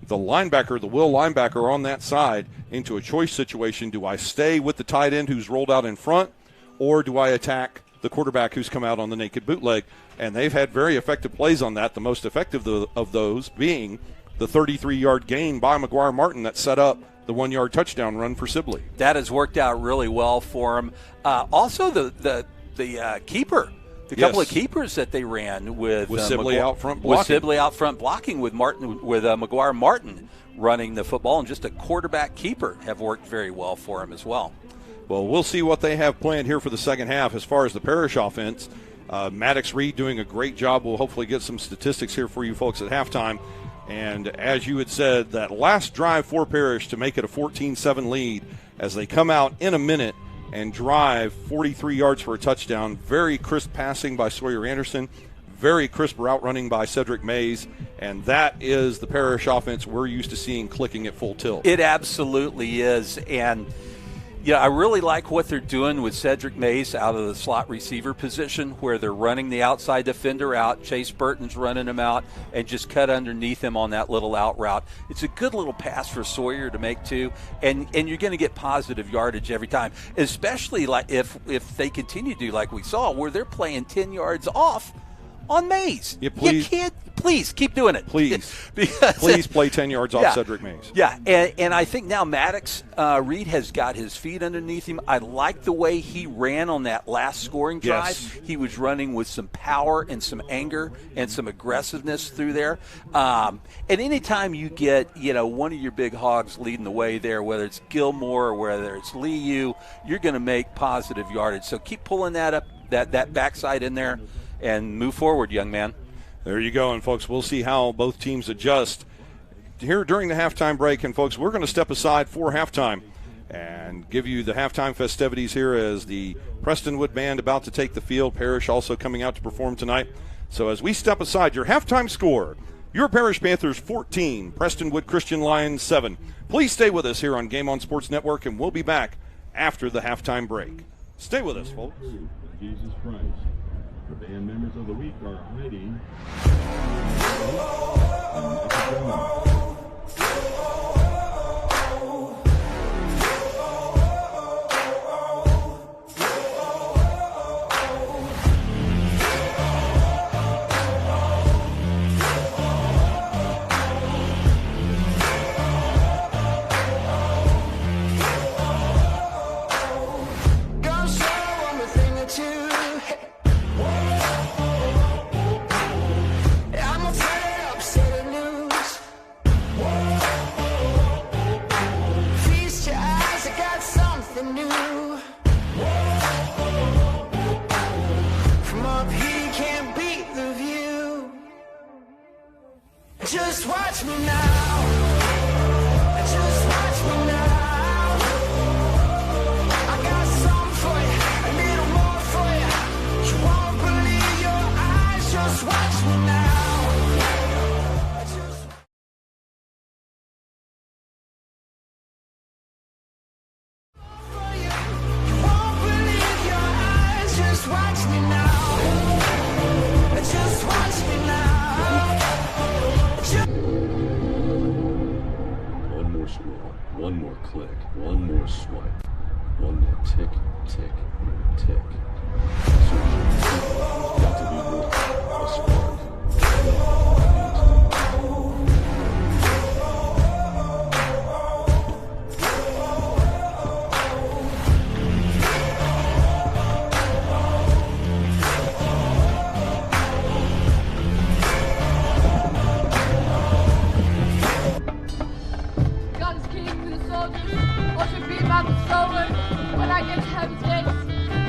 the linebacker, the will linebacker on that side into a choice situation. Do I stay with the tight end who's rolled out in front, or do I attack the quarterback who's come out on the naked bootleg? And they've had very effective plays on that, the most effective of those being the 33-yard gain by McGuire Martin that set up the 1-yard touchdown run for Sibley. That has worked out really well for him. Also, the keeper, couple of keepers that they ran with Sibley out front blocking. With Sibley out front blocking with McGuire Martin running the football, and just a quarterback keeper have worked very well for him as well. Well, we'll see what they have planned here for the second half as far as the Parish offense. Maddox Reed doing a great job. We'll hopefully get some statistics here for you folks at halftime. And as you had said, that last drive for Parish to make it a 14-7 lead as they come out in a minute and drive 43 yards for a touchdown. Very crisp passing by Sawyer Anderson. Very crisp route running by Cedric Mays. And that is the Parish offense we're used to seeing clicking at full tilt. It absolutely is. And I really like what they're doing with Cedric Mays out of the slot receiver position, where they're running the outside defender out. Chase Burton's running him out and just cut underneath him on that little out route. It's a good little pass for Sawyer to make too, and you're going to get positive yardage every time, especially like if they continue to do like we saw, where they're playing 10 yards off on Mays. Yeah, please. You can't. Please keep doing it. Please. Because, Please play 10 yards off Yeah. Cedric Mays. Yeah, and I think now Maddox Reed has got his feet underneath him. I like the way he ran on that last scoring drive. Yes. He was running with some power and some anger and some aggressiveness through there. And anytime you get one of your big hogs leading the way there, whether it's Gilmore or whether it's Liu, you're going to make positive yardage. So keep pulling that up, that backside in there, and move forward, young man. There you go, and folks, we'll see how both teams adjust here during the halftime break. And folks, we're going to step aside for halftime and give you the halftime festivities here as the Prestonwood band about to take the field. Parish also coming out to perform tonight. So as we step aside, your halftime score, your Parish Panthers 14, Prestonwood Christian Lions 7. Please stay with us here on Game On Sports Network, and we'll be back after the halftime break. Stay with us, folks. Jesus Christ. The band members of the week are Heidi and Mr. Jones. Gonna show 'em a thing or two. I'm gonna turn up city news. Feast your eyes, I got something new. From up here, you can't beat the view. Just watch me now. Just watch me now. I got something for you, a little more for you. You won't believe your eyes, just watch me now. Just for you. You won't believe your eyes, just watch me now. Just watch me now. One more scroll, one more click, one more swipe, one more tick, tick, tick. Got to be more. A spark. God is king for the soldiers. What should be about the stolen? When I get to heaven's gates,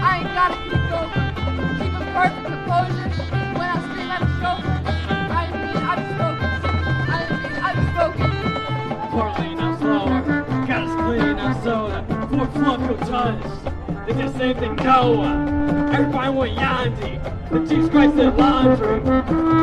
I ain't gotta keep going. Keep a perfect composure. When I scream at the chauffeur, I mean I've spoken. I've spoken. Portly, not slower. Got us clean, not soda. Fort Flunko tons. They did the same thing, Noah. Everybody went Yandy. The Jesus Christ did laundry.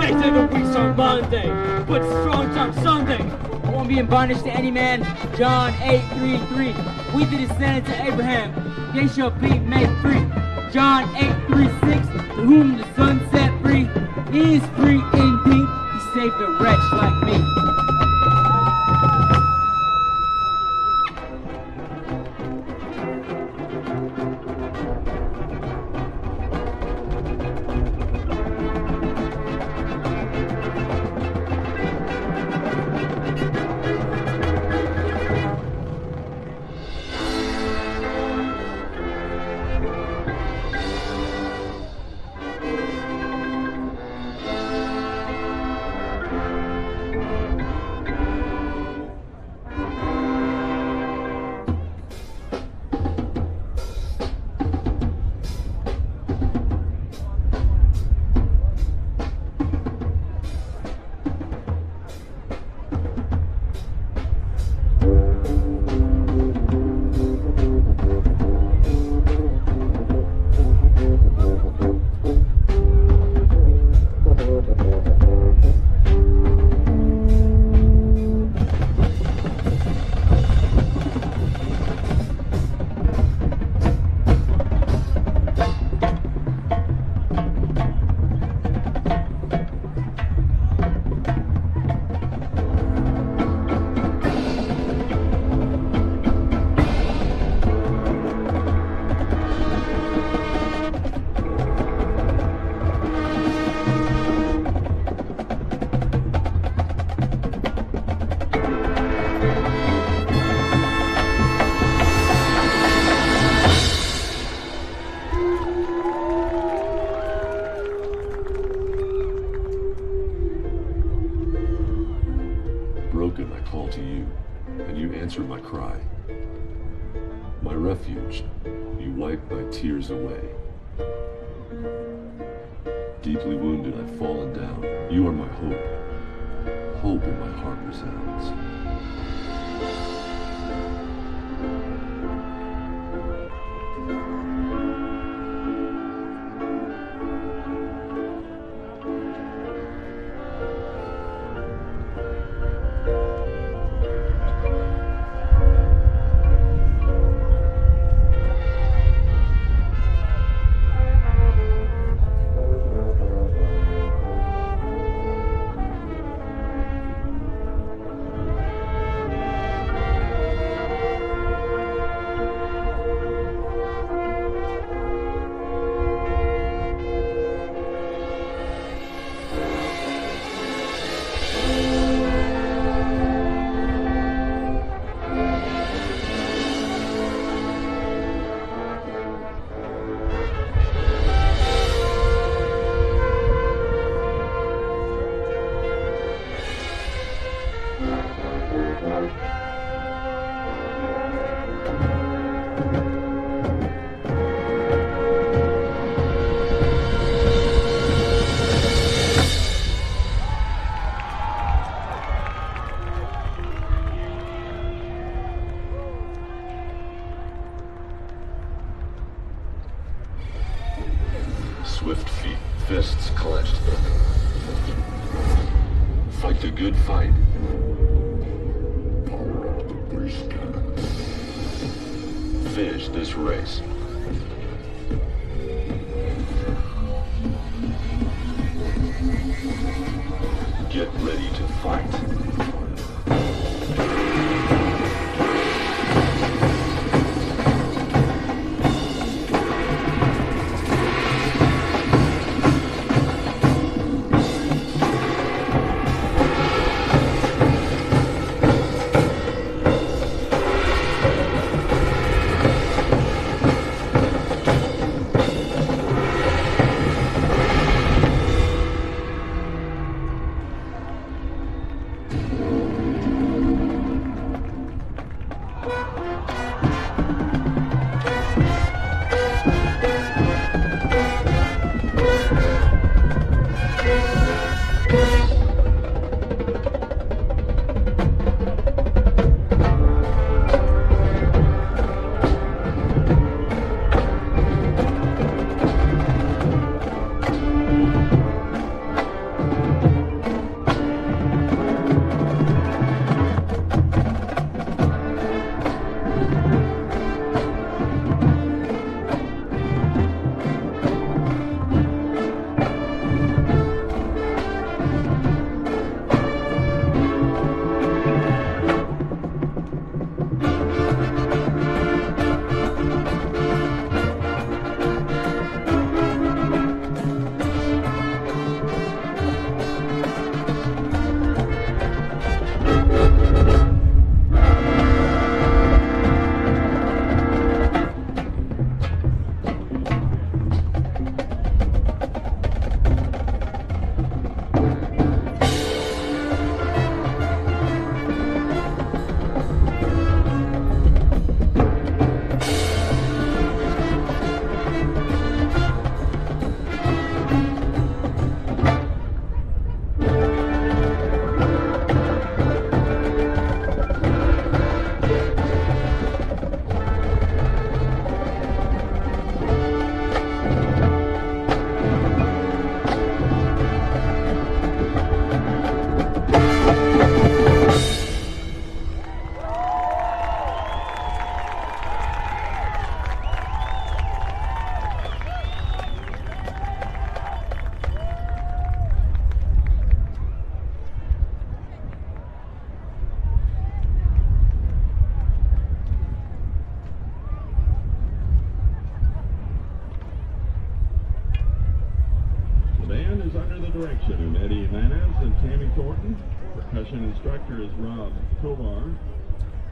They say the weeks are Monday, but strong time Sunday. I won't be in bondage to any man. John 8:33. We the descendants of Abraham. They shall be made free. John 8:36. To whom the Son set free is free indeed. He saved a wretch like me. and you answer my cry. My refuge, you wipe my tears away. Deeply wounded, I've fallen down. You are my hope. Hope in my heart resounds. Swift feet, fists clenched. Fight the good fight. Power up the brace cannon. Finish this race. Get ready to fight. Direction of Eddie Vanance and Tammy Thornton. Percussion instructor is Rob Tovar.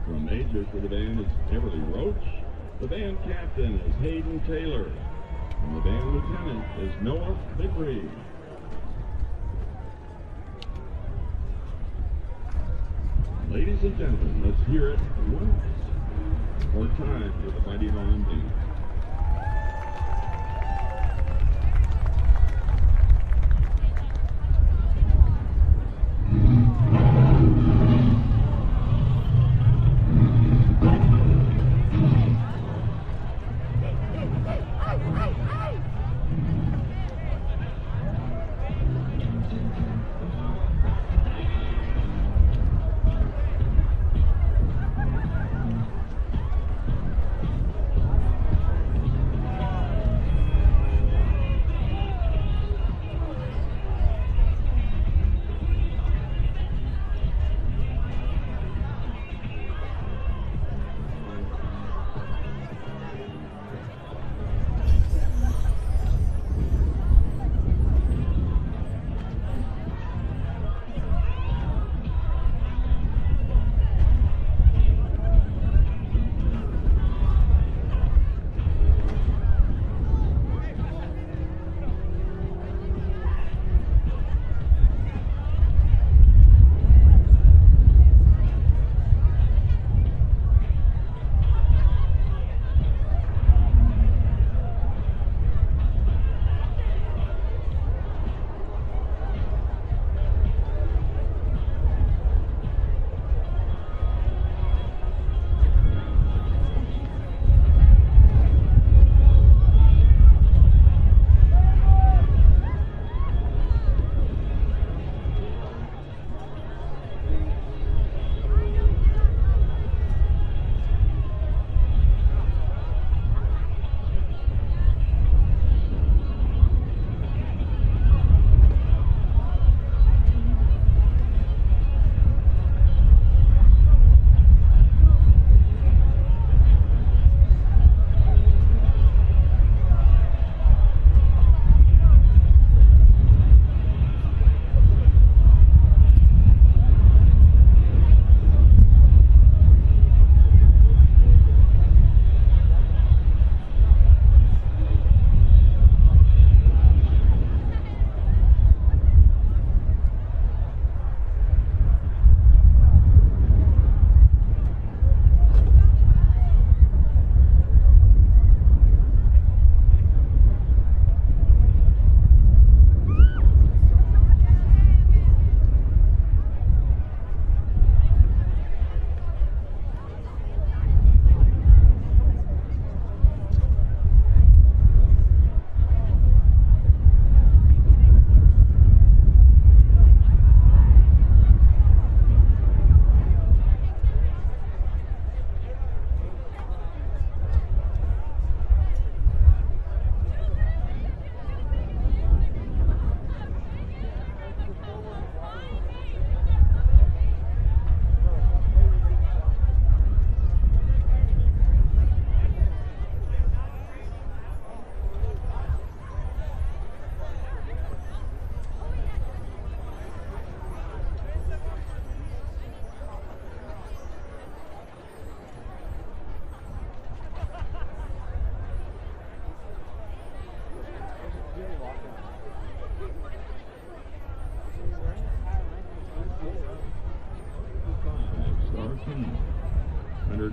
Drum major for the band is Everly Roach. The band captain is Hayden Taylor. And the band lieutenant is Noah Bigby. Ladies and gentlemen, let's hear it once more time for the Mighty Lion Band.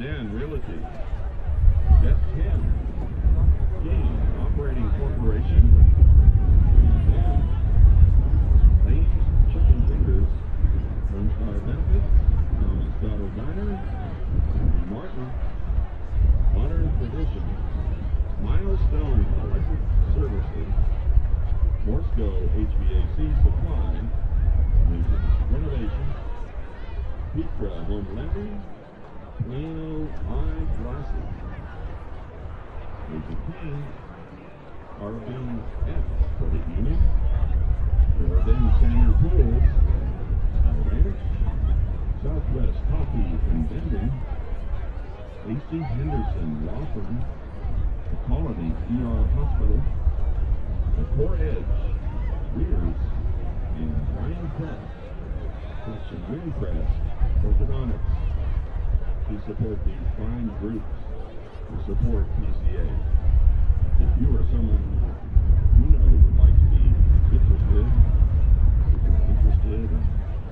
Dan Realty. Jet 10. Game Operating Corporation. Dan. Lane's Chicken Fingers. Lone Star Benefits. Thomas Daughter Diner. Martin. Modern Tradition. Milestone Electric Services. Morsco HVAC Supply. Newton's Renovation. Petra Home Lending. Plano Eyeglasses. Agent King. Arvin F. Credit Union. Urban Sanger Pools. Atlantic. Southwest Coffee and Vending. A.C. Henderson Law Firm. The Colony ER Hospital. The Core Edge. Rears. And Ryan Press. Christian Windcrest. Orthodontics. To support these fine groups to support PCA. If you or someone you know would like to be interested in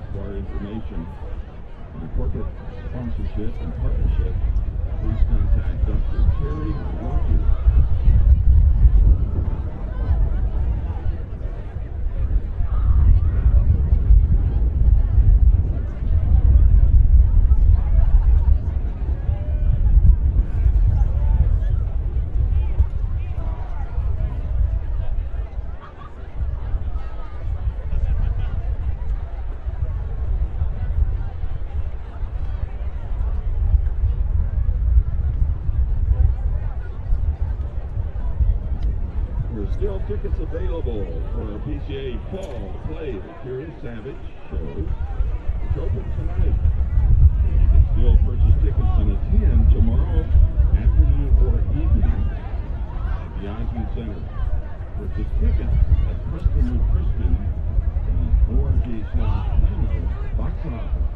acquire information For corporate sponsorship and partnership, please contact Dr. Terry Rogers. Still tickets available for our PCA Fall Play the Curious Savage show, which opens tonight. You can still purchase tickets and attend tomorrow afternoon or evening at the Eisman Center. Purchase tickets at PrestonwoodChristian.org/box office.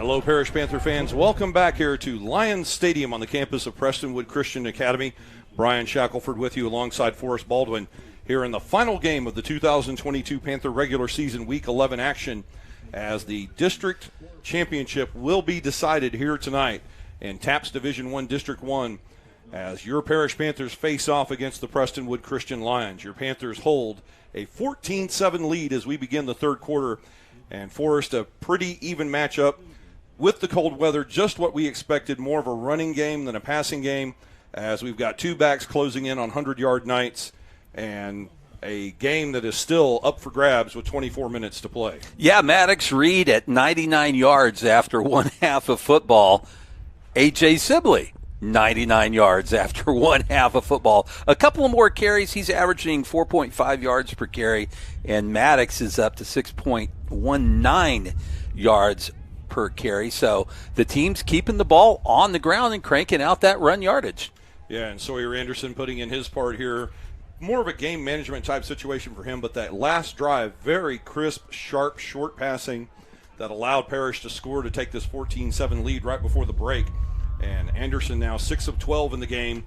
Hello, Parish Panther fans. Welcome back here to Lions Stadium on the campus of Prestonwood Christian Academy. Brian Shackelford with you alongside Forrest Baldwin here in the final game of the 2022 Panther regular season Week 11 action, as the district championship will be decided here tonight in TAPS Division I District 1 as your Parish Panthers face off against the Prestonwood Christian Lions. Your Panthers hold a 14-7 lead as we begin the third quarter, and Forrest, a pretty even matchup with the cold weather, just what we expected, more of a running game than a passing game, as we've got two backs closing in on 100-yard nights, and a game that is still up for grabs with 24 minutes to play. Yeah, Maddox Reed at 99 yards after one half of football. A.J. Sibley, 99 yards after one half of football. A couple of more carries. He's averaging 4.5 yards per carry, and Maddox is up to 6.19 yards per carry. So the team's keeping the ball on the ground and cranking out that run yardage. Yeah, and Sawyer Anderson putting in his part here. More of a game management type situation for him, but that last drive, very crisp, sharp, short passing that allowed Parish to score to take this 14-7 lead right before the break. And Anderson now 6 of 12 in the game,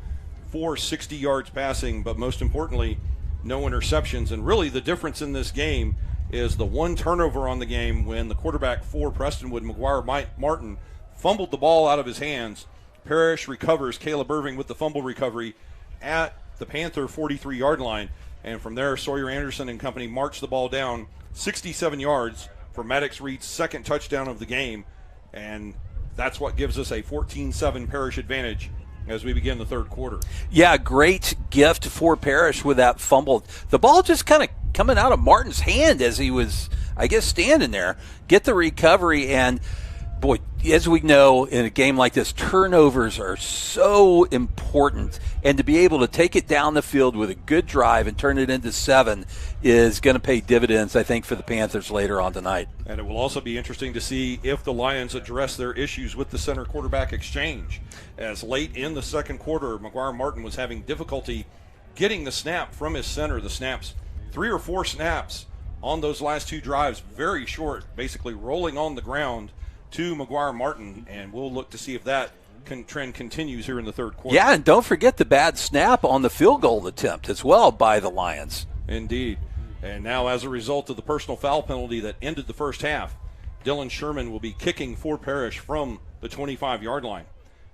460 yards passing, but most importantly, no interceptions. And really the difference in this game is the one turnover on the game when the quarterback for Prestonwood, McGuire Martin, fumbled the ball out of his hands. Parish recovers, Caleb Irving with the fumble recovery at the Panther 43-yard line, and from there Sawyer Anderson and company marched the ball down 67 yards for Maddox Reed's second touchdown of the game, and that's what gives us a 14-7 Parish advantage as we begin the third quarter. Yeah, great gift for Parish with that fumble. The ball just kind of coming out of Martin's hand as he was, I guess, standing there. Get the recovery, and boy, as we know, in a game like this, turnovers are so important, and to be able to take it down the field with a good drive and turn it into 7 is going to pay dividends, I think, for the Panthers later on tonight. And it will also be interesting to see if the Lions address their issues with the center quarterback exchange, as late in the second quarter, McGuire Martin was having difficulty getting the snap from his center. The snaps, 3 or 4 snaps on those last two drives, very short, basically rolling on the ground to McGuire Martin, and we'll look to see if that trend continues here in the third quarter. Yeah, and don't forget the bad snap on the field goal attempt as well by the Lions. Indeed. And now, as a result of the personal foul penalty that ended the first half, Dylan Sherman will be kicking for Parish from the 25-yard line.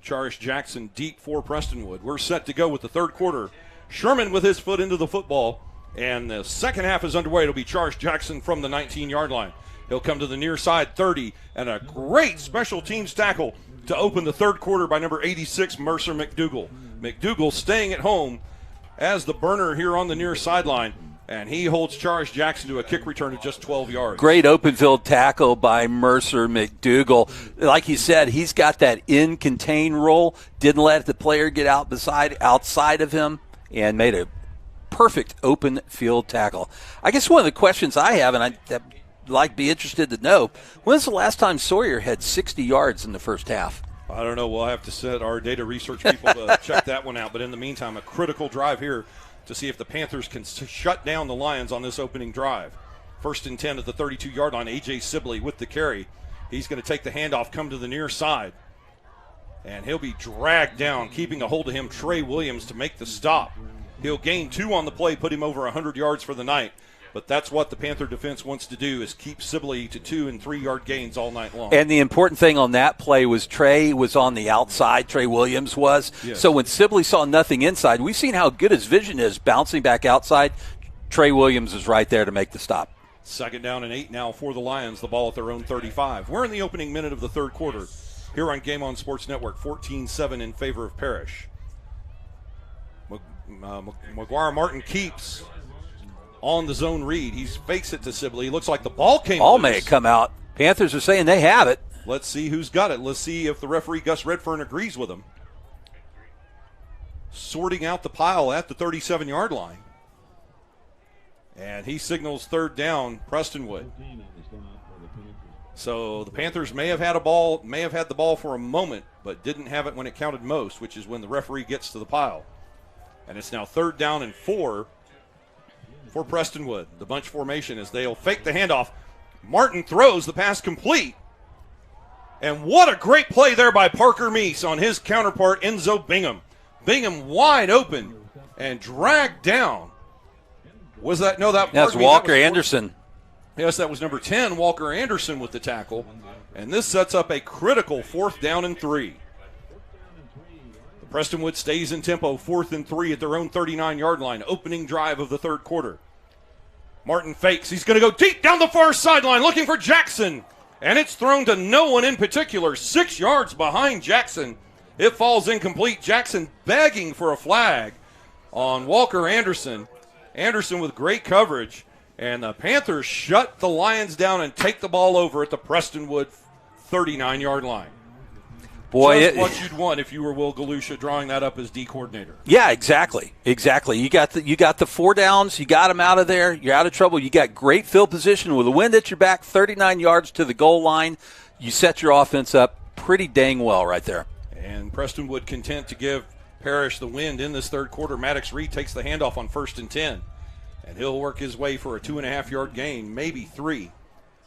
Charish Jackson deep for Prestonwood. We're set to go with the third quarter. Sherman with his foot into the football, and the second half is underway. It'll be Charish Jackson from the 19-yard line. He'll come to the near side 30, and a great special teams tackle to open the third quarter by number 86, Mercer McDougal. McDougal staying at home as the burner here on the near sideline, and he holds Charish Jackson to a kick return of just 12 yards. Great open field tackle by Mercer McDougal. Like you said, he's got that in-contain role, didn't let the player get outside of him, and made a perfect open field tackle. I guess one of the questions I have, and I'd be interested to know, when's the last time Sawyer had 60 yards in the first half? I don't know. We'll have to set our data research people to check that one out. But in the meantime, a critical drive here to see if the Panthers can shut down the Lions on this opening drive. 1st and 10 at the 32-yard line. A.J. Sibley with the carry. He's going to take the handoff, come to the near side, and he'll be dragged down, keeping a hold of him, Trey Williams, to make the stop. He'll gain 2 on the play, put him over 100 yards for the night. But that's what the Panther defense wants to do, is keep Sibley to 2- and 3-yard gains all night long. And the important thing on that play was Trey was on the outside, Trey Williams was. Yes. So when Sibley saw nothing inside, we've seen how good his vision is bouncing back outside. Trey Williams is right there to make the stop. 2nd down and 8 now for the Lions, the ball at their own 35. We're in the opening minute of the third quarter here on Game On Sports Network, 14-7 in favor of Parish. McGuire Martin keeps on the zone read. He fakes it to Sibley. He looks like the ball came Ball loose. may come out. Panthers are saying they have it. Let's see who's got it. Let's see if the referee, Gus Redfern, agrees with him. Sorting out the pile at the 37-yard line. And he signals 3rd down, Prestonwood. So the Panthers may have had the ball for a moment, but didn't have it when it counted most, which is when the referee gets to the pile. And it's now 3rd down and 4 for Prestonwood. The bunch formation as they'll fake the handoff. Martin throws the pass complete. And what a great play there by Parker Meese on his counterpart, Enzo Bingham. Bingham wide open and dragged down. Was that? No, that's Walker Anderson. Yes, that was number 10, Walker Anderson with the tackle. And this sets up a critical 4th down and 3. The Prestonwood stays in tempo, 4th and 3 at their own 39-yard line, opening drive of the third quarter. Martin fakes. He's going to go deep down the far sideline looking for Jackson. And it's thrown to no one in particular, 6 yards behind Jackson. It falls incomplete. Jackson begging for a flag on Walker Anderson. Anderson with great coverage. And the Panthers shut the Lions down and take the ball over at the Prestonwood 39-yard line. Boy, just what you'd want if you were Will Galusha drawing that up as D coordinator. Yeah, exactly. You got the 4 downs. You got them out of there. You're out of trouble. You got great field position with the wind at your back, 39 yards to the goal line. You set your offense up pretty dang well right there. And Prestonwood content to give Parish the wind in this third quarter. Maddox Reed takes the handoff on 1st and 10. And he'll work his way for a 2.5-yard gain, maybe 3.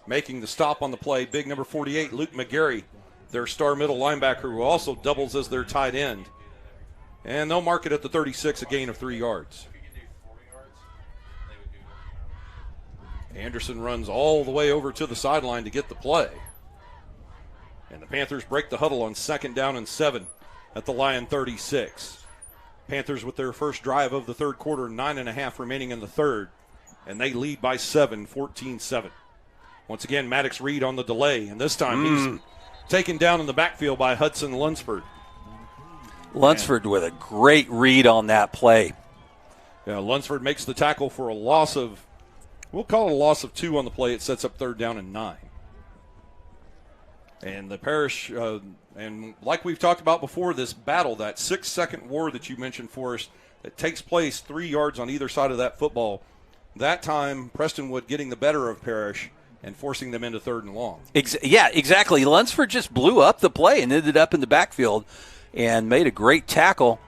Making the stop on the play, big number 48, Luke McGarry, their star middle linebacker, who also doubles as their tight end. And they'll mark it at the 36, a gain of 3 yards. Anderson runs all the way over to the sideline to get the play. And the Panthers break the huddle on 2nd down and 7 at the Lion 36. Panthers with their first drive of the third quarter, 9.5 remaining in the third. And they lead by 7, 14-7. Once again, Maddox Reed on the delay. And this time he's taken down in the backfield by Hudson Lunsford. Lunsford with a great read on that play. Yeah, Lunsford makes the tackle for a loss of, we'll call it a loss of 2 on the play. It sets up 3rd down and 9. And the Parish, and like we've talked about before, this battle, that 6-second war that you mentioned, Forrest, that takes place 3 yards on either side of that football. That time, Prestonwood getting the better of Parish and forcing them into 3rd and long. Yeah, exactly. Lunsford just blew up the play and ended up in the backfield and made a great tackle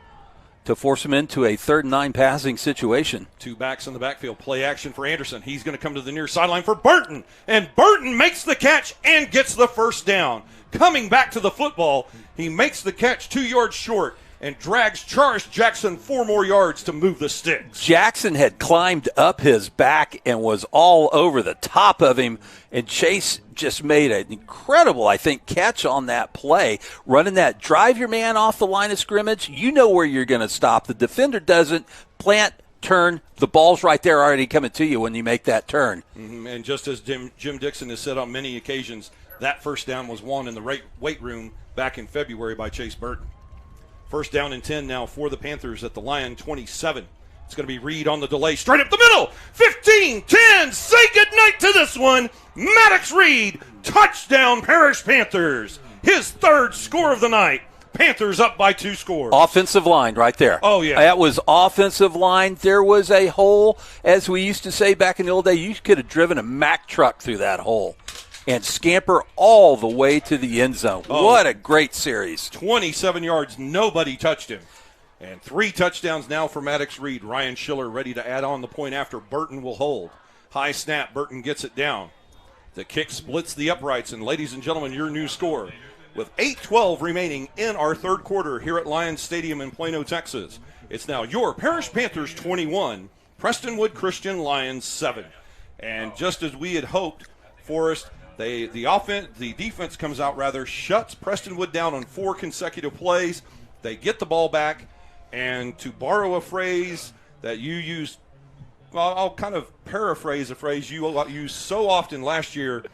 to force him into a 3rd and 9 passing situation. 2 backs in the backfield. Play action for Anderson. He's going to come to the near sideline for Burton. And Burton makes the catch and gets the first down. Coming back to the football, he makes the catch 2 yards short and drags Charles Jackson 4 more yards to move the sticks. Jackson had climbed up his back and was all over the top of him, and Chase just made an incredible, I think, catch on that play. Running that, drive your man off the line of scrimmage. You know where you're going to stop. The defender doesn't. Plant, turn. The ball's right there already coming to you when you make that turn. Mm-hmm. And just as Jim Dixon has said on many occasions, that first down was won in the weight room back in February by Chase Burton. 1st down and 10 now for the Panthers at the Lion 27. It's going to be Reed on the delay, straight up the middle. 15, 10, say goodnight to this one. Maddox Reed, touchdown Parish Panthers. His 3rd score of the night. Panthers up by 2 scores. Offensive line right there. Oh, yeah. That was offensive line. There was a hole, as we used to say back in the old day. You could have driven a Mack truck through that hole and scamper all the way to the end zone. Oh, what a great series. 27 yards, nobody touched him. And 3 touchdowns now for Maddox Reed. Ryan Schiller ready to add on the point after. Burton will hold. High snap, Burton gets it down. The kick splits the uprights, and ladies and gentlemen, your new score. With 8:12 remaining in our third quarter here at Lions Stadium in Plano, Texas. It's now your Parish Panthers 21, Prestonwood Christian Lions 7. And just as we had hoped, Forrest, the defense comes out shuts Prestonwood down on 4 consecutive plays. They get the ball back, and to borrow a phrase that you used, well, I'll kind of paraphrase a phrase you used so often last year.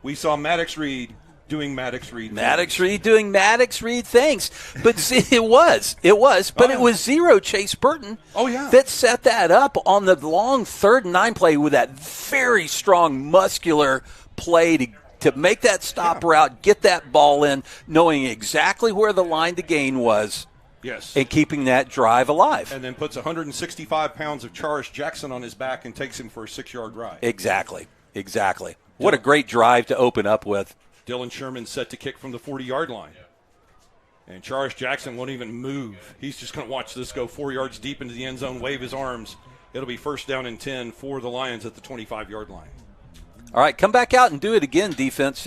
We saw Maddox Reed doing Maddox Reed. Maddox Reed doing Maddox Reed things. But see, it was. But it was 0 Chase Burton. Oh, yeah. That set that up on the long 3rd and 9 play with that very strong, muscular play to make that stop route, get that ball in, knowing exactly where the line to gain was. Yes. And keeping that drive alive. And then puts 165 pounds of Charles Jackson on his back and takes him for a 6-yard ride. Exactly. What a great drive to open up with. Dylan Sherman set to kick from the 40-yard line. And Charles Jackson won't even move. He's just going to watch this go 4 yards deep into the end zone, wave his arms. It'll be 1st down and 10 for the Lions at the 25-yard line. All right, come back out and do it again, defense.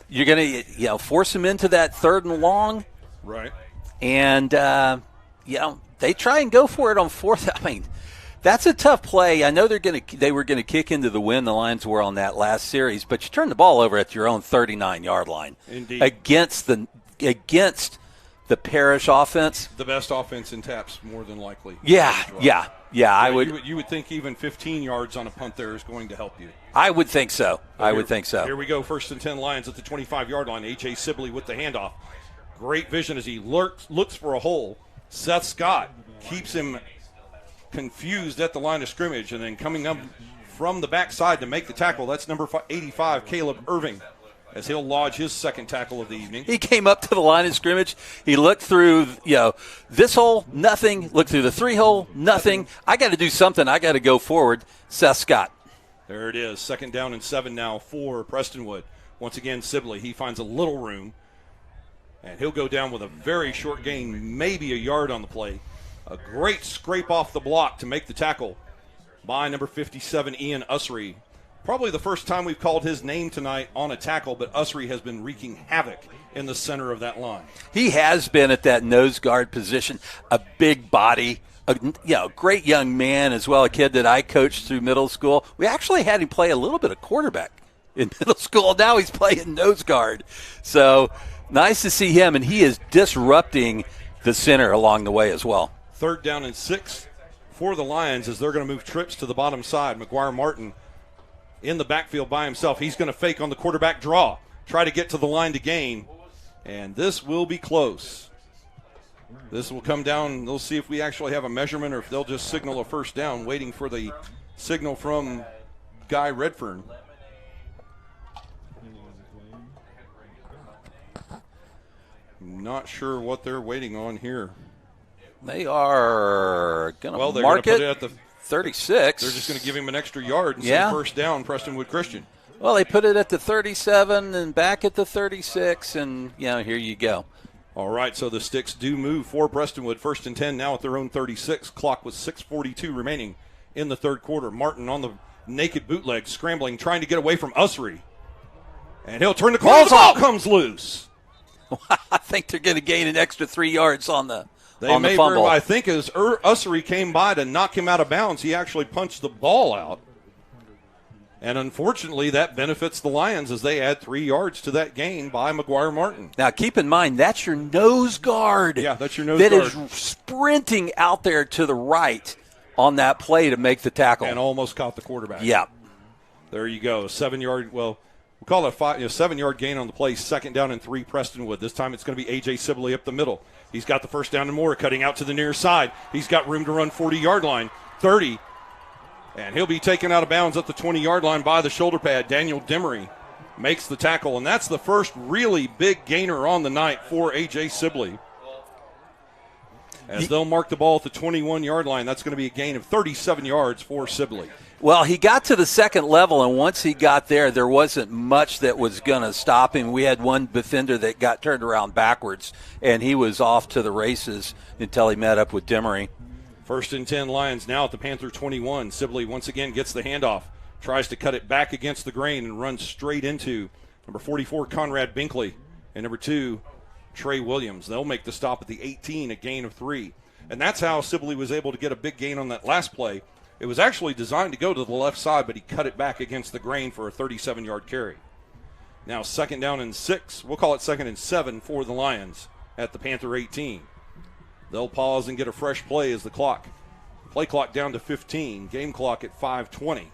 You're going to force them into that 3rd and long. Right. And, they try and go for it on 4th. I mean, that's a tough play. I know they were going to kick into the win. The Lions were on that last series, but you turn the ball over at your own 39-yard line. Indeed. Against the Parish offense. The best offense in TAPS, more than likely. Yeah. I would. You would think even 15 yards on a punt there is going to help you. I would think so. Would think so. Here we go. 1st and 10 Lions at the 25-yard line. A.J. Sibley with the handoff. Great vision as he looks for a hole. Seth Scott keeps him confused at the line of scrimmage, and then coming up from the backside to make the tackle, that's number 85, Caleb Irving, as he'll lodge his 2nd tackle of the evening. He came up to the line of scrimmage. He looked through, this hole, nothing. Looked through the 3-hole, nothing. I got to do something. I got to go forward. Seth Scott. There it is. 2nd down and 7 now for Prestonwood. Once again, Sibley, he finds a little room, and he'll go down with a very short gain, maybe a yard on the play. A great scrape off the block to make the tackle by number 57, Ian Usry. Probably the first time we've called his name tonight on a tackle, but Usry has been wreaking havoc in the center of that line. He has been at that nose guard position, a big body, a great young man as well, a kid that I coached through middle school. We actually had him play a little bit of quarterback in middle school. Now he's playing nose guard. So nice to see him, and he is disrupting the center along the way as well. 3rd down and 6 for the Lions as they're going to move trips to the bottom side. McGuire Martin in the backfield by himself. He's going to fake on the quarterback draw, try to get to the line to gain, and this will be close. This will come down. They'll see if we actually have a measurement or if they'll just signal a 1st down, waiting for the signal from Guy Redfern. Not sure what they're waiting on here. They are going to mark it put it at the 36. They're just going to give him an extra yard and say 1st down, Prestonwood Christian. Well, they put it at the 37 and back at the 36, and, here you go. All right, so the sticks do move for Prestonwood. 1st and 10 now at their own 36. Clock with 6:42 remaining in the 3rd quarter. Martin on the naked bootleg, scrambling, trying to get away from Usry. And he'll turn the corner. The ball comes loose. I think they're going to gain an extra 3 yards on the They on may the fumble. I think as Usry came by to knock him out of bounds, he actually punched the ball out. And unfortunately, that benefits the Lions as they add 3 yards to that gain by McGuire Martin. Now, keep in mind, that's your nose guard. Yeah, that's your nose guard. That is sprinting out there to the right on that play to make the tackle. And almost caught the quarterback. Yeah. There you go. 7-yard, we'll call it a 7-yard gain on the play. 2nd down and 3, Prestonwood. This time it's going to be A.J. Sibley up the middle. He's got the 1st down and more, cutting out to the near side. He's got room to run 40-yard line, 30. And he'll be taken out of bounds at the 20-yard line by the shoulder pad. Daniel Demery makes the tackle, and that's the first really big gainer on the night for A.J. Sibley. As they'll mark the ball at the 21-yard line, that's going to be a gain of 37 yards for Sibley. Well, he got to the 2nd level, and once he got there wasn't much that was going to stop him. We had one defender that got turned around backwards, and he was off to the races until he met up with Demery. 1st and 10 Lions now at the Panther 21. Sibley once again gets the handoff, tries to cut it back against the grain and runs straight into number 44, Conrad Binkley, and number 2, Trey Williams. They'll make the stop at the 18, a gain of 3. And that's how Sibley was able to get a big gain on that last play. It was actually designed to go to the left side, but he cut it back against the grain for a 37-yard carry. Now 2nd down and 6. We'll call it 2nd and 7 for the Lions at the Panther 18. They'll pause and get a fresh play as the play clock down to 15, game clock at 5:20.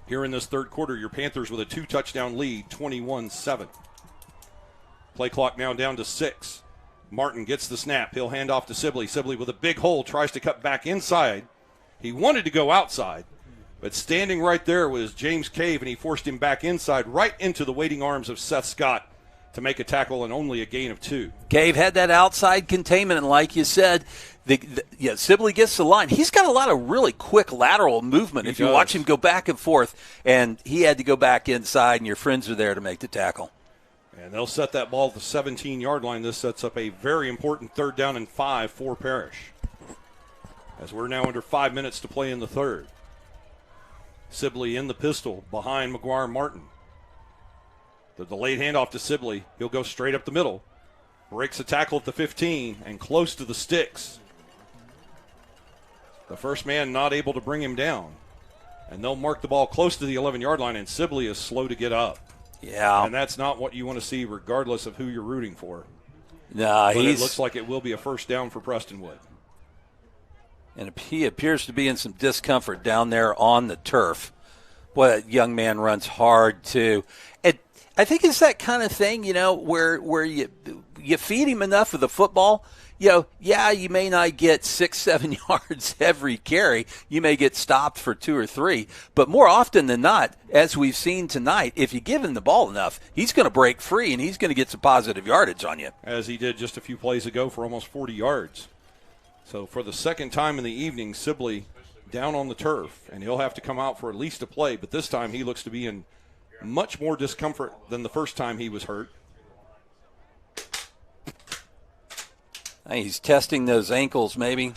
Here in this 3rd quarter, your Panthers with a 2-touchdown lead, 21-7. Play clock now down to 6. Martin gets the snap. He'll hand off to Sibley. Sibley with a big hole tries to cut back inside. He wanted to go outside, but standing right there was James Cave, and he forced him back inside right into the waiting arms of Seth Scott to make a tackle and only a gain of 2. Cave had that outside containment, and like you said, Sibley gets the line. He's got a lot of really quick lateral movement. If you watch him go back and forth, and he had to go back inside, and your friends are there to make the tackle. And they'll set that ball at the 17-yard line. This sets up a very important 3rd down and 5 for Parish, as we're now under 5 minutes to play in the 3rd. Sibley in the pistol behind McGuire Martin. The delayed handoff to Sibley. He'll go straight up the middle. Breaks a tackle at the 15 and close to the sticks. The first man not able to bring him down. And they'll mark the ball close to the 11-yard line, and Sibley is slow to get up. Yeah. And that's not what you want to see regardless of who you're rooting for. Nah, but it looks like it will be a first down for Prestonwood. And he appears to be in some discomfort down there on the turf. Boy, that young man runs hard, too. I think it's that kind of thing, where you feed him enough of the football. You may not get 6-7 yards every carry. You may get stopped for 2 or 3. But more often than not, as we've seen tonight, if you give him the ball enough, he's going to break free and he's going to get some positive yardage on you. As he did just a few plays ago for almost 40 yards. So for the second time in the evening, Sibley down on the turf, and he'll have to come out for at least a play. But this time he looks to be in much more discomfort than the first time he was hurt. He's testing those ankles, maybe.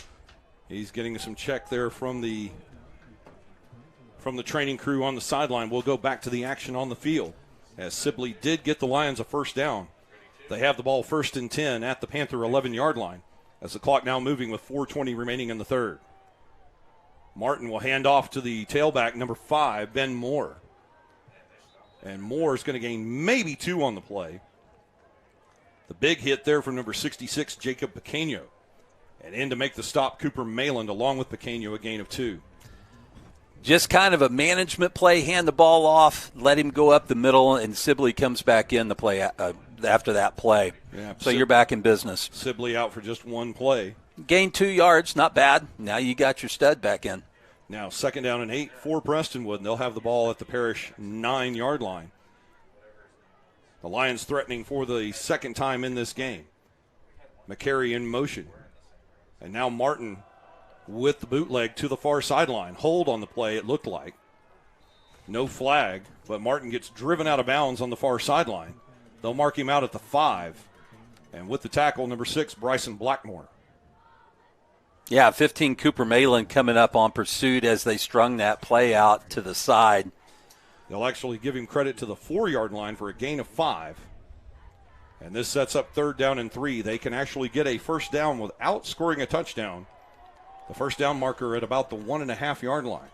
He's getting some check there from the training crew on the sideline. We'll go back to the action on the field, as Sibley did get the Lions a first down. They have the ball 1st and 10 at the Panther 11-yard line, as the clock now moving with 4:20 remaining in the third. Martin will hand off to the tailback, number 5, Ben Moore. And Moore is going to gain maybe 2 on the play. The big hit there from number 66, Jacob Pequeño. And in to make the stop, Cooper Mayland, along with Pequeño, a gain of 2. Just kind of a management play, hand the ball off, let him go up the middle, and Sibley comes back in the play after that play. Yeah, so you're back in business. Sibley out for just 1 play. Gained 2 yards, not bad. Now you got your stud back in. Now 2nd down and 8 for Prestonwood, and they'll have the ball at the Parish 9-yard line. The Lions threatening for the second time in this game. McCary in motion. And now Martin with the bootleg to the far sideline. Hold on the play, it looked like. No flag, but Martin gets driven out of bounds on the far sideline. They'll mark him out at the 5. And with the tackle, number 6, Bryson Blackmore. Yeah, 15, Cooper Mayland coming up on pursuit as they strung that play out to the side. They'll actually give him credit to the 4-yard line for a gain of 5. And this sets up 3rd down and 3. They can actually get a first down without scoring a touchdown. The first down marker at about the 1.5-yard line.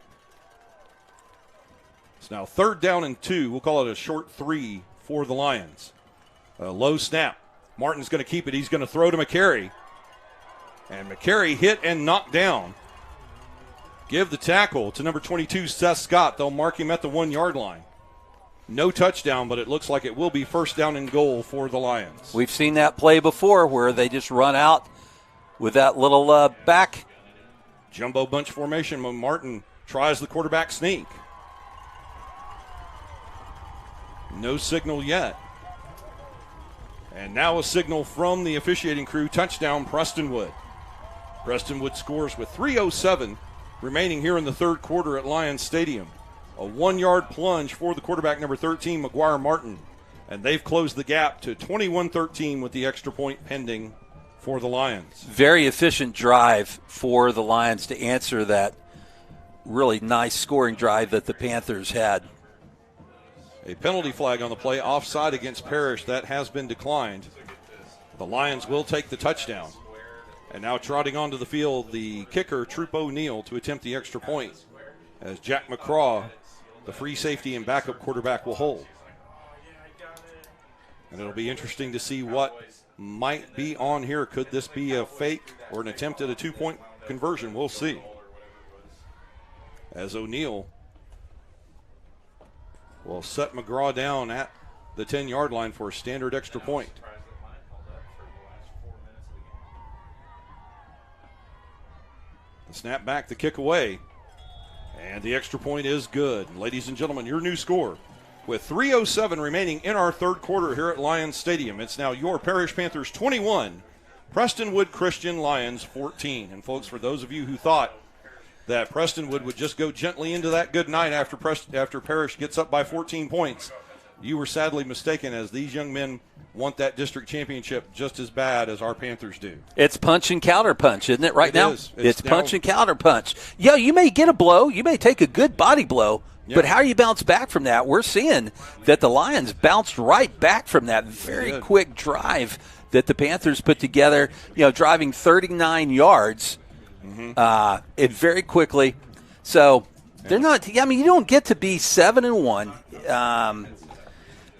It's now 3rd down and 2. We'll call it a short 3 for the Lions. A low snap. Martin's going to keep it. He's going to throw to McCary. And McCary hit and knocked down. Give the tackle to number 22, Seth Scott. They'll mark him at the 1-yard line. No touchdown, but it looks like it will be first down and goal for the Lions. We've seen that play before where they just run out with that little back. Jumbo bunch formation when Martin tries the quarterback sneak. No signal yet. And now a signal from the officiating crew. Touchdown, Prestonwood. Prestonwood scores with 3:07 remaining here in the third quarter at Lions Stadium. A 1-yard plunge for the quarterback, number 13, McGuire Martin. And they've closed the gap to 21-13 with the extra point pending for the Lions. Very efficient drive for the Lions to answer that really nice scoring drive that the Panthers had. A penalty flag on the play, offside against Parish. That has been declined. The Lions will take the touchdown. And now trotting onto the field, the kicker, Troop O'Neill, to attempt the extra point, as Jack McCraw, the free safety and backup quarterback, will hold. And it'll be interesting to see what might be on here. Could this be a fake or an attempt at a 2-point conversion? We'll see. As O'Neill will set McGraw down at the 10-yard line for a standard extra point. The snap back, the kick away. And the extra point is good. Ladies and gentlemen, your new score. With 3:07 remaining in our third quarter here at Lions Stadium, it's now your Parish Panthers 21, Prestonwood Christian Lions 14. And folks, for those of you who thought that Prestonwood would just go gently into that good night after Parish gets up by 14 points, you were sadly mistaken, as these young men want that district championship just as bad as our Panthers do. It's punch and counter punch, isn't it, right now? It is. It's punch and counter punch. Yeah, you may get a blow. You may take a good body blow, Yeah. But how do you bounce back from that? We're seeing that the Lions bounced right back from that very quick drive that the Panthers put together, driving 39 yards it very quickly. So they're not – I mean, you don't get to be 7-1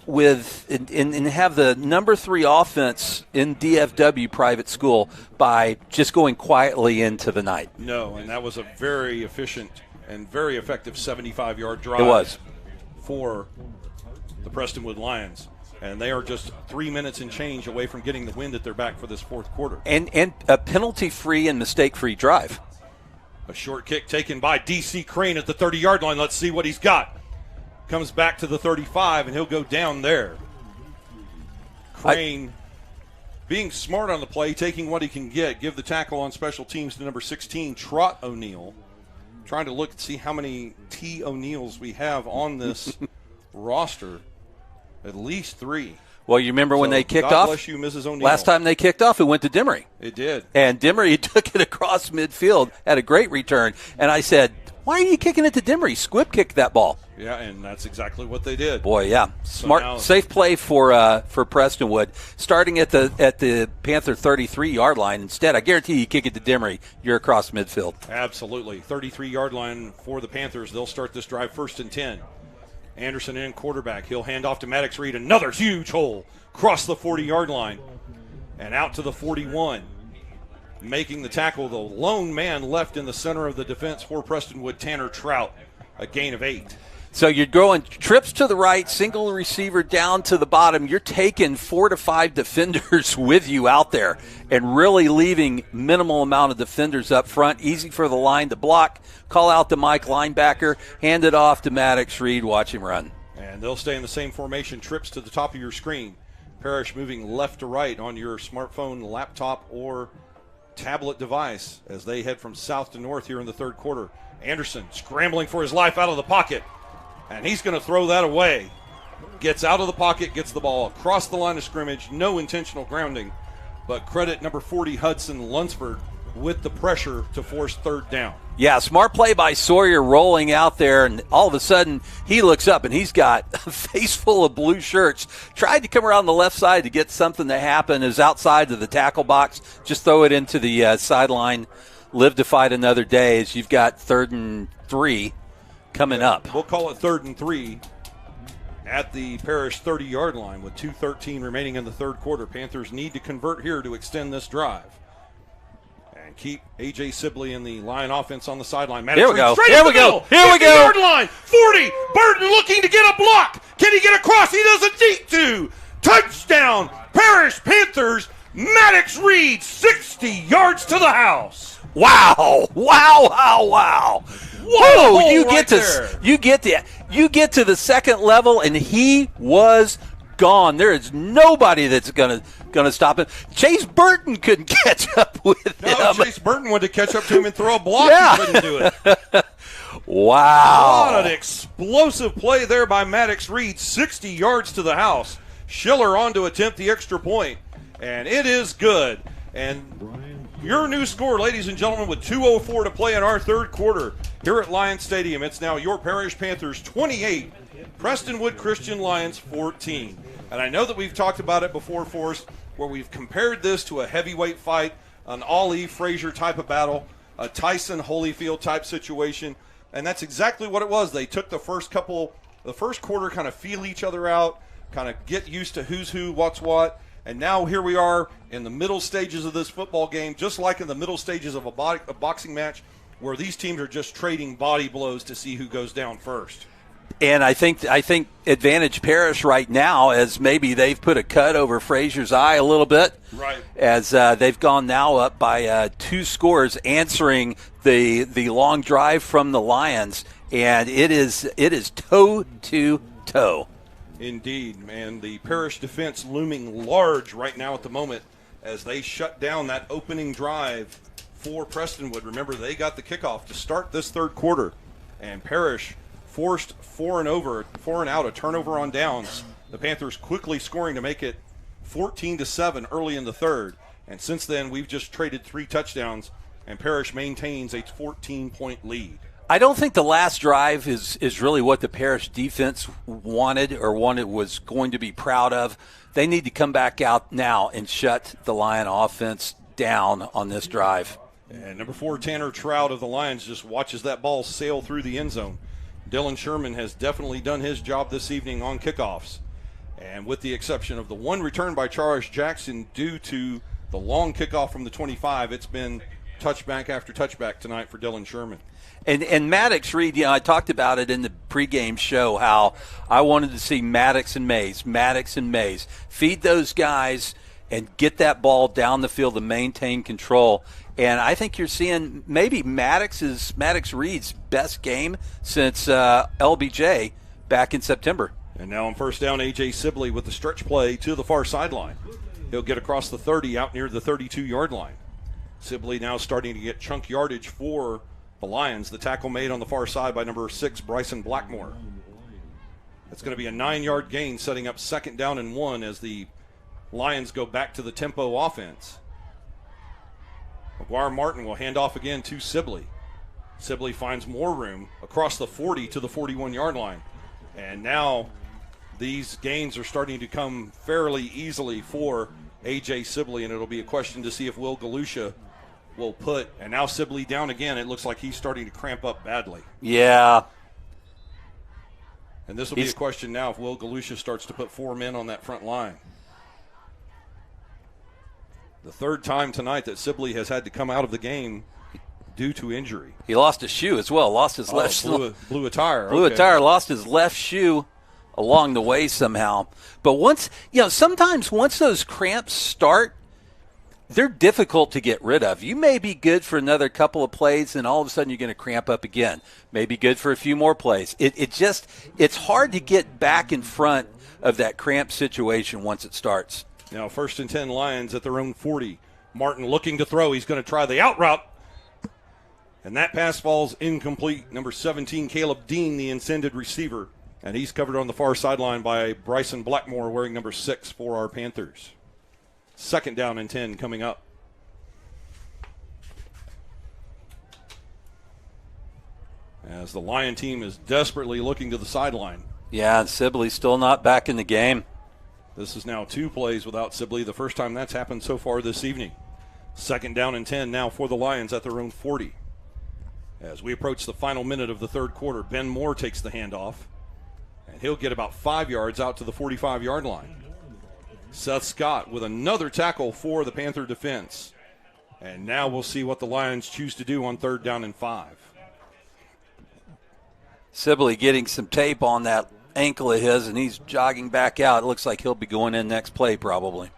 and have the number 3 offense in DFW private school by just going quietly into the night. No, and that was a very efficient and very effective 75-yard drive. It was. For the Prestonwood Lions. And they are just 3 minutes and change away from getting the wind at their back for this fourth quarter. And a penalty-free and mistake-free drive. A short kick taken by D.C. Crane at the 30-yard line. Let's see what he's got. Comes back to the 35, and he'll go down there. Crane being smart on the play, taking what he can get. Give the tackle on special teams to number 16, Trot O'Neill. Trying to look and see how many T. O'Neills we have on this roster. At least 3. Well, you remember when they kicked God off? Bless you, Mrs. O'Neill. Last time they kicked off, it went to Demery. It did. And Demery took it across midfield, had a great return. And I said, why are you kicking it to Demery? Squib kicked that ball. Yeah, and that's exactly what they did. Boy, yeah. Smart, safe play for Prestonwood. Starting at the Panther 33-yard line. Instead, I guarantee you kick it to Demery, you're across midfield. Absolutely. 33-yard line for the Panthers. They'll start this drive 1st and 10. Anderson in quarterback. He'll hand off to Maddox Reed. Another huge hole across the 40-yard line and out to the 41. Making the tackle, the lone man left in the center of the defense for Prestonwood, Tanner Trout, a gain of 8. So you're going trips to the right, single receiver down to the bottom. You're taking 4 to 5 defenders with you out there and really leaving minimal amount of defenders up front. Easy for the line to block. Call out the Mike linebacker. Hand it off to Maddox Reed. Watch him run. And they'll stay in the same formation. Trips to the top of your screen. Parish moving left to right on your smartphone, laptop, or tablet device as they head from south to north here in the third quarter. Anderson scrambling for his life out of the pocket. And he's going to throw that away. Gets out of the pocket, gets the ball across the line of scrimmage. No intentional grounding. But credit number 40, Hudson Lunsford, with the pressure to force third down. Yeah, smart play by Sawyer rolling out there. And all of a sudden, he looks up and he's got a face full of blue shirts. Tried to come around the left side to get something to happen. Is outside of the tackle box. Just throw it into the sideline. Live to fight another day as you've got 3rd and 3. Coming up. We'll call it 3rd and 3 at the Parish 30-yard line with 2:13 remaining in the third quarter. Panthers need to convert here to extend this drive. And keep A.J. Sibley in the Lion offense on the sideline. Here we go. Here we go. Here we go. 50-yard line. 40. Burton looking to get a block. Can he get across? He doesn't need to. Touchdown. Parish Panthers. Maddox Reed, 60 yards to the house. Wow. Wow, wow, wow. Whoa, you get to the second level and he was gone. There is nobody that's gonna stop him. Chase Burton couldn't catch up with him. Chase Burton wanted to catch up to him and throw a block. Yeah. He couldn't do it. Wow. What an explosive play there by Maddox Reed. 60 yards to the house. Schiller on to attempt the extra point. And it is good. And your new score, ladies and gentlemen, with 2:04 to play in our third quarter here at Lions Stadium. It's now your Parish Panthers 28, Prestonwood Christian Lions 14. And I know that we've talked about it before, Forrest, where we've compared this to a heavyweight fight, an Ali Frazier type of battle, a Tyson Holyfield type situation. And that's exactly what it was. They took the first quarter, kind of feel each other out, kind of get used to who's who, what's what. And now here we are in the middle stages of this football game, just like in the middle stages of a boxing match, where these teams are just trading body blows to see who goes down first. And I think advantage Parish right now, as maybe they've put a cut over Frazier's eye a little bit, right? As they've gone now up by 2 scores, answering the long drive from the Lions, and it is toe to toe. Indeed, man. The Parish defense looming large right now at the moment as they shut down that opening drive for Prestonwood. Remember, they got the kickoff to start this third quarter, and Parish forced 4 and out, a turnover on downs. The Panthers quickly scoring to make it 14-7 early in the third. And since then, we've just traded 3 touchdowns, and Parish maintains a 14-point lead. I don't think the last drive is really what the Parish defense wanted or was going to be proud of. They need to come back out now and shut the Lion offense down on this drive. And number 4, Tanner Trout of the Lions just watches that ball sail through the end zone. Dylan Sherman has definitely done his job this evening on kickoffs. And with the exception of the one return by Charles Jackson due to the long kickoff from the 25, it's been touchback after touchback tonight for Dylan Sherman. And Maddox Reed, I talked about it in the pregame show, how I wanted to see Maddox and Mays. Feed those guys and get that ball down the field to maintain control. And I think you're seeing maybe Maddox Reed's best game since LBJ back in September. And now on first down, A.J. Sibley with the stretch play to the far sideline. He'll get across the 30 out near the 32-yard line. Sibley now starting to get chunk yardage for the Lions. The tackle made on the far side by number 6, Bryson Blackmore. That's going to be a 9-yard gain, setting up second down and 1 as the Lions go back to the tempo offense. McGuire Martin will hand off again to Sibley. Sibley finds more room across the 40 to the 41-yard line. And now these gains are starting to come fairly easily for A.J. Sibley, and it'll be a question to see if Will Galusha will put, and now Sibley down again. It looks like he's starting to cramp up badly. Yeah. And this will be a question now if Will Galusha starts to put 4 men on that front line. The third time tonight that Sibley has had to come out of the game due to injury. He lost a shoe as well, lost his left shoe. Blew a tire. Blew a tire, lost his left shoe along the way somehow. But sometimes once those cramps start, they're difficult to get rid of. You may be good for another couple of plays, and all of a sudden you're going to cramp up again. Maybe good for a few more plays. It's hard to get back in front of that cramp situation once it starts. Now 1st and 10 Lions at their own 40. Martin looking to throw. He's going to try the out route. And that pass falls incomplete. Number 17, Caleb Dean, the intended receiver. And he's covered on the far sideline by Bryson Blackmore, wearing number 6 for our Panthers. Second down and 10 coming up. As the Lion team is desperately looking to the sideline. Yeah, and Sibley's still not back in the game. This is now 2 plays without Sibley, the first time that's happened so far this evening. Second down and 10 now for the Lions at their own 40. As we approach the final minute of the third quarter, Ben Moore takes the handoff, and he'll get about 5 yards out to the 45-yard line. Seth Scott with another tackle for the Panther defense. And now we'll see what the Lions choose to do on 3rd down and 5. Sibley getting some tape on that ankle of his, and he's jogging back out. It looks like he'll be going in next play probably.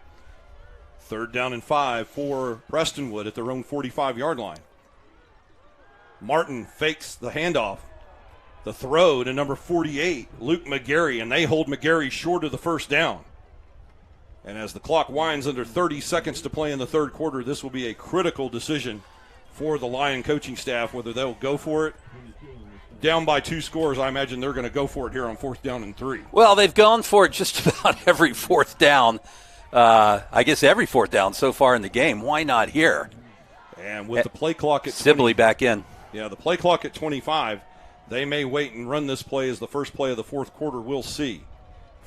3rd down and 5 for Prestonwood at their own 45-yard line. Martin fakes the handoff. The throw to number 48, Luke McGarry, and they hold McGarry short of the first down. And as the clock winds under 30 seconds to play in the third quarter, this will be a critical decision for the Lion coaching staff, whether they'll go for it. Down by 2 scores, I imagine they're going to go for it here on 4th down and 3. Well, they've gone for it just about every 4th down. I guess every 4th down so far in the game. Why not here? And with the play clock at Sibley back in. Yeah, the play clock at 25, they may wait and run this play as the first play of the fourth quarter. We'll see.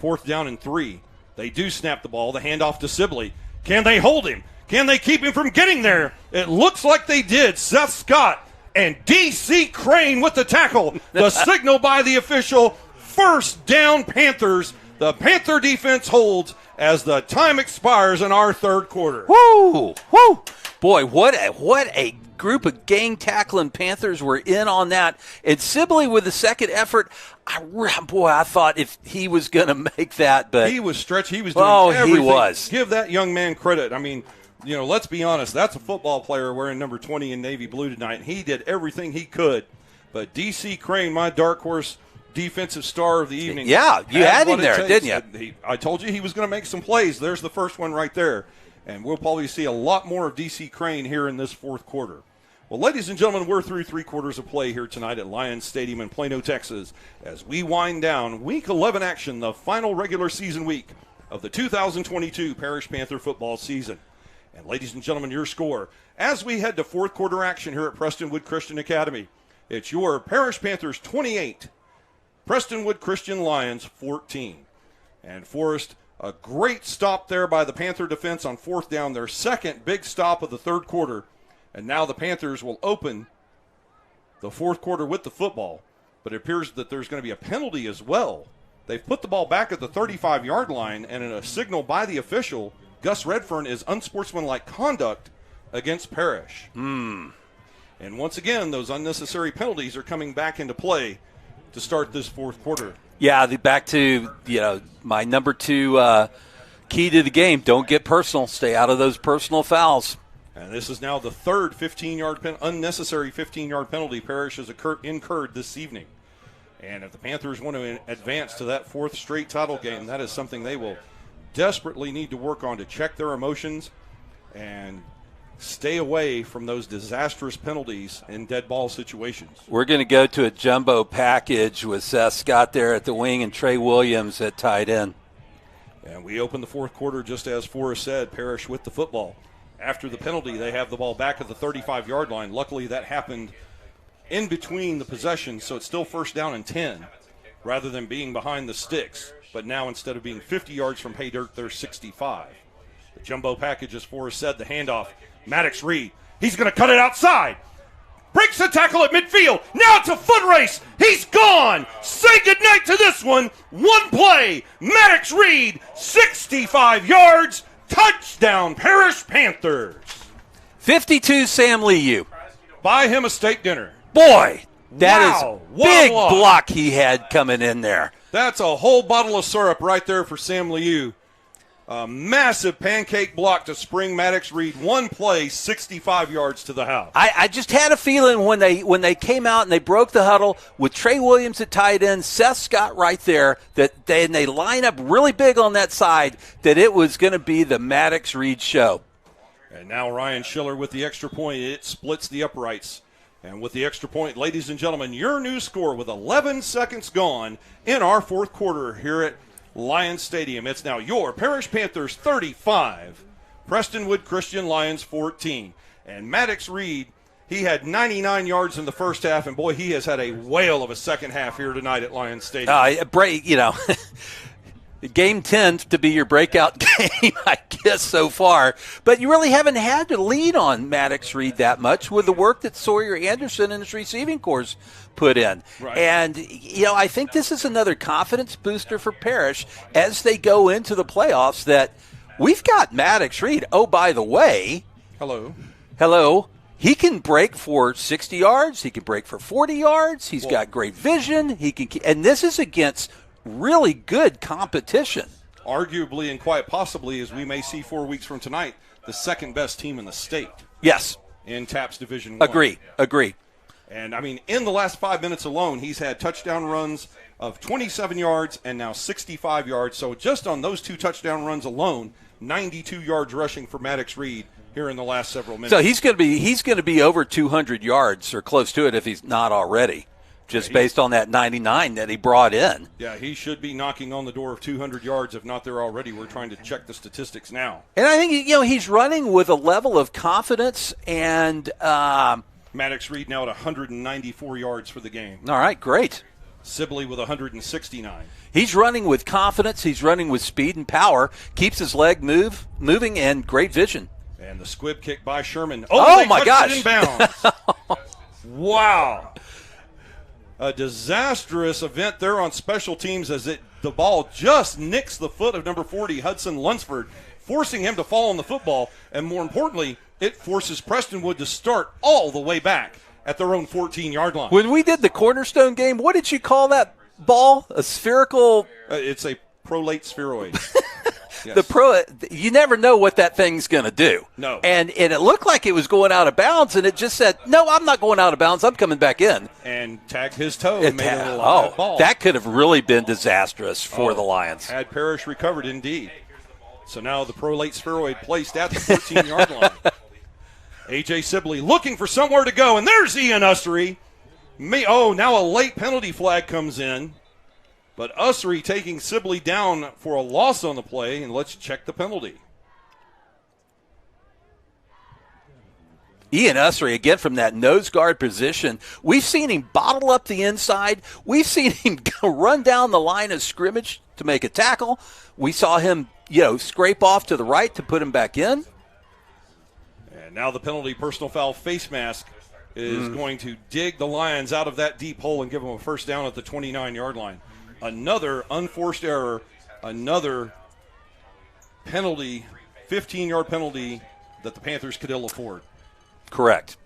4th down and 3. They do snap the ball. The handoff to Sibley. Can they hold him? Can they keep him from getting there? It looks like they did. Seth Scott and D.C. Crane with the tackle. The signal by the official. First down, Panthers. The Panther defense holds as the time expires in our third quarter. Woo! Woo! Boy, what a group of gang tackling Panthers were in on that. And Sibley with the second effort, I thought if he was going to make that, but he was stretched. He was doing everything. He was. Give that young man credit. I mean, let's be honest. That's a football player wearing number 20 in navy blue tonight. He did everything he could. But D.C. Crane, my dark horse defensive star of the evening. Yeah, you had him there, didn't you? I told you he was going to make some plays. There's the first one right there. And we'll probably see a lot more of D.C. Crane here in this fourth quarter. Well, ladies and gentlemen, we're through 3 quarters of play here tonight at Lions Stadium in Plano, Texas, as we wind down Week 11 action, the final regular season week of the 2022 Parish Panther football season. And ladies and gentlemen, your score as we head to fourth quarter action here at Prestonwood Christian Academy. It's your Parish Panthers 28, Prestonwood Christian Lions 14. And Forrest, a great stop there by the Panther defense on fourth down, their second big stop of the third quarter. And now the Panthers will open the fourth quarter with the football. But it appears that there's going to be a penalty as well. They've put the ball back at the 35-yard line, and in a signal by the official, Gus Redfern is unsportsmanlike conduct against Parish. And once again, those unnecessary penalties are coming back into play to start this fourth quarter. Yeah, back to, my number 2 key to the game. Don't get personal. Stay out of those personal fouls. And this is now the third unnecessary 15-yard penalty Parish has incurred this evening. And if the Panthers want to advance to that fourth straight title game, that is something they will desperately need to work on to check their emotions and stay away from those disastrous penalties in dead ball situations. We're going to go to a jumbo package with Seth Scott there at the wing and Trey Williams at tight end. And we open the fourth quarter just as Forrest said, Parish with the football. After the penalty, they have the ball back at the 35-yard line. Luckily, that happened in between the possessions, so it's still first down and 10 rather than being behind the sticks. But now instead of being 50 yards from pay dirt, they're 65. The jumbo package, as Forrest said, the handoff. Maddox Reed, he's going to cut it outside. Breaks the tackle at midfield. Now it's a foot race. He's gone. Say goodnight to this one. One play. Maddox Reed, 65 yards. Touchdown, Parish Panthers. 52, Sam Liu. Buy him a steak dinner. Boy, that is what big a block. block he had coming in there. That's a whole bottle of syrup right there for Sam Liu. A massive pancake block to spring Maddox Reed. One play, 65 yards to the house. I just had a feeling when they came out and they broke the huddle with Trey Williams at tight end, Seth Scott right there, that they line up really big on that side, that it was going to be the Maddox Reed show. And now Ryan Schiller with the extra point. It splits the uprights. And with the extra point, ladies and gentlemen, your new score with 11 seconds gone in our fourth quarter here at Lions Stadium. It's now your Parish Panthers 35, Prestonwood Christian Lions 14. And Maddox Reed, he had 99 yards in the first half, and boy, he has had a whale of a second half here tonight at Lions Stadium. Game 10 to be your breakout game, I guess, so far. But you really haven't had to lean on Maddox Reed that much with the work that Sawyer Anderson and his receiving corps put in. Right. And, I think this is another confidence booster for Parish as they go into the playoffs that we've got Maddox Reed. Oh, by the way. Hello. He can break for 60 yards. He can break for 40 yards. He's got great vision. And this is against really good competition. Arguably and quite possibly, as we may see 4 weeks from tonight, the second best team in the state. Yes. In TAPS Division 1. Agree. And, in the last 5 minutes alone, he's had touchdown runs of 27 yards and now 65 yards. So just on those 2 touchdown runs alone, 92 yards rushing for Maddox Reed here in the last several minutes. So he's going to be over 200 yards or close to it if he's not already. Just based on that 99 that he brought in. Yeah, he should be knocking on the door of 200 yards, if not there already. We're trying to check the statistics now. And I think, he's running with a level of confidence and Maddox Reed now at 194 yards for the game. All right, great. Sibley with 169. He's running with confidence. He's running with speed and power. Keeps his leg moving and great vision. And the squib kick by Sherman. Oh my gosh. It in bounds. Wow. A disastrous event there on special teams as the ball just nicks the foot of number 40, Hudson Lunsford, forcing him to fall on the football. And more importantly, it forces Prestonwood to start all the way back at their own 14-yard line. When we did the Cornerstone game, what did you call that ball? A spherical? It's a prolate spheroid. Yes. You never know what that thing's going to do. No. And it looked like it was going out of bounds, and it just said, no, I'm not going out of bounds. I'm coming back in. And tagged his toe and made it a live ball. That could have really been disastrous for the Lions. Had Parish recovered, indeed. So now the prolate spheroid placed at the 14-yard line. A.J. Sibley looking for somewhere to go, and there's Ian Ussery. Now a late penalty flag comes in. But Ussery taking Sibley down for a loss on the play, and let's check the penalty. Ian Usry, again, from that nose guard position. We've seen him bottle up the inside. We've seen him run down the line of scrimmage to make a tackle. We saw him, scrape off to the right to put him back in. And now the penalty personal foul face mask is going to dig the Lions out of that deep hole and give them a first down at the 29-yard line. Another unforced error, another penalty, 15-yard penalty that the Panthers could ill afford. Correct.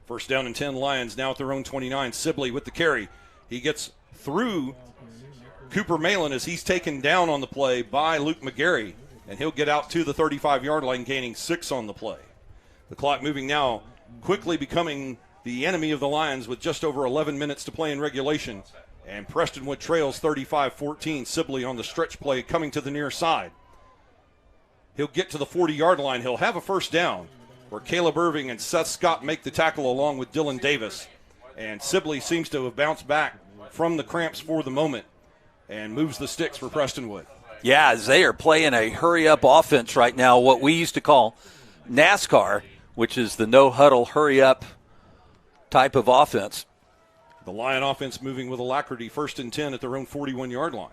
First down and 10 Lions now at their own 29. Sibley with the carry. He gets through Cooper Malin as he's taken down on the play by Luke McGarry, and he'll get out to the 35-yard line, gaining 6 on the play. The clock moving now, quickly becoming the enemy of the Lions with just over 11 minutes to play in regulation. And Prestonwood trails 35-14. Sibley on the stretch play coming to the near side. He'll get to the 40-yard line. He'll have a first down where Caleb Irving and Seth Scott make the tackle along with Dylan Davis. And Sibley seems to have bounced back from the cramps for the moment and moves the sticks for Prestonwood. Yeah, as they are playing a hurry-up offense right now, what we used to call NASCAR, which is the no-huddle, hurry-up type of offense. The Lion offense moving with alacrity, 1st and 10 at their own 41-yard line.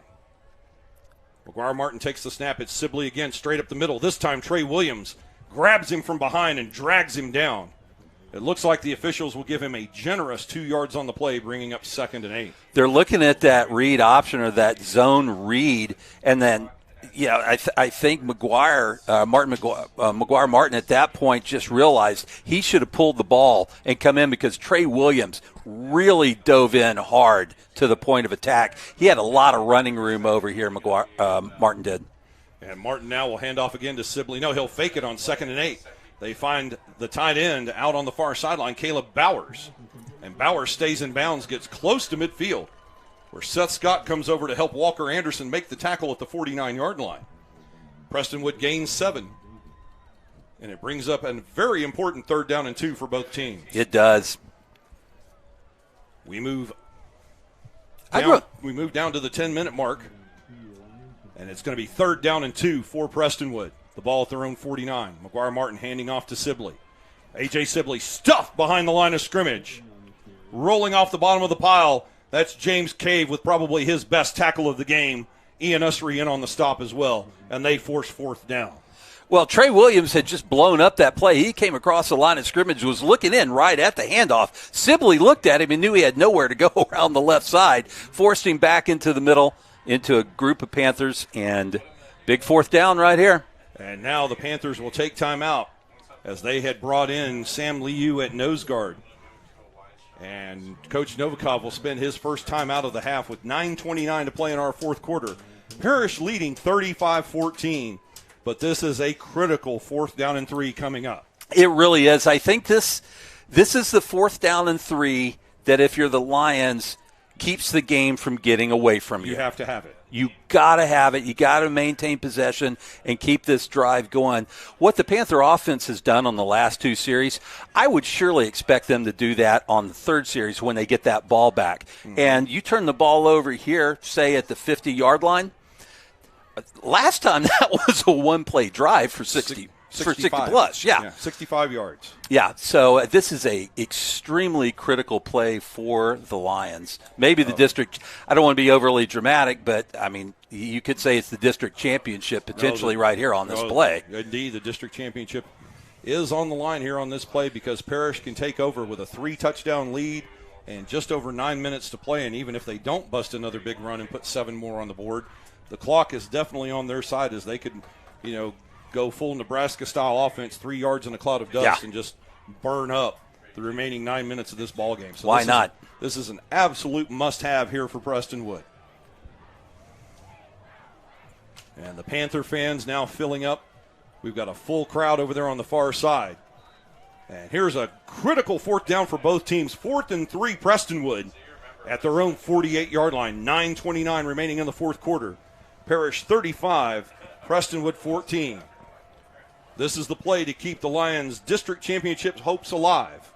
McGuire Martin takes the snap. It's Sibley again, straight up the middle. This time Trey Williams grabs him from behind and drags him down. It looks like the officials will give him a generous 2 yards on the play, bringing up 2nd and 8. They're looking at that read option or that zone read, and then I think McGuire Martin at that point just realized he should have pulled the ball and come in because Trey Williams really dove in hard to the point of attack. He had a lot of running room over here, Martin did. And Martin now will hand off again to Sibley. No, he'll fake it on 2nd and 8. They find the tight end out on the far sideline, Caleb Bowers. And Bowers stays in bounds, gets close to midfield, where Seth Scott comes over to help Walker Anderson make the tackle at the 49-yard line. Prestonwood gains 7. And it brings up a very important 3rd down and 2 for both teams. It does. We move down to the 10-minute mark. And it's going to be 3rd down and 2 for Prestonwood. The ball at their own 49. McGuire Martin handing off to Sibley. A.J. Sibley stuffed behind the line of scrimmage. Rolling off the bottom of the pile. That's James Cave with probably his best tackle of the game. Ian Usry in on the stop as well. And they force 4th down. Well, Trey Williams had just blown up that play. He came across the line of scrimmage, was looking in right at the handoff. Sibley looked at him and knew he had nowhere to go around the left side. Forced him back into the middle, into a group of Panthers, and big 4th down right here. And now the Panthers will take timeout as they had brought in Sam Liu at nose guard. And Coach Novikov will spend his first time out of the half with 9:29 to play in our 4th quarter. Parish leading 35-14, but this is a critical 4th down and 3 coming up. It really is. I think this is the 4th down and 3 that if you're the Lions keeps the game from getting away from you. You have to have it. You got to have it. You got to maintain possession and keep this drive going. What the Panther offense has done on the last 2 series, I would surely expect them to do that on the 3rd series when they get that ball back. Mm-hmm. And you turn the ball over here, say at the 50-yard line. Last time that was a one-play drive for 60 plus. Yeah, 65 yards. Yeah, so this is a extremely critical play for the Lions. Maybe the district, I don't want to be overly dramatic, but, I mean, you could say it's the district championship potentially right here on this play. Indeed, the district championship is on the line here on this play because Parish can take over with a 3-touchdown lead and just over 9 minutes to play. And even if they don't bust another big run and put 7 more on the board, the clock is definitely on their side as they could, go full Nebraska-style offense, 3 yards in a cloud of dust, and just burn up the remaining 9 minutes of this ball game. So why not? This is an absolute must-have here for Prestonwood. And the Panther fans now filling up. We've got a full crowd over there on the far side. And here's a critical 4th down for both teams. 4th and 3, Prestonwood at their own 48-yard line. 9:29 remaining in the 4th quarter. Parish 35, Prestonwood 14. This is the play to keep the Lions' district championship hopes alive.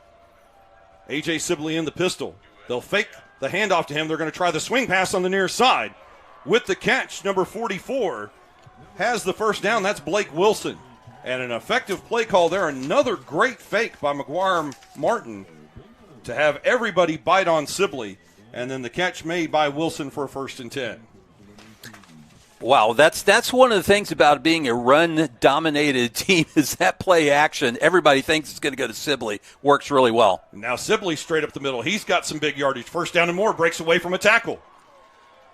A.J. Sibley in the pistol. They'll fake the handoff to him. They're going to try the swing pass on the near side. With the catch, number 44 has the first down. That's Blake Wilson. And an effective play call there. Another great fake by McGuire Martin to have everybody bite on Sibley. And then the catch made by Wilson for a 1st and 10. Wow, that's one of the things about being a run-dominated team is that play action. Everybody thinks it's going to go to Sibley. Works really well. Now Sibley straight up the middle. He's got some big yardage. 1st down and more. Breaks away from a tackle.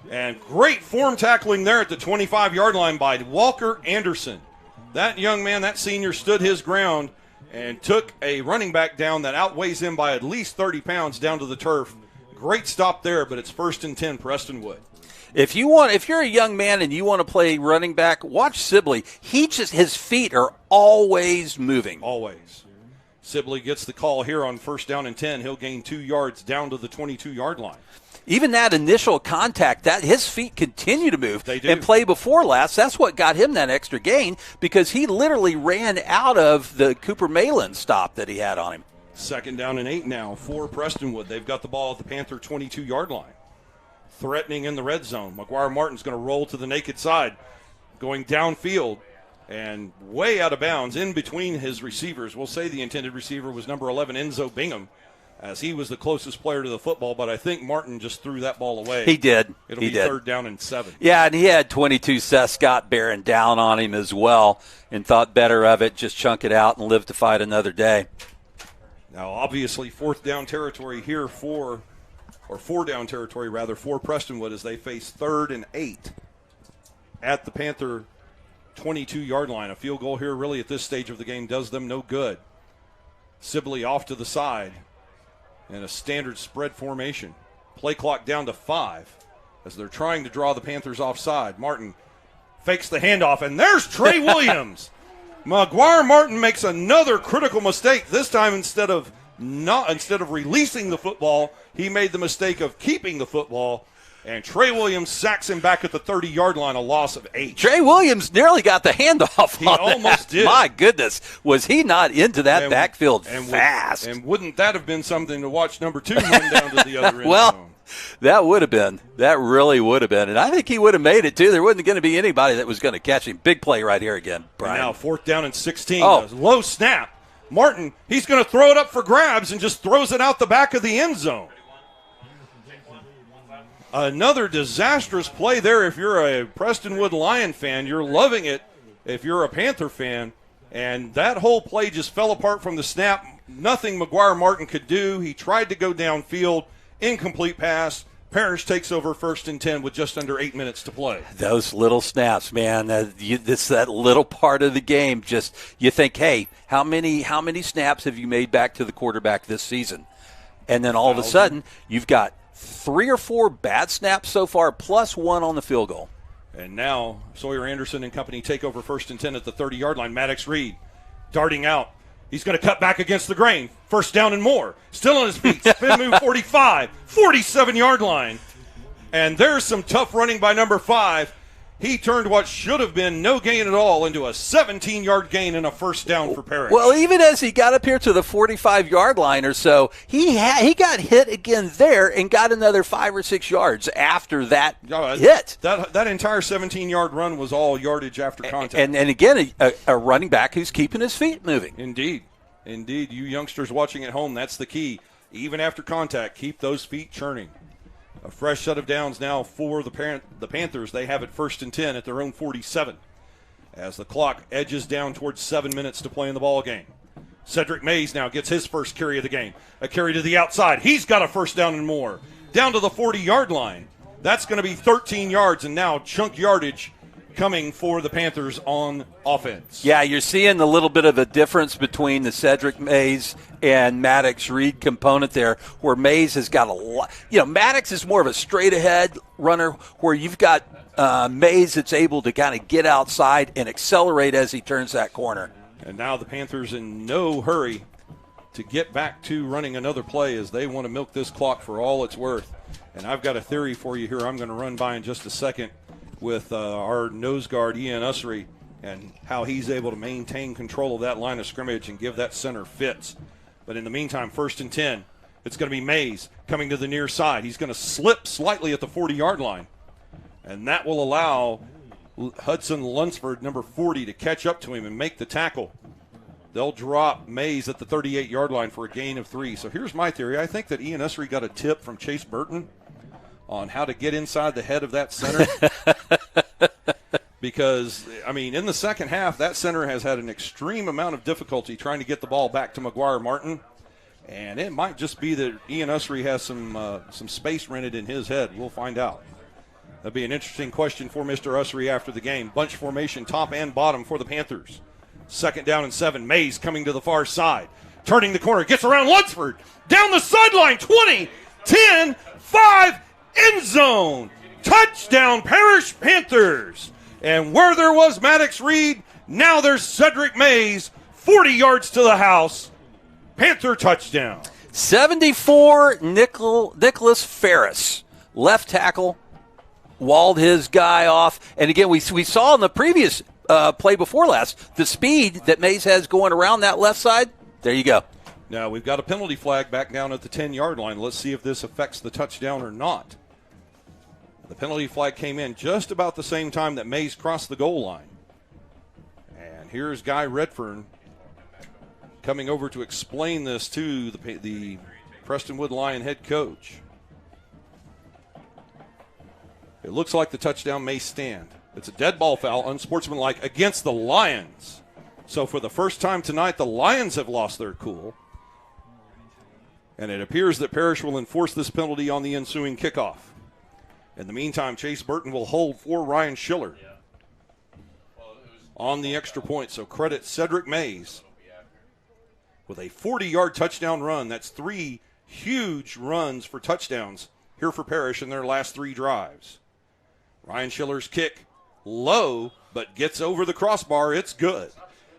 And great form tackling there at the 25-yard line by Walker Anderson. That young man, that senior, stood his ground and took a running back down that outweighs him by at least 30 pounds down to the turf. Great stop there, but it's 1st and 10, Prestonwood. If you're a young man and you want to play running back, watch Sibley. His feet are always moving. Always. Sibley gets the call here on 1st down and 10. He'll gain 2 yards down to the 22-yard line. Even that initial contact, that his feet continue to move. They do. And play before last, that's what got him that extra gain because he literally ran out of the Cooper Malin stop that he had on him. 2nd down and 8 now for Prestonwood. They've got the ball at the Panther 22-yard line. Threatening in the red zone. McGuire Martin's going to roll to the naked side, going downfield and way out of bounds in between his receivers. We'll say the intended receiver was number 11, Enzo Bingham, as he was the closest player to the football, but I think Martin just threw that ball away. He did. It'll be 3rd down and 7. Yeah, and he had 22 Seth Scott bearing down on him as well and thought better of it, just chunk it out and live to fight another day. Now, obviously, 4th down territory here for 4-down territory, rather, for Prestonwood as they face 3rd and 8 at the Panther 22-yard line. A field goal here really at this stage of the game does them no good. Sibley off to the side in a standard spread formation. Play clock down to 5 as they're trying to draw the Panthers offside. Martin fakes the handoff, and there's Trey Williams. McGuire Martin makes another critical mistake. This time, instead of releasing the football, he made the mistake of keeping the football, and Trey Williams sacks him back at the 30-yard line, a loss of 8. Trey Williams nearly got the handoff. He almost did. My goodness, was he not into that backfield fast? And wouldn't that have been something to watch number 2 run down to the other end well, zone? That would have been. That really would have been. And I think he would have made it, too. There wasn't going to be anybody that was going to catch him. Big play right here again, Brian. And now 4th down and 16. Oh. Low snap. Martin, he's going to throw it up for grabs and just throws it out the back of the end zone. Another disastrous play there. If you're a Prestonwood Lion fan, you're loving it. If you're a Panther fan, and that whole play just fell apart from the snap. Nothing McGuire Martin could do. He tried to go downfield. Incomplete pass. Parish takes over 1st and 10 with just under 8 minutes to play. Those little snaps, man. It's that little part of the game. Just you think, hey, how many snaps have you made back to the quarterback this season? And then all of a sudden, you've got 3 or 4 bad snaps so far, plus 1 on the field goal. And now Sawyer Anderson and company take over 1st and 10 at the 30-yard line. Maddox Reed darting out. He's going to cut back against the grain. 1st down and more. Still on his feet. Spin move 45. 47-yard line. And there's some tough running by number 5. He turned what should have been no gain at all into a 17-yard gain and a 1st down for Parish. Well, even as he got up here to the 45-yard line or so, he got hit again there and got another 5 or 6 yards after that hit. That entire 17-yard run was all yardage after contact. And again, a running back who's keeping his feet moving. Indeed. You youngsters watching at home, that's the key. Even after contact, keep those feet churning. A fresh set of downs now for the Panthers. They have it 1st and 10 at their own 47 as the clock edges down towards 7 minutes to play in the ball game. Cedric Mays now gets his first carry of the game. A carry to the outside. He's got a 1st down and more. Down to the 40-yard line. That's going to be 13 yards, and now chunk yardage coming for the Panthers on offense. Yeah, you're seeing a little bit of a difference between the Cedric Mays and Maddox Reed component there, where Mays has got a lot. Maddox is more of a straight-ahead runner, where you've got Mays that's able to kind of get outside and accelerate as he turns that corner. And now the Panthers in no hurry to get back to running another play as they want to milk this clock for all it's worth. And I've got a theory for you here I'm going to run by in just a second with our nose guard, Ian Ussery, and how he's able to maintain control of that line of scrimmage and give that center fits. But in the meantime, 1st and 10, it's going to be Mays coming to the near side. He's going to slip slightly at the 40-yard line, and that will allow Hudson Lunsford, number 40, to catch up to him and make the tackle. They'll drop Mays at the 38-yard line for a gain of 3. So here's my theory. I think that Ian Ussery got a tip from Chase Burton on how to get inside the head of that center. Because, I mean, in the second half, that center has had an extreme amount of difficulty trying to get the ball back to McGuire Martin. And it might just be that Ian Ussery has some space rented in his head. We'll find out. That'll be an interesting question for Mr. Ussery after the game. Bunch formation, top and bottom for the Panthers. 2nd down and 7. Mays coming to the far side. Turning the corner. Gets around Lunsford. Down the sideline. 20, 10, 5, end zone. Touchdown, Parish Panthers. And where there was Maddox Reed, now there's Cedric Mays. 40 yards to the house. Panther touchdown. 74, Nicholas Ferris. Left tackle. Walled his guy off. And again, we saw in the previous play before last, the speed that Mays has going around that left side. There you go. Now we've got a penalty flag back down at the 10-yard line. Let's see if this affects the touchdown or not. The penalty flag came in just about the same time that Mays crossed the goal line. And here's Guy Redfern coming over to explain this to the Prestonwood Lion head coach. It looks like the touchdown may stand. It's a dead ball foul, unsportsmanlike, against the Lions. So for the first time tonight, the Lions have lost their cool. And it appears that Parish will enforce this penalty on the ensuing kickoff. In the meantime, Chase Burton will hold for Ryan Schiller on the extra point. So credit Cedric Mays with a 40-yard touchdown run. That's 3 huge runs for touchdowns here for Parish in their last 3 drives. Ryan Schiller's kick, low, but gets over the crossbar. It's good.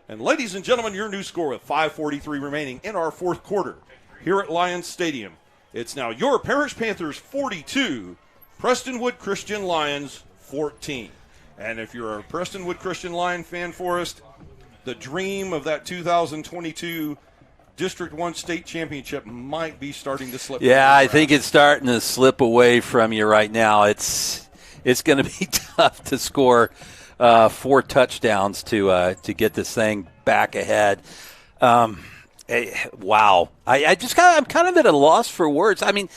And ladies and gentlemen, your new score with 5:43 remaining in our 4th quarter here at Lions Stadium. It's now your Parish Panthers 42, Prestonwood Christian Lions 14. And if you're a Prestonwood Christian Lion fan, Forrest, the dream of that 2022 District 1 state championship might be starting to slip. Yeah, I think it's starting to slip away from you right now. It's going to be tough to score 4 touchdowns to get this thing back ahead. Wow. I'm kind of at a loss for words. I mean,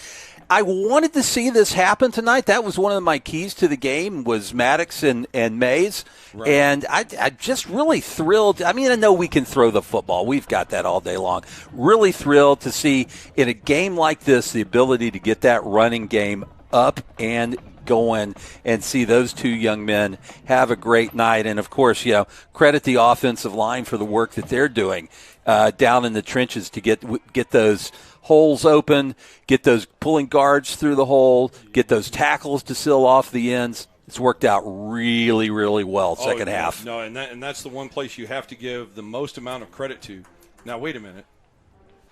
I wanted to see this happen tonight. That was one of my keys to the game was Maddox and Mays. Right. And I'm just really thrilled. I mean, I know we can throw the football. We've got that all day long. Really thrilled to see in a game like this the ability to get that running game up and going and see those 2 young men have a great night. And, of course, credit the offensive line for the work that they're doing down in the trenches to get those holes open, get those pulling guards through the hole, get those tackles to seal off the ends. It's worked out really, really well second half. No, and that's the one place you have to give the most amount of credit to. Now, wait a minute.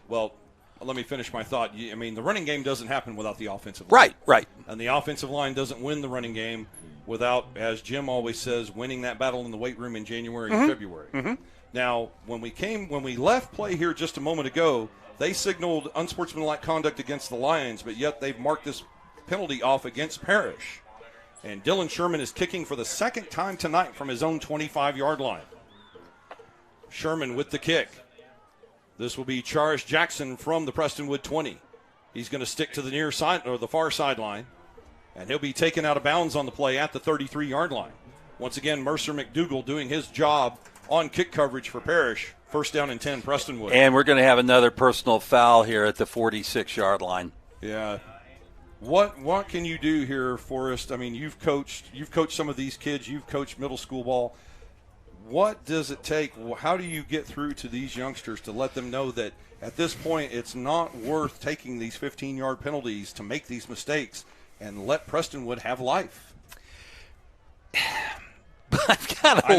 Well, let me finish my thought. I mean, the running game doesn't happen without the offensive line. Right. And the offensive line doesn't win the running game without, as Jim always says, winning that battle in the weight room in January and February. Mm-hmm. Now, when we left play here just a moment ago, they signaled unsportsmanlike conduct against the Lions, but yet they've marked this penalty off against Parish. And Dylan Sherman is kicking for the 2nd time tonight from his own 25-yard line. Sherman with the kick. This will be Charis Jackson from the Prestonwood 20. He's going to stick to the near side or the far sideline, and he'll be taken out of bounds on the play at the 33-yard line. Once again, Mercer McDougal doing his job on kick coverage for Parish. 1st down and 10, Prestonwood. And we're going to have another personal foul here at the 46-yard line. Yeah. What can you do here, Forrest? I mean, you've coached some of these kids. You've coached middle school ball. What does it take? How do you get through to these youngsters to let them know that at this point it's not worth taking these 15-yard penalties to make these mistakes and let Prestonwood have life? I've got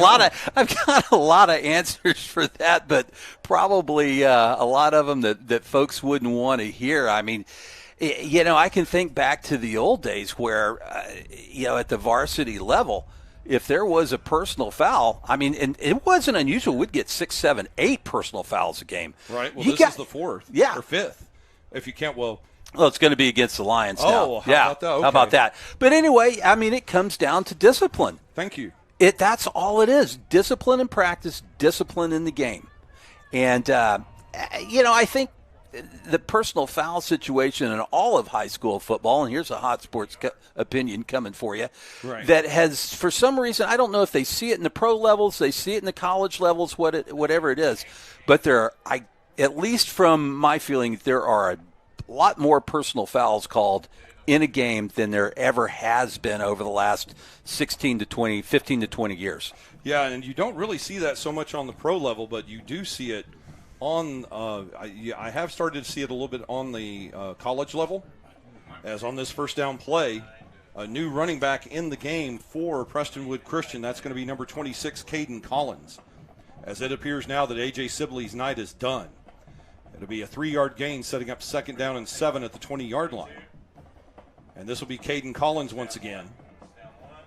a lot of answers for that, but probably a lot of them that folks wouldn't want to hear. I mean, I can think back to the old days where, at the varsity level, if there was a personal foul, I mean, and it wasn't unusual. We'd get 6, 7, 8 personal fouls a game. Right. Well, this is the 4th or 5th. If you can't, well, it's going to be against the Lions now. Oh, how about that? Okay. How about that? But anyway, I mean, it comes down to discipline. Thank you. That's all it is. Discipline in practice, discipline in the game. And, I think the personal foul situation in all of high school football, and here's a hot sports opinion coming for you, right, that has, for some reason, I don't know if they see it in the pro levels, they see it in the college levels, whatever it is, but at least from my feeling, there are a lot more personal fouls called in a game than there ever has been over the last 15 to 20 years. Yeah, and you don't really see that so much on the pro level, but you do see it on I have started to see it a little bit on the college level, as on this first down play, a new running back in the game for Prestonwood Christian. That's going to be number 26, Caden Collins, as it appears now that A.J. Sibley's night is done. It'll be a 3-yard gain, setting up 2nd down and 7 at the 20-yard line. And this will be Caden Collins once again,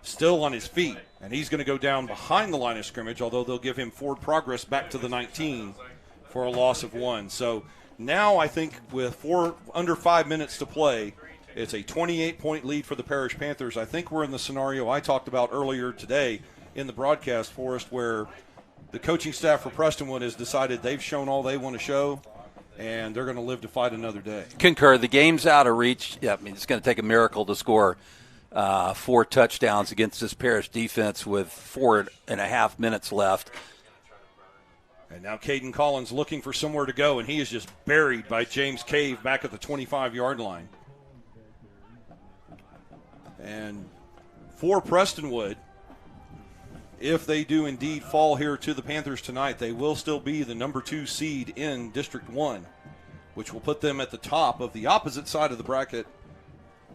still on his feet, and he's going to go down behind the line of scrimmage, although they'll give him forward progress back to the 19 for a loss of 1. So now I think with under 5 minutes to play, it's a 28-point lead for the Parish Panthers. I think we're in the scenario I talked about earlier today in the broadcast, Forrest, where the coaching staff for Prestonwood has decided they've shown all they want to show, and they're going to live to fight another day. Concur. The game's out of reach. Yeah, I mean, it's going to take a miracle to score 4 touchdowns against this Parish defense with 4.5 minutes left. And now Caden Collins looking for somewhere to go, and he is just buried by James Cave back at the 25-yard line. And for Prestonwood, if they do indeed fall here to the Panthers tonight, they will still be the number 2 seed in District 1, which will put them at the top of the opposite side of the bracket.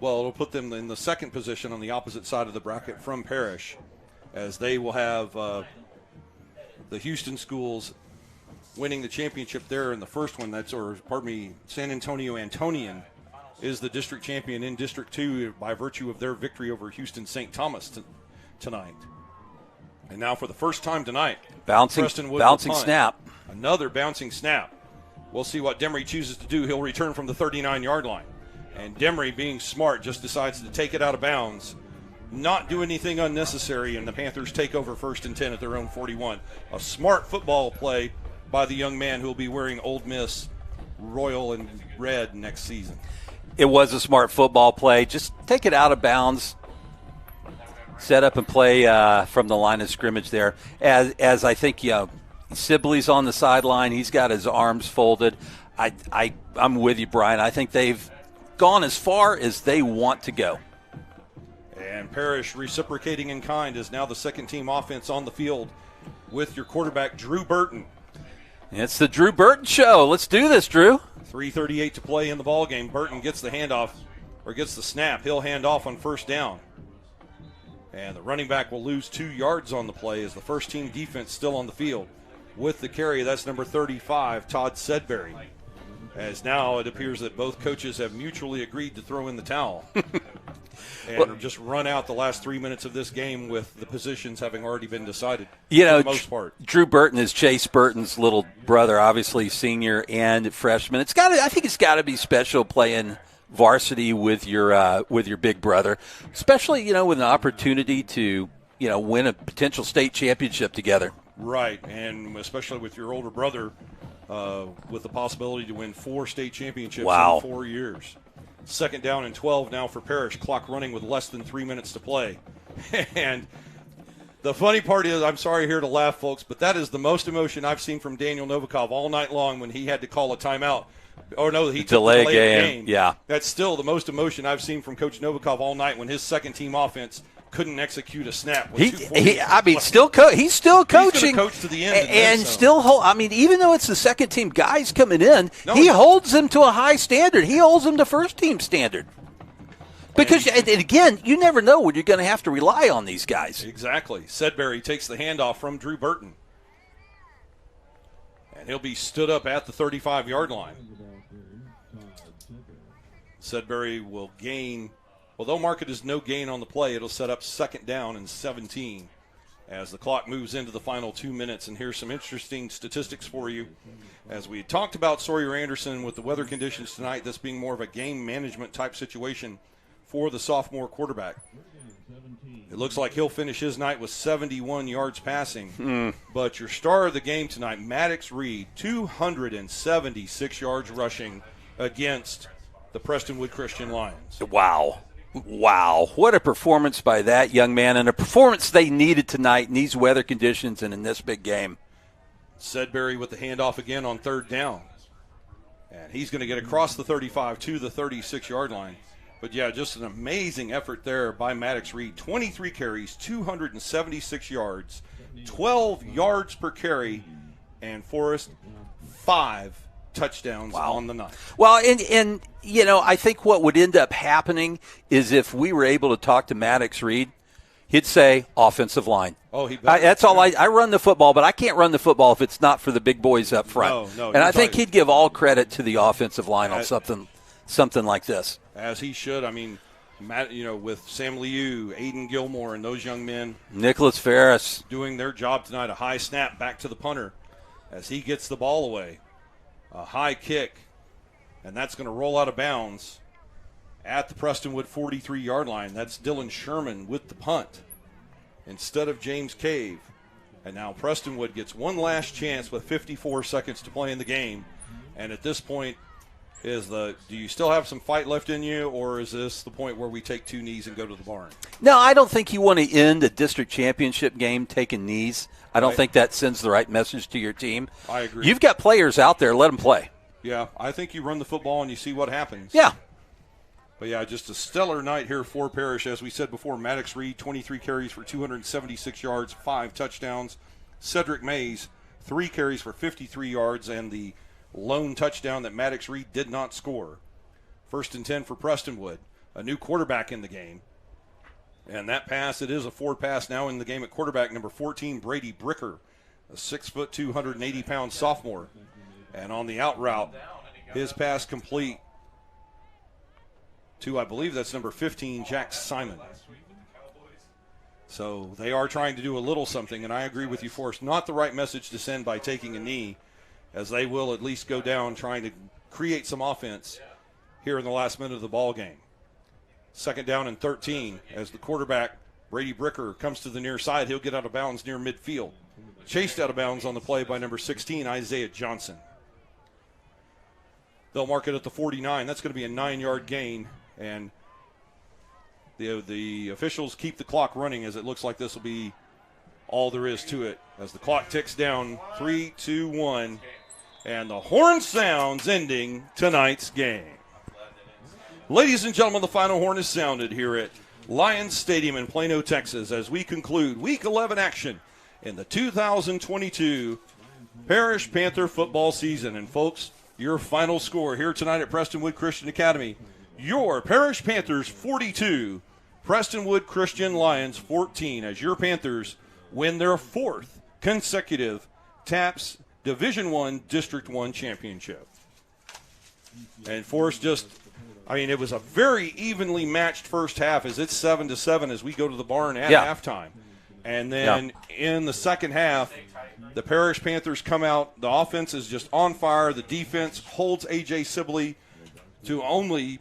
Well, it'll put them in the 2nd position on the opposite side of the bracket from Parish, as they will have the Houston schools winning the championship there in the first one. San Antonio Antonian is the district champion in District 2 by virtue of their victory over Houston St. Thomas tonight. And now for the first time tonight, bouncing snap. Another bouncing snap. We'll see what Demery chooses to do. He'll return from the 39-yard line. And Demery, being smart, just decides to take it out of bounds, not do anything unnecessary, and the Panthers take over 1st and 10 at their own 41. A smart football play by the young man who will be wearing Ole Miss royal and red next season. It was a smart football play. Just take it out of bounds, set up and play from the line of scrimmage there. As I think, Sibley's on the sideline. He's got his arms folded. I'm with you, Brian. I think they've gone as far as they want to go. And Parish reciprocating in kind is now the 2nd-team offense on the field with your quarterback, Drew Burton. It's the Drew Burton show. Let's do this, Drew. 3:38 to play in the ballgame. Burton gets the handoff, or gets the snap. He'll hand off on 1st down. And the running back will lose 2 yards on the play as the first-team defense still on the field. With the carry, that's number 35, Todd Sedberry. As now it appears that both coaches have mutually agreed to throw in the towel. And just run out the last 3 minutes of this game with the positions having already been decided for the most part. Drew Burton is Chase Burton's little brother, obviously senior and freshman. I think it's got to be special playing varsity with your big brother, especially with an opportunity to win a potential state championship together. Right, and especially with your older brother, with the possibility to win 4 state championships in 4 years. 2nd down and 12 now for Parish. Clock running with less than 3 minutes to play. And the funny part is, I'm sorry here to laugh, folks, but that is the most emotion I've seen from Daniel Novikov all night long when he had to call a timeout. He took the delay game. Yeah. That's still the most emotion I've seen from Coach Novikov all night when his 2nd-team offense couldn't execute a snap. He's still coaching. He's going to coach to the end. Even though it's the 2nd-team guys coming in, he holds them to a high standard. He holds them to 1st-team standard. Because, and again, you never know when you're going to have to rely on these guys. Sedberry takes the handoff from Drew Burton. And he'll be stood up at the 35-yard line. Sedberry will gain. Well, they'll mark it as no gain on the play. It'll set up 2nd down and 17 as the clock moves into the final 2 minutes. And here's some interesting statistics for you. As we talked about Sawyer Anderson with the weather conditions tonight, this being more of a game management type situation for the sophomore quarterback. It looks like he'll finish his night with 71 yards passing. But your star of the game tonight, Maddox Reed, 276 yards rushing against the Prestonwood Christian Lions. Wow. What a performance by that young man, and a performance they needed tonight in these weather conditions and in this big game. Sedbury with the handoff again on third down. And he's going to get across the 35 to the 36-yard line. But, yeah, just an amazing effort there by Maddox Reed. 23 carries, 276 yards, 12 yards per carry, and Forrest, 5 touchdowns on the night. Well, and you know, I think what would end up happening is if we were able to talk to Maddox Reed, he'd say offensive line. Oh, that's all I run the football, but I can't run the football if it's not for the big boys up front. No, and I think he'd give all credit to the offensive line on something like this. As he should. I mean, Matt, you know, with Sam Liu, Aiden Gilmore, and those young men. Nicholas Ferris. Doing their job tonight. A high snap back to the punter as he gets the ball away. A high kick, and that's going to roll out of bounds at the Prestonwood 43-yard line. That's Dylan Sherman with the punt instead of James Cave. And now Prestonwood gets one last chance with 54 seconds to play in the game. And at this point, do you still have some fight left in you, or is this the point where we take 2 knees and go to the barn? No, I don't think you want to end a district championship game taking knees. I don't think that sends the right message to your team. I agree. You've got players out there. Let them play. Yeah, I think you run the football and you see what happens. Yeah. But, yeah, just a stellar night here for Parish. As we said before, Maddox Reed, 23 carries for 276 yards, 5 touchdowns. Cedric Mays, 3 carries for 53 yards, and the lone touchdown that Maddox Reed did not score. 1st and 10 for Prestonwood. A new quarterback in the game. And that pass, it is a forward pass now in the game at quarterback, number 14, Brady Bricker, a 6'2", 280-pound sophomore. And on the out route, his pass complete to, I believe that's number 15, Jack Simon. So they are trying to do a little something, and I agree with you, Forrest. Not the right message to send by taking a knee, as they will at least go down trying to create some offense here in the last minute of the ball game. 2nd down and 13 as the quarterback, Brady Bricker, comes to the near side. He'll get out of bounds near midfield. Chased out of bounds on the play by number 16, Isaiah Johnson. They'll mark it at the 49. That's going to be a 9-yard gain, and the officials keep the clock running as it looks like this will be all there is to it. As the clock ticks down, 3, 2, 1, and the horn sounds ending tonight's game. Ladies and gentlemen, the final horn is sounded here at Lions Stadium in Plano, Texas, as we conclude Week 11 action in the 2022 Parish Panther football season. And, folks, your final score here tonight at Prestonwood Christian Academy, your Parish Panthers 42, Prestonwood Christian Lions 14, as your Panthers win their 4th consecutive TAPS Division I District 1 championship. And Forrest it was a very evenly matched first half as it's 7-7 as we go to the barn at halftime. And then in the second half, the Parish Panthers come out. The offense is just on fire. The defense holds A.J. Sibley to only,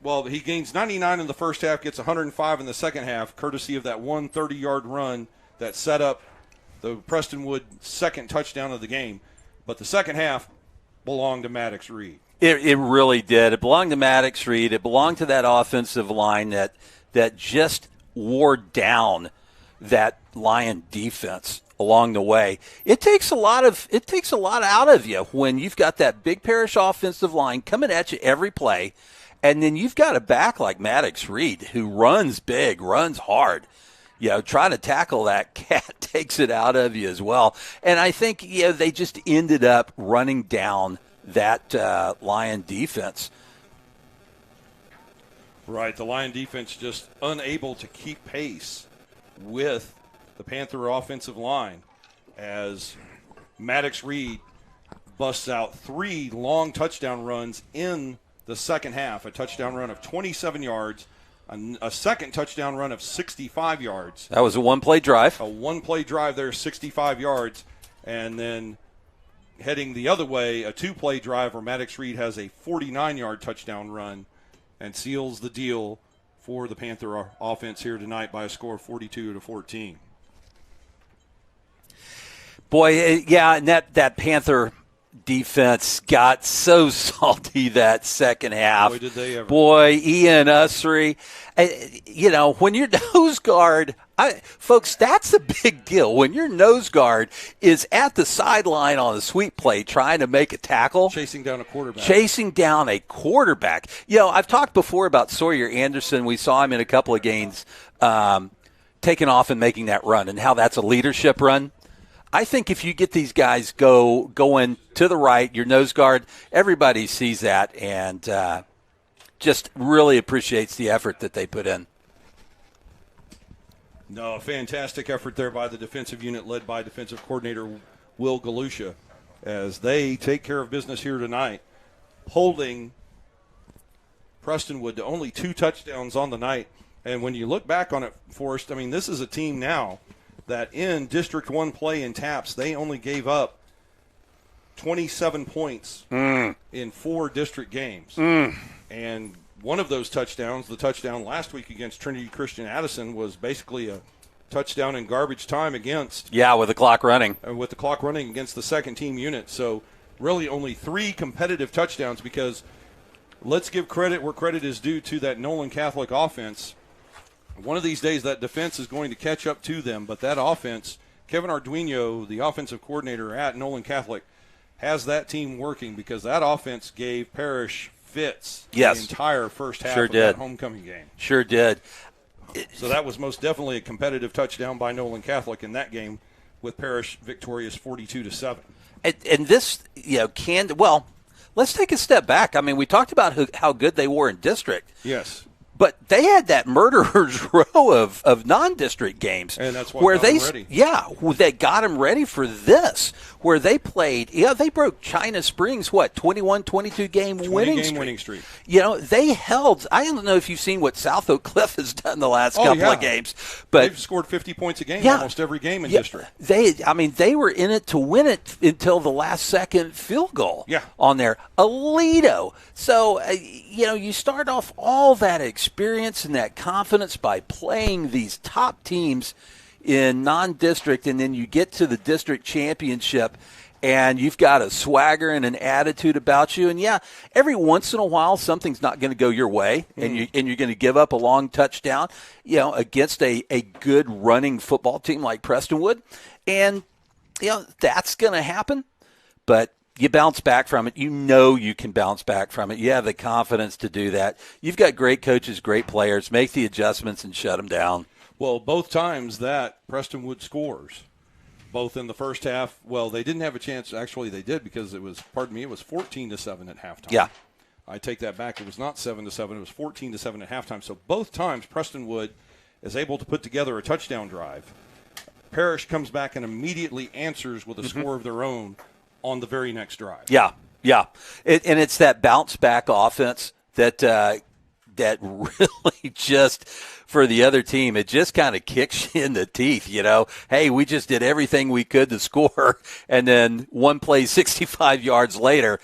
he gains 99 in the first half, gets 105 in the second half, courtesy of that 130-yard run that set up the Prestonwood second touchdown of the game. But the second half belonged to Maddox Reed. It really did. It belonged to Maddox Reed. It belonged to that offensive line that just wore down that Lion defense along the way. It takes a lot out of you when you've got that big Parish offensive line coming at you every play, and then you've got a back like Maddox Reed who runs big, runs hard. Trying to tackle that cat takes it out of you as well. And I think they just ended up running down that Lion defense. Right, the Lion defense just unable to keep pace with the Panther offensive line as Maddox Reed busts out 3 long touchdown runs in the second half. A touchdown run of 27 yards, a second touchdown run of 65 yards. That was a one-play drive. A one-play drive there, 65 yards. And then heading the other way, a 2-play drive where Maddox Reed has a 49-yard touchdown run and seals the deal for the Panther offense here tonight by a score of 42-14. Boy, yeah, and that Panther defense got so salty that second half. Boy, did they ever. Boy, Ian Usry. When your nose guard, folks, that's a big deal. When your nose guard is at the sideline on a sweep play trying to make a tackle. Chasing down a quarterback. I've talked before about Sawyer Anderson. We saw him in a couple of games taking off and making that run and how that's a leadership run. I think if you get these guys going to the right, your nose guard, everybody sees that and just really appreciates the effort that they put in. No, fantastic effort there by the defensive unit led by defensive coordinator Will Galusha as they take care of business here tonight, holding Prestonwood to only 2 touchdowns on the night. And when you look back on it, Forrest, I mean, this is a team now that in District 1 play in TAPS, they only gave up 27 points in 4 district games. And one of those touchdowns, the touchdown last week against Trinity Christian Addison, was basically a touchdown in garbage time against. Yeah, with the clock running. With the clock running against the second team unit. So really only 3 competitive touchdowns because let's give credit where credit is due to that Nolan Catholic offense. One of these days, that defense is going to catch up to them, but that offense, Kevin Arduino, the offensive coordinator at Nolan Catholic, has that team working because that offense gave Parish fits the entire first half of that homecoming game. Sure did. So that was most definitely a competitive touchdown by Nolan Catholic in that game with Parish victorious 42-7. And this, let's take a step back. I mean, we talked about how good they were in district. Yes. But they had that murderer's row of non-district games, and that's what where got them ready. They got them ready for this. Where they played, they broke China Springs 21-22 game winning streak. They held. I don't know if you've seen what South Oak Cliff has done the last couple of games, but they've scored 50 points a game almost every game in district. They were in it to win it until the last second field goal. On there, Alito. So you start off all that experience and that confidence by playing these top teams in non-district, and then you get to the district championship and you've got a swagger and an attitude about you. And every once in a while something's not going to go your way and you're going to give up a long touchdown, against a good running football team like Prestonwood. And that's going to happen. But you bounce back from it. You can bounce back from it. You have the confidence to do that. You've got great coaches, great players. Make the adjustments and shut them down. Well, both times that Prestonwood scores, both in the first half, they didn't have a chance. Actually, they did because it was 14-7 at halftime. Yeah. I take that back. It was not 7-7. It was 14-7 at halftime. So both times Prestonwood is able to put together a touchdown drive. Parish comes back and immediately answers with a score of their own on the very next drive. Yeah. And it's that bounce back offense that really just, for the other team, it just kind of kicks you in the teeth, Hey, we just did everything we could to score, and then one play 65 yards later,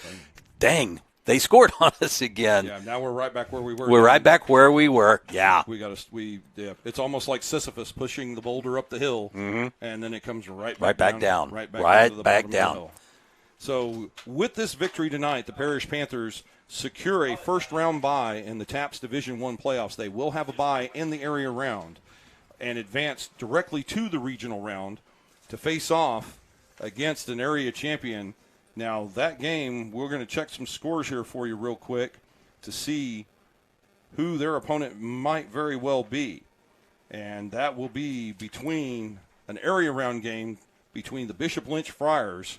dang, they scored on us again. Yeah, now we're right back where we were. We're right back where we were. Yeah. It's almost like Sisyphus pushing the boulder up the hill, and then it comes right back down. Right back down. So with this victory tonight, the Parish Panthers secure a first-round bye in the TAPS Division I playoffs. They will have a bye in the area round and advance directly to the regional round to face off against an area champion. Now, that game, we're going to check some scores here for you real quick to see who their opponent might very well be. And that will be between an area round game between the Bishop Lynch Friars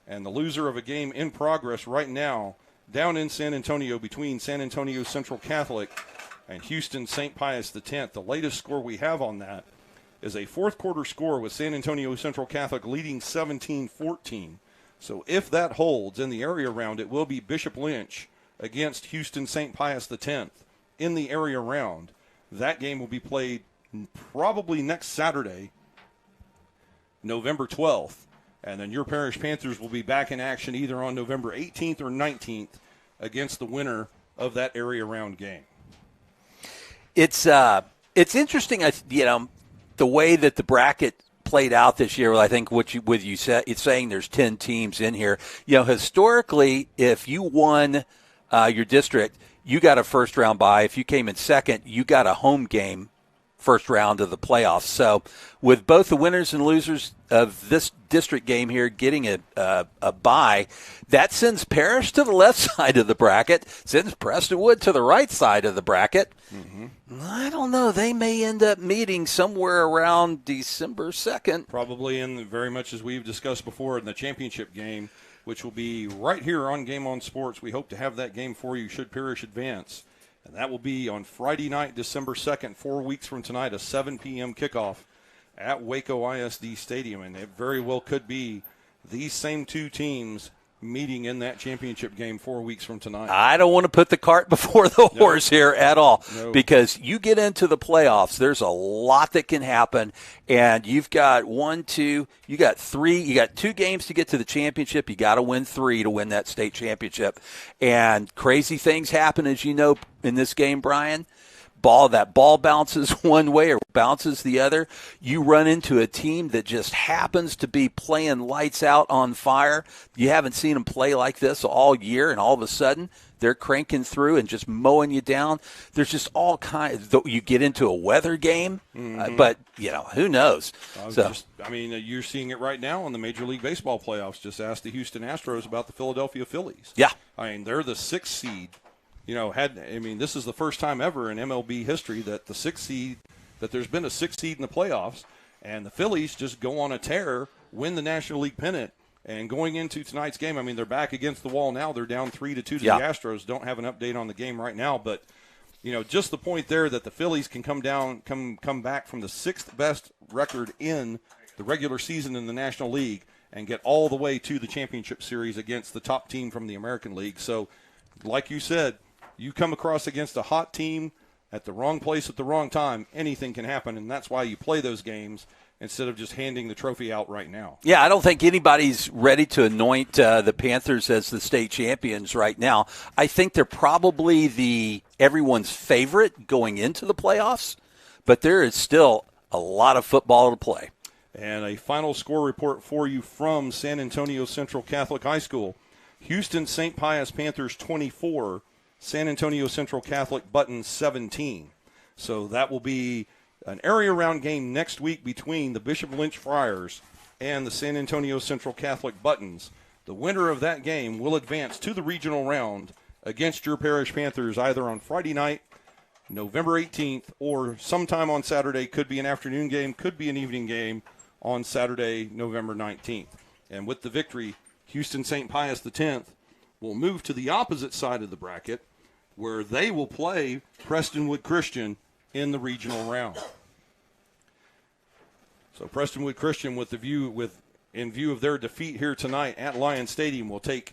and the loser of a game in progress right now down in San Antonio between San Antonio Central Catholic and Houston St. Pius X. The latest score we have on that is a fourth quarter score with San Antonio Central Catholic leading 17-14. So if that holds in the area round, it will be Bishop Lynch against Houston St. Pius X in the area round. That game will be played probably next Saturday, November 12th. And then your Parish Panthers will be back in action either on November 18th or 19th against the winner of that area round game. It's interesting, the way that the bracket played out this year. I think it's saying there's 10 teams in here. Historically, if you won your district, you got a first round bye. If you came in second, you got a home game first round of the playoffs. So with both the winners and losers of this district game here getting a bye, that sends Parish to the left side of the bracket, sends Prestonwood to the right side of the bracket. Mm-hmm. I don't know. They may end up meeting somewhere around December 2nd. Probably very much as we've discussed before in the championship game, which will be right here on Game On Sports. We hope to have that game for you should Parish advance. And that will be on Friday night, December 2nd, 4 weeks from tonight, a 7 p.m. kickoff at Waco ISD Stadium. And it very well could be these same two teams meeting in that championship game 4 weeks from tonight. I don't want to put the cart before the horse here at all, because you get into the playoffs, there's a lot that can happen, and you've got 2 games to get to the championship. You got to win 3 to win that state championship, and crazy things happen, as you know, in this game, Brian. That ball bounces one way or bounces the other. You run into a team that just happens to be playing lights out on fire. You haven't seen them play like this all year, and all of a sudden they're cranking through and just mowing you down. There's just all kinds. You get into a weather game, but who knows? You're seeing it right now in the Major League Baseball playoffs. Just ask the Houston Astros about the Philadelphia Phillies. Yeah, they're the 6th seed. This is the first time ever in MLB history that there's been a 6th seed in the playoffs, and the Phillies just go on a tear, win the National League pennant, and going into tonight's game, they're back against the wall now. They're down 3-2 to the Astros. Don't have an update on the game right now, but just the point there that the Phillies can come back from the 6th best record in the regular season in the National League and get all the way to the championship series against the top team from the American League. So, like you said, you come across against a hot team at the wrong place at the wrong time, anything can happen, and that's why you play those games instead of just handing the trophy out right now. Yeah, I don't think anybody's ready to anoint the Panthers as the state champions right now. I think they're probably everyone's favorite going into the playoffs, but there is still a lot of football to play. And a final score report for you from San Antonio Central Catholic High School. Houston St. Pius Panthers 24, San Antonio Central Catholic Buttons 17. So that will be an area round game next week between the Bishop Lynch Friars and the San Antonio Central Catholic Buttons. The winner of that game will advance to the regional round against your Parish Panthers either on Friday night, November 18th, or sometime on Saturday. Could be an afternoon game, could be an evening game on Saturday, November 19th. And with the victory, Houston St. Pius X will move to the opposite side of the bracket, where they will play Prestonwood Christian in the regional round. So Prestonwood Christian, in view of their defeat here tonight at Lion Stadium, will take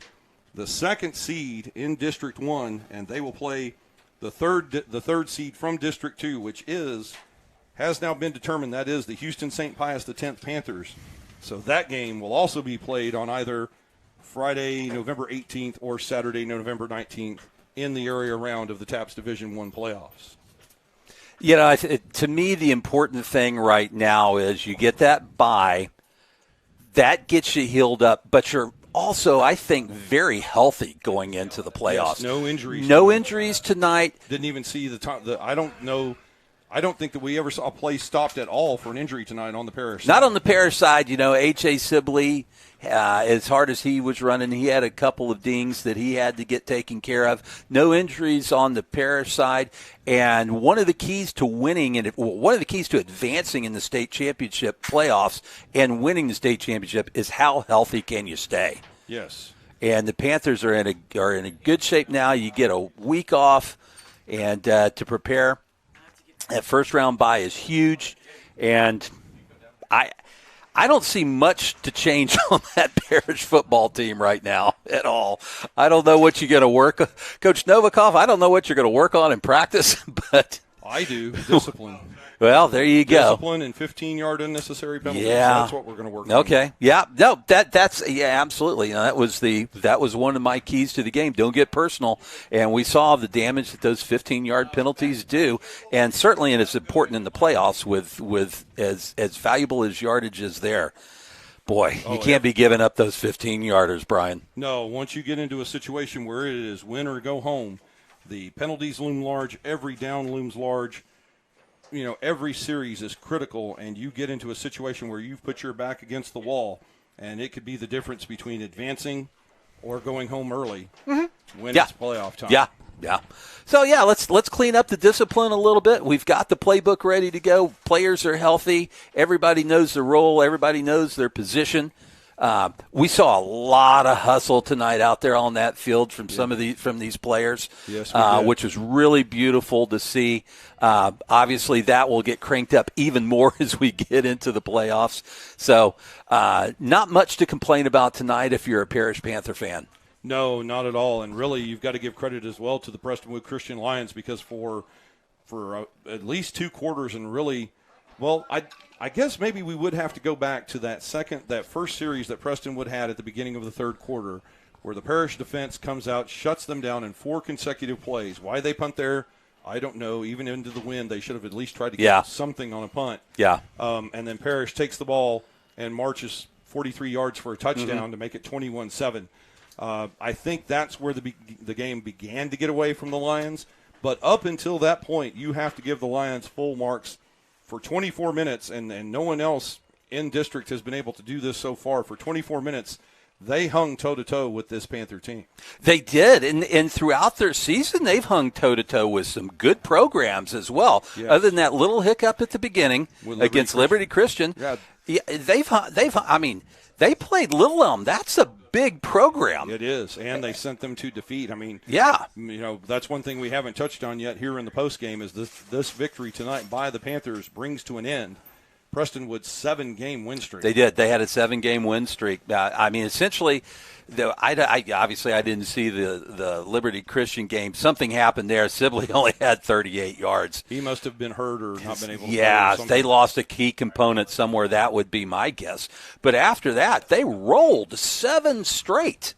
the 2nd seed in District 1, and they will play the third seed from District 2, which has now been determined. That is the Houston St. Pius X Panthers. So that game will also be played on either Friday, November 18th, or Saturday, November 19th, in the area round of the TAPS Division I playoffs. To me, the important thing right now is you get that bye. That gets you healed up, but you're also, I think, very healthy going into the playoffs. Yes, no injuries. No injuries tonight. Didn't even see I don't know. I don't think that we ever saw a play stopped at all for an injury tonight on the Parish side. Not on the Parish side. H.A. Sibley, as hard as he was running, he had a couple of dings that he had to get taken care of. No injuries on the Parish side. And one of the keys to one of the keys to advancing in the state championship playoffs and winning the state championship is how healthy can you stay. Yes. And the Panthers are in a good shape now. You get a week off and to prepare. That first round bye is huge, and I don't see much to change on that Parish football team right now at all. I don't know what you're going to work, Coach Novikov. I don't know what you're going to work on in practice, but I do. Discipline. Well, there you go. Discipline and 15-yard unnecessary penalties. Yeah. That's what we're going to work on. Okay. Yeah. No, that's absolutely. That was one of my keys to the game. Don't get personal. And we saw the damage that those 15-yard penalties do. And certainly it's important in the playoffs with as valuable as yardage is there. Boy, you can't be giving up those 15-yarders, Brian. No, once you get into a situation where it is win or go home, the penalties loom large, every down looms large. Every series is critical, and you get into a situation where you've put your back against the wall, and it could be the difference between advancing or going home early when it's playoff time. Yeah. Yeah. So, let's clean up the discipline a little bit. We've got the playbook ready to go. Players are healthy. Everybody knows their role. Everybody knows their position. We saw a lot of hustle tonight out there on that field from from these players, yes, we did. Which was really beautiful to see. Obviously, that will get cranked up even more as we get into the playoffs. So, not much to complain about tonight if you're a Parish Panther fan. No, not at all. And really, you've got to give credit as well to the Prestonwood Christian Lions because for at least 2 quarters and really, well, I guess maybe we would have to go back to that first series that Prestonwood had at the beginning of the third quarter where the Parish defense comes out, shuts them down in 4 consecutive plays. Why they punt there, I don't know. Even into the wind, they should have at least tried to get something on a punt. Yeah. And then Parish takes the ball and marches 43 yards for a touchdown to make it 21-7. I think that's where the game began to get away from the Lions. But up until that point, you have to give the Lions full marks for 24 minutes, and no one else in district has been able to do this so far. For 24 minutes, they hung toe-to-toe with this Panther team. They did, and throughout their season, they've hung toe-to-toe with some good programs as well. Yes. Other than that little hiccup at the beginning against Liberty Christian, they played Little Elm. That's a big program. It is, and they sent them to defeat. That's one thing we haven't touched on yet here in the postgame is this victory tonight by the Panthers brings to an end Prestonwood's 7-game win streak. They did. They had a 7-game win streak. Essentially, obviously I didn't see the Liberty Christian game. Something happened there. Sibley only had 38 yards. He must have been hurt or not been able to play. Yeah, they lost a key component somewhere. That would be my guess. But after that, they rolled 7 straight.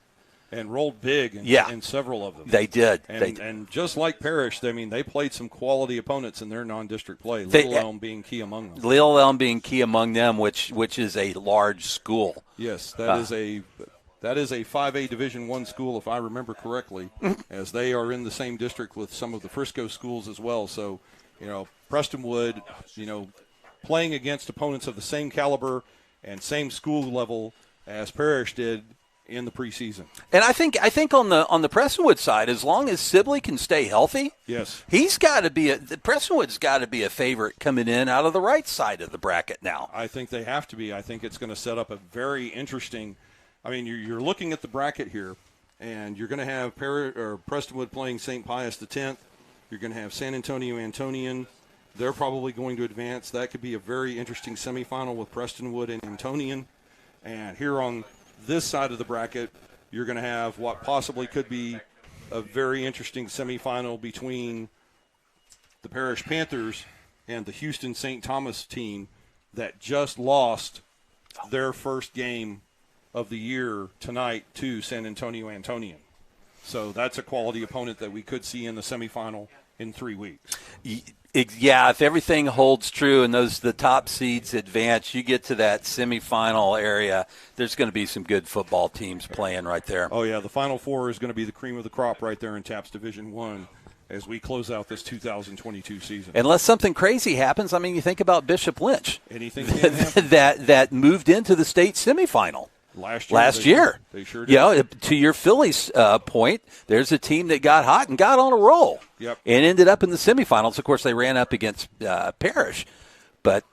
And rolled big in several of them. They did. And just like Parish, they played some quality opponents in their non-district play, Little Elm being key among them. Little Elm being key among them, which is a large school. Yes, that is a 5A Division I school, if I remember correctly, as they are in the same district with some of the Frisco schools as well. So, Prestonwood, playing against opponents of the same caliber and same school level as Parish did in the preseason. And I think on the Prestonwood side, as long as Sibley can stay healthy, yes, Prestonwood's got to be a favorite coming in out of the right side of the bracket now. I think they have to be. I think it's going to set up a very interesting. You're looking at the bracket here, and you're going to have Prestonwood playing St. Pius X. You're going to have San Antonio Antonian. They're probably going to advance. That could be a very interesting semifinal with Prestonwood and Antonian. And here on this side of the bracket, you're going to have what possibly could be a very interesting semifinal between the Parish Panthers and the Houston St. Thomas team that just lost their first game of the year tonight to San Antonio Antonian. So that's a quality opponent that we could see in the semifinal in 3 weeks. Yeah, if everything holds true and the top seeds advance, you get to that semifinal area, there's going to be some good football teams playing right there. Oh, yeah, the Final Four is going to be the cream of the crop right there in TAPS Division I as we close out this 2022 season. Unless something crazy happens, you think about Bishop Lynch. Anything can happen. that moved into the state semifinal. Last year. They sure did. To your Phillies point, there's a team that got hot and got on a roll. Yep. And ended up in the semifinals. Of course, they ran up against Parish, but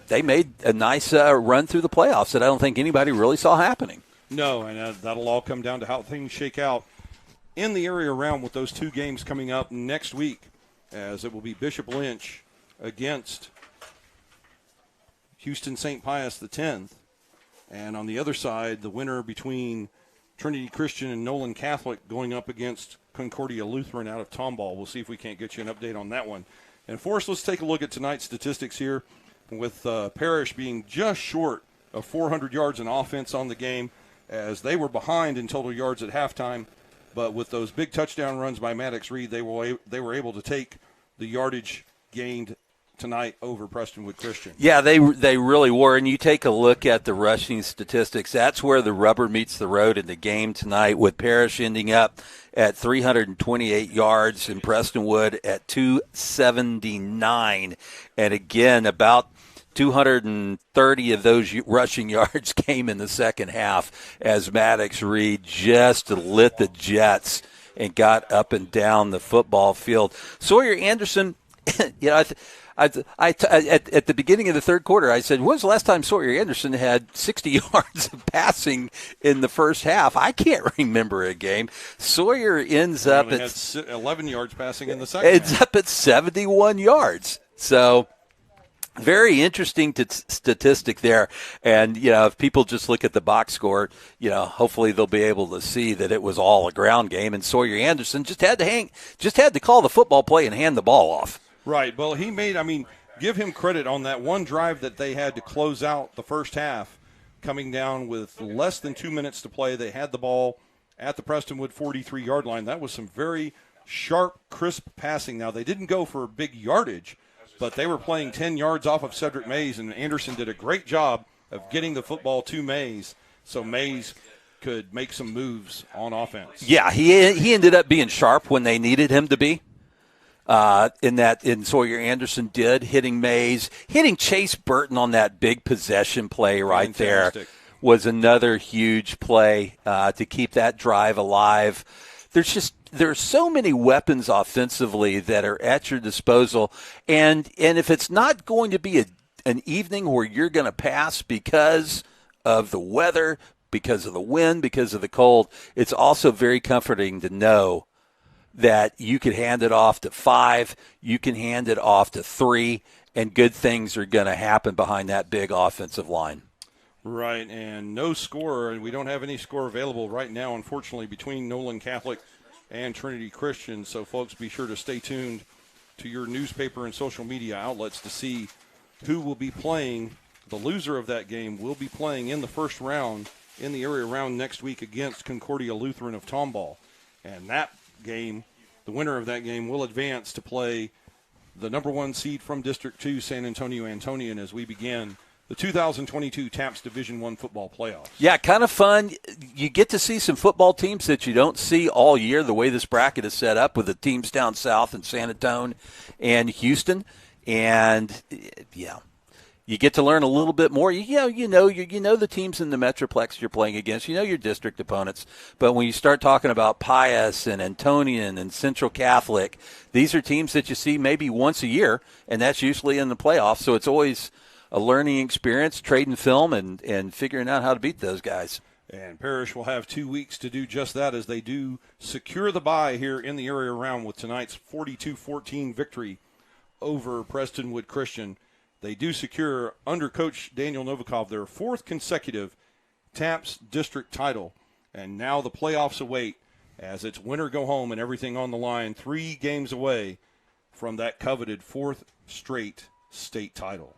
they made a nice run through the playoffs that I don't think anybody really saw happening. No, and that'll all come down to how things shake out in the area around with those 2 games coming up next week, as it will be Bishop Lynch against Houston St. Pius X. And on the other side, the winner between Trinity Christian and Nolan Catholic going up against Concordia Lutheran out of Tomball. We'll see if we can't get you an update on that one And Forrest, let's take a look at tonight's statistics here, with Parish being just short of 400 yards in offense on the game, as they were behind in total yards at halftime. But with those big touchdown runs by Maddox Reed, they were able to take the yardage gained tonight over Prestonwood Christian. Yeah, they really were. And you take a look at the rushing statistics. That's where the rubber meets the road in the game tonight, with Parish ending up at 328 yards and Prestonwood at 279. And again, about 230 of those rushing yards came in the second half as Maddox Reed just lit the jets and got up and down the football field. Sawyer Anderson, at the beginning of the third quarter, I said, when was the last time Sawyer Anderson had 60 yards of passing in the first half? I can't remember a game. Sawyer ends up at 11 yards passing in the second half. Ends up at 71 yards. So very interesting statistic there. And, if people just look at the box score, hopefully they'll be able to see that it was all a ground game. And Sawyer Anderson just had to call the football play and hand the ball off. Right. Well, give him credit on that one drive that they had to close out the first half, coming down with less than 2 minutes to play. They had the ball at the Prestonwood 43-yard line. That was some very sharp, crisp passing. Now, they didn't go for big yardage, but they were playing 10 yards off of Cedric Mays, and Anderson did a great job of getting the football to Mays so Mays could make some moves on offense. Yeah, he ended up being sharp when they needed him to be. In Sawyer Anderson did, hitting Mays, hitting Chase Burton on that big possession play right Fantastic. There was another huge play to keep that drive alive. There's so many weapons offensively that are at your disposal, and if it's not going to be an evening where you're going to pass because of the weather, because of the wind, because of the cold, it's also very comforting to know that you could hand it off to 5, you can hand it off to 3, and good things are going to happen behind that big offensive line. Right, and no score, and we don't have any score available right now, unfortunately, between Nolan Catholic and Trinity Christian. So, folks, be sure to stay tuned to your newspaper and social media outlets to see who will be playing. The loser of that game will be playing in the first round in the area round next week against Concordia Lutheran of Tomball. And that game, the winner of that game, will advance to play the number 1 seed from District 2, San Antonio Antonian, as we begin the 2022 TAPS Division I football playoffs. Yeah, kind of fun. You get to see some football teams that you don't see all year, the way this bracket is set up with the teams down south in San Antonio and Houston. And, yeah, you get to learn a little bit more. You know the teams in the Metroplex you're playing against. You know your district opponents. But when you start talking about Pius and Antonian and Central Catholic, these are teams that you see maybe once a year, and that's usually in the playoffs. So it's always a learning experience, trading film, and figuring out how to beat those guys. And Parish will have 2 weeks to do just that as they do secure the bye here in the area round with tonight's 42-14 victory over Prestonwood Christian. They do secure, under Coach Daniel Novikov, their 4th consecutive TAPS district title. And now the playoffs await as it's winner go home and everything on the line, 3 games away from that coveted 4th straight state title.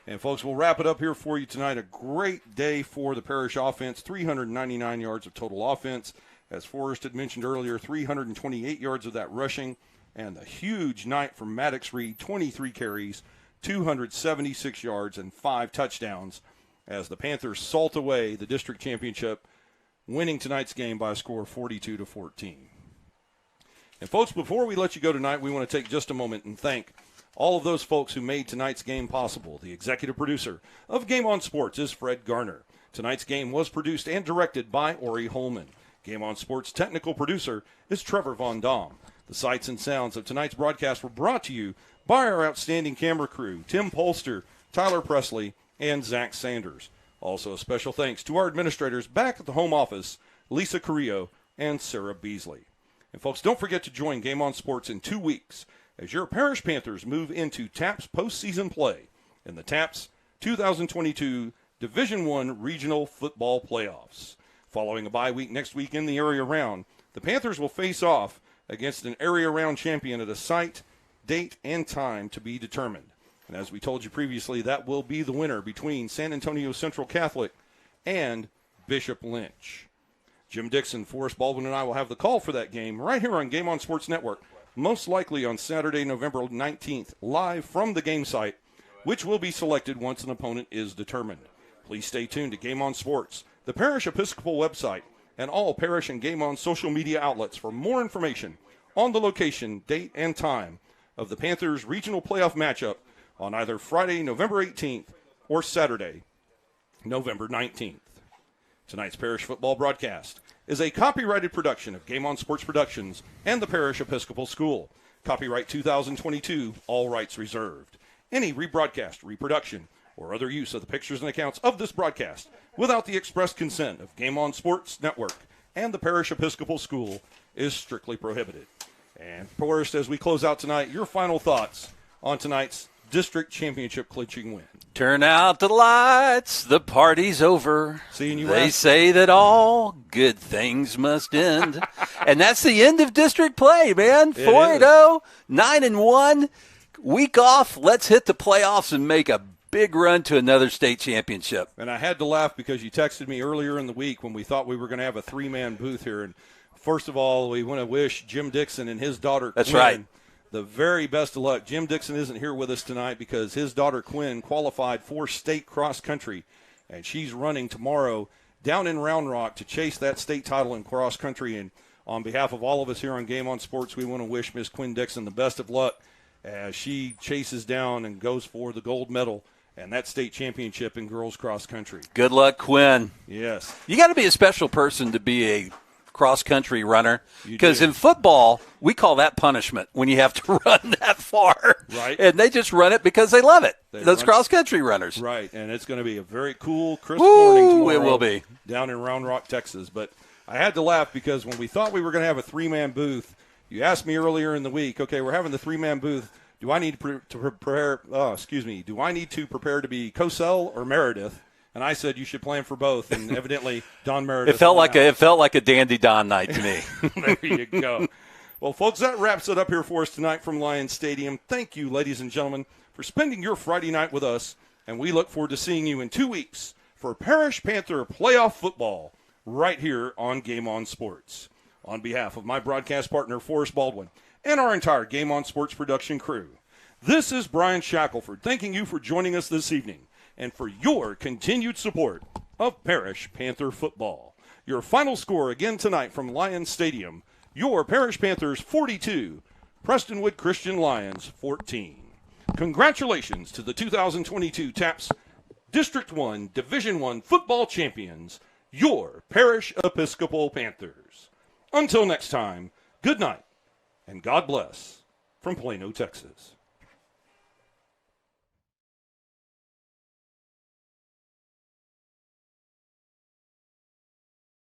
And, folks, we'll wrap it up here for you tonight. A great day for the Parish offense, 399 yards of total offense. As Forrest had mentioned earlier, 328 yards of that rushing. And a huge night from Maddox Reed, 23 carries, 276 yards, and 5 touchdowns as the Panthers salt away the district championship, winning tonight's game by a score of 42-14. And, folks, before we let you go tonight, we want to take just a moment and thank all of those folks who made tonight's game possible. The executive producer of Game On Sports is Fred Garner. Tonight's game was produced and directed by Ori Holman. Game On Sports technical producer is Trevor Von Dom. The sights and sounds of tonight's broadcast were brought to you by our outstanding camera crew, Tim Polster, Tyler Presley, and Zach Sanders. Also a special thanks to our administrators back at the home office, Lisa Carrillo and Sarah Beasley. And, folks, don't forget to join Game On Sports in 2 weeks as your Parish Panthers move into TAPS postseason play in the TAPS 2022 Division I Regional Football Playoffs. Following a bye week next week in the area round, the Panthers will face off against an area round champion at a site date, and time to be determined. And as we told you previously, that will be the winner between San Antonio Central Catholic and Bishop Lynch. Jim Dixon, Forrest Baldwin, and I will have the call for that game right here on Game On Sports Network, most likely on Saturday, November 19th, live from the game site, which will be selected once an opponent is determined. Please stay tuned to Game On Sports, the Parish Episcopal website, and all Parish and Game On social media outlets for more information on the location, date, and time of the Panthers regional playoff matchup on either Friday, November 18th, or Saturday, November 19th. Tonight's Parish football broadcast is a copyrighted production of Game On Sports Productions and the Parish Episcopal School. Copyright 2022, all rights reserved. Any rebroadcast, reproduction, or other use of the pictures and accounts of this broadcast without the express consent of Game On Sports Network and the Parish Episcopal School is strictly prohibited. And Forrest, as we close out tonight, your final thoughts on tonight's district championship clinching win. Turn out the lights, the party's over. Seeing you. They say that all good things must end. And that's the end of district play, man. 4-0, 9-1, week off. Let's hit the playoffs and make a big run to another state championship. And I had to laugh because you texted me earlier in the week when we thought we were going to have a three-man booth here. And first of all, we want to wish Jim Dixon and his daughter That's Quinn right. the very best of luck. Jim Dixon isn't here with us tonight because his daughter Quinn qualified for state cross country, and she's running tomorrow down in Round Rock to chase that state title in cross country. And on behalf of all of us here on Game On Sports, we want to wish Miss Quinn Dixon the best of luck as she chases down and goes for the gold medal and that state championship in girls cross country. Good luck, Quinn. Yes. You got to be a special person to be a cross-country runner, because do. in football, we call that punishment when you have to run that far. Right. And they just run it because they love it. Those run- cross-country runners. Right, and it's going to be a very cool, crisp morning tomorrow. It will be. Down in Round Rock, Texas. But I had to laugh because when we thought we were going to have a three-man booth, you asked me earlier in the week, okay, we're having the three-man booth. Do I need to prepare? Do I need to prepare to be Cosell or Meredith? And I said you should plan for both, and evidently Don Meredith. It felt like a Dandy Don night to me. There you go. Well, folks, that wraps it up here for us tonight from Lions Stadium. Thank you, ladies and gentlemen, for spending your Friday night with us, and we look forward to seeing you in 2 weeks for Parish Panther playoff football right here on Game On Sports. On behalf of my broadcast partner, Forrest Baldwin, and our entire Game On Sports production crew, this is Brian Shackelford thanking you for joining us this evening and for your continued support of Parish Panther football. Your final score again tonight from Lions Stadium, your Parish Panthers 42, Prestonwood Christian Lions 14. Congratulations to the 2022 TAPS District 1 Division 1 football champions, your Parish Episcopal Panthers. Until next time, good night and God bless from Plano, Texas.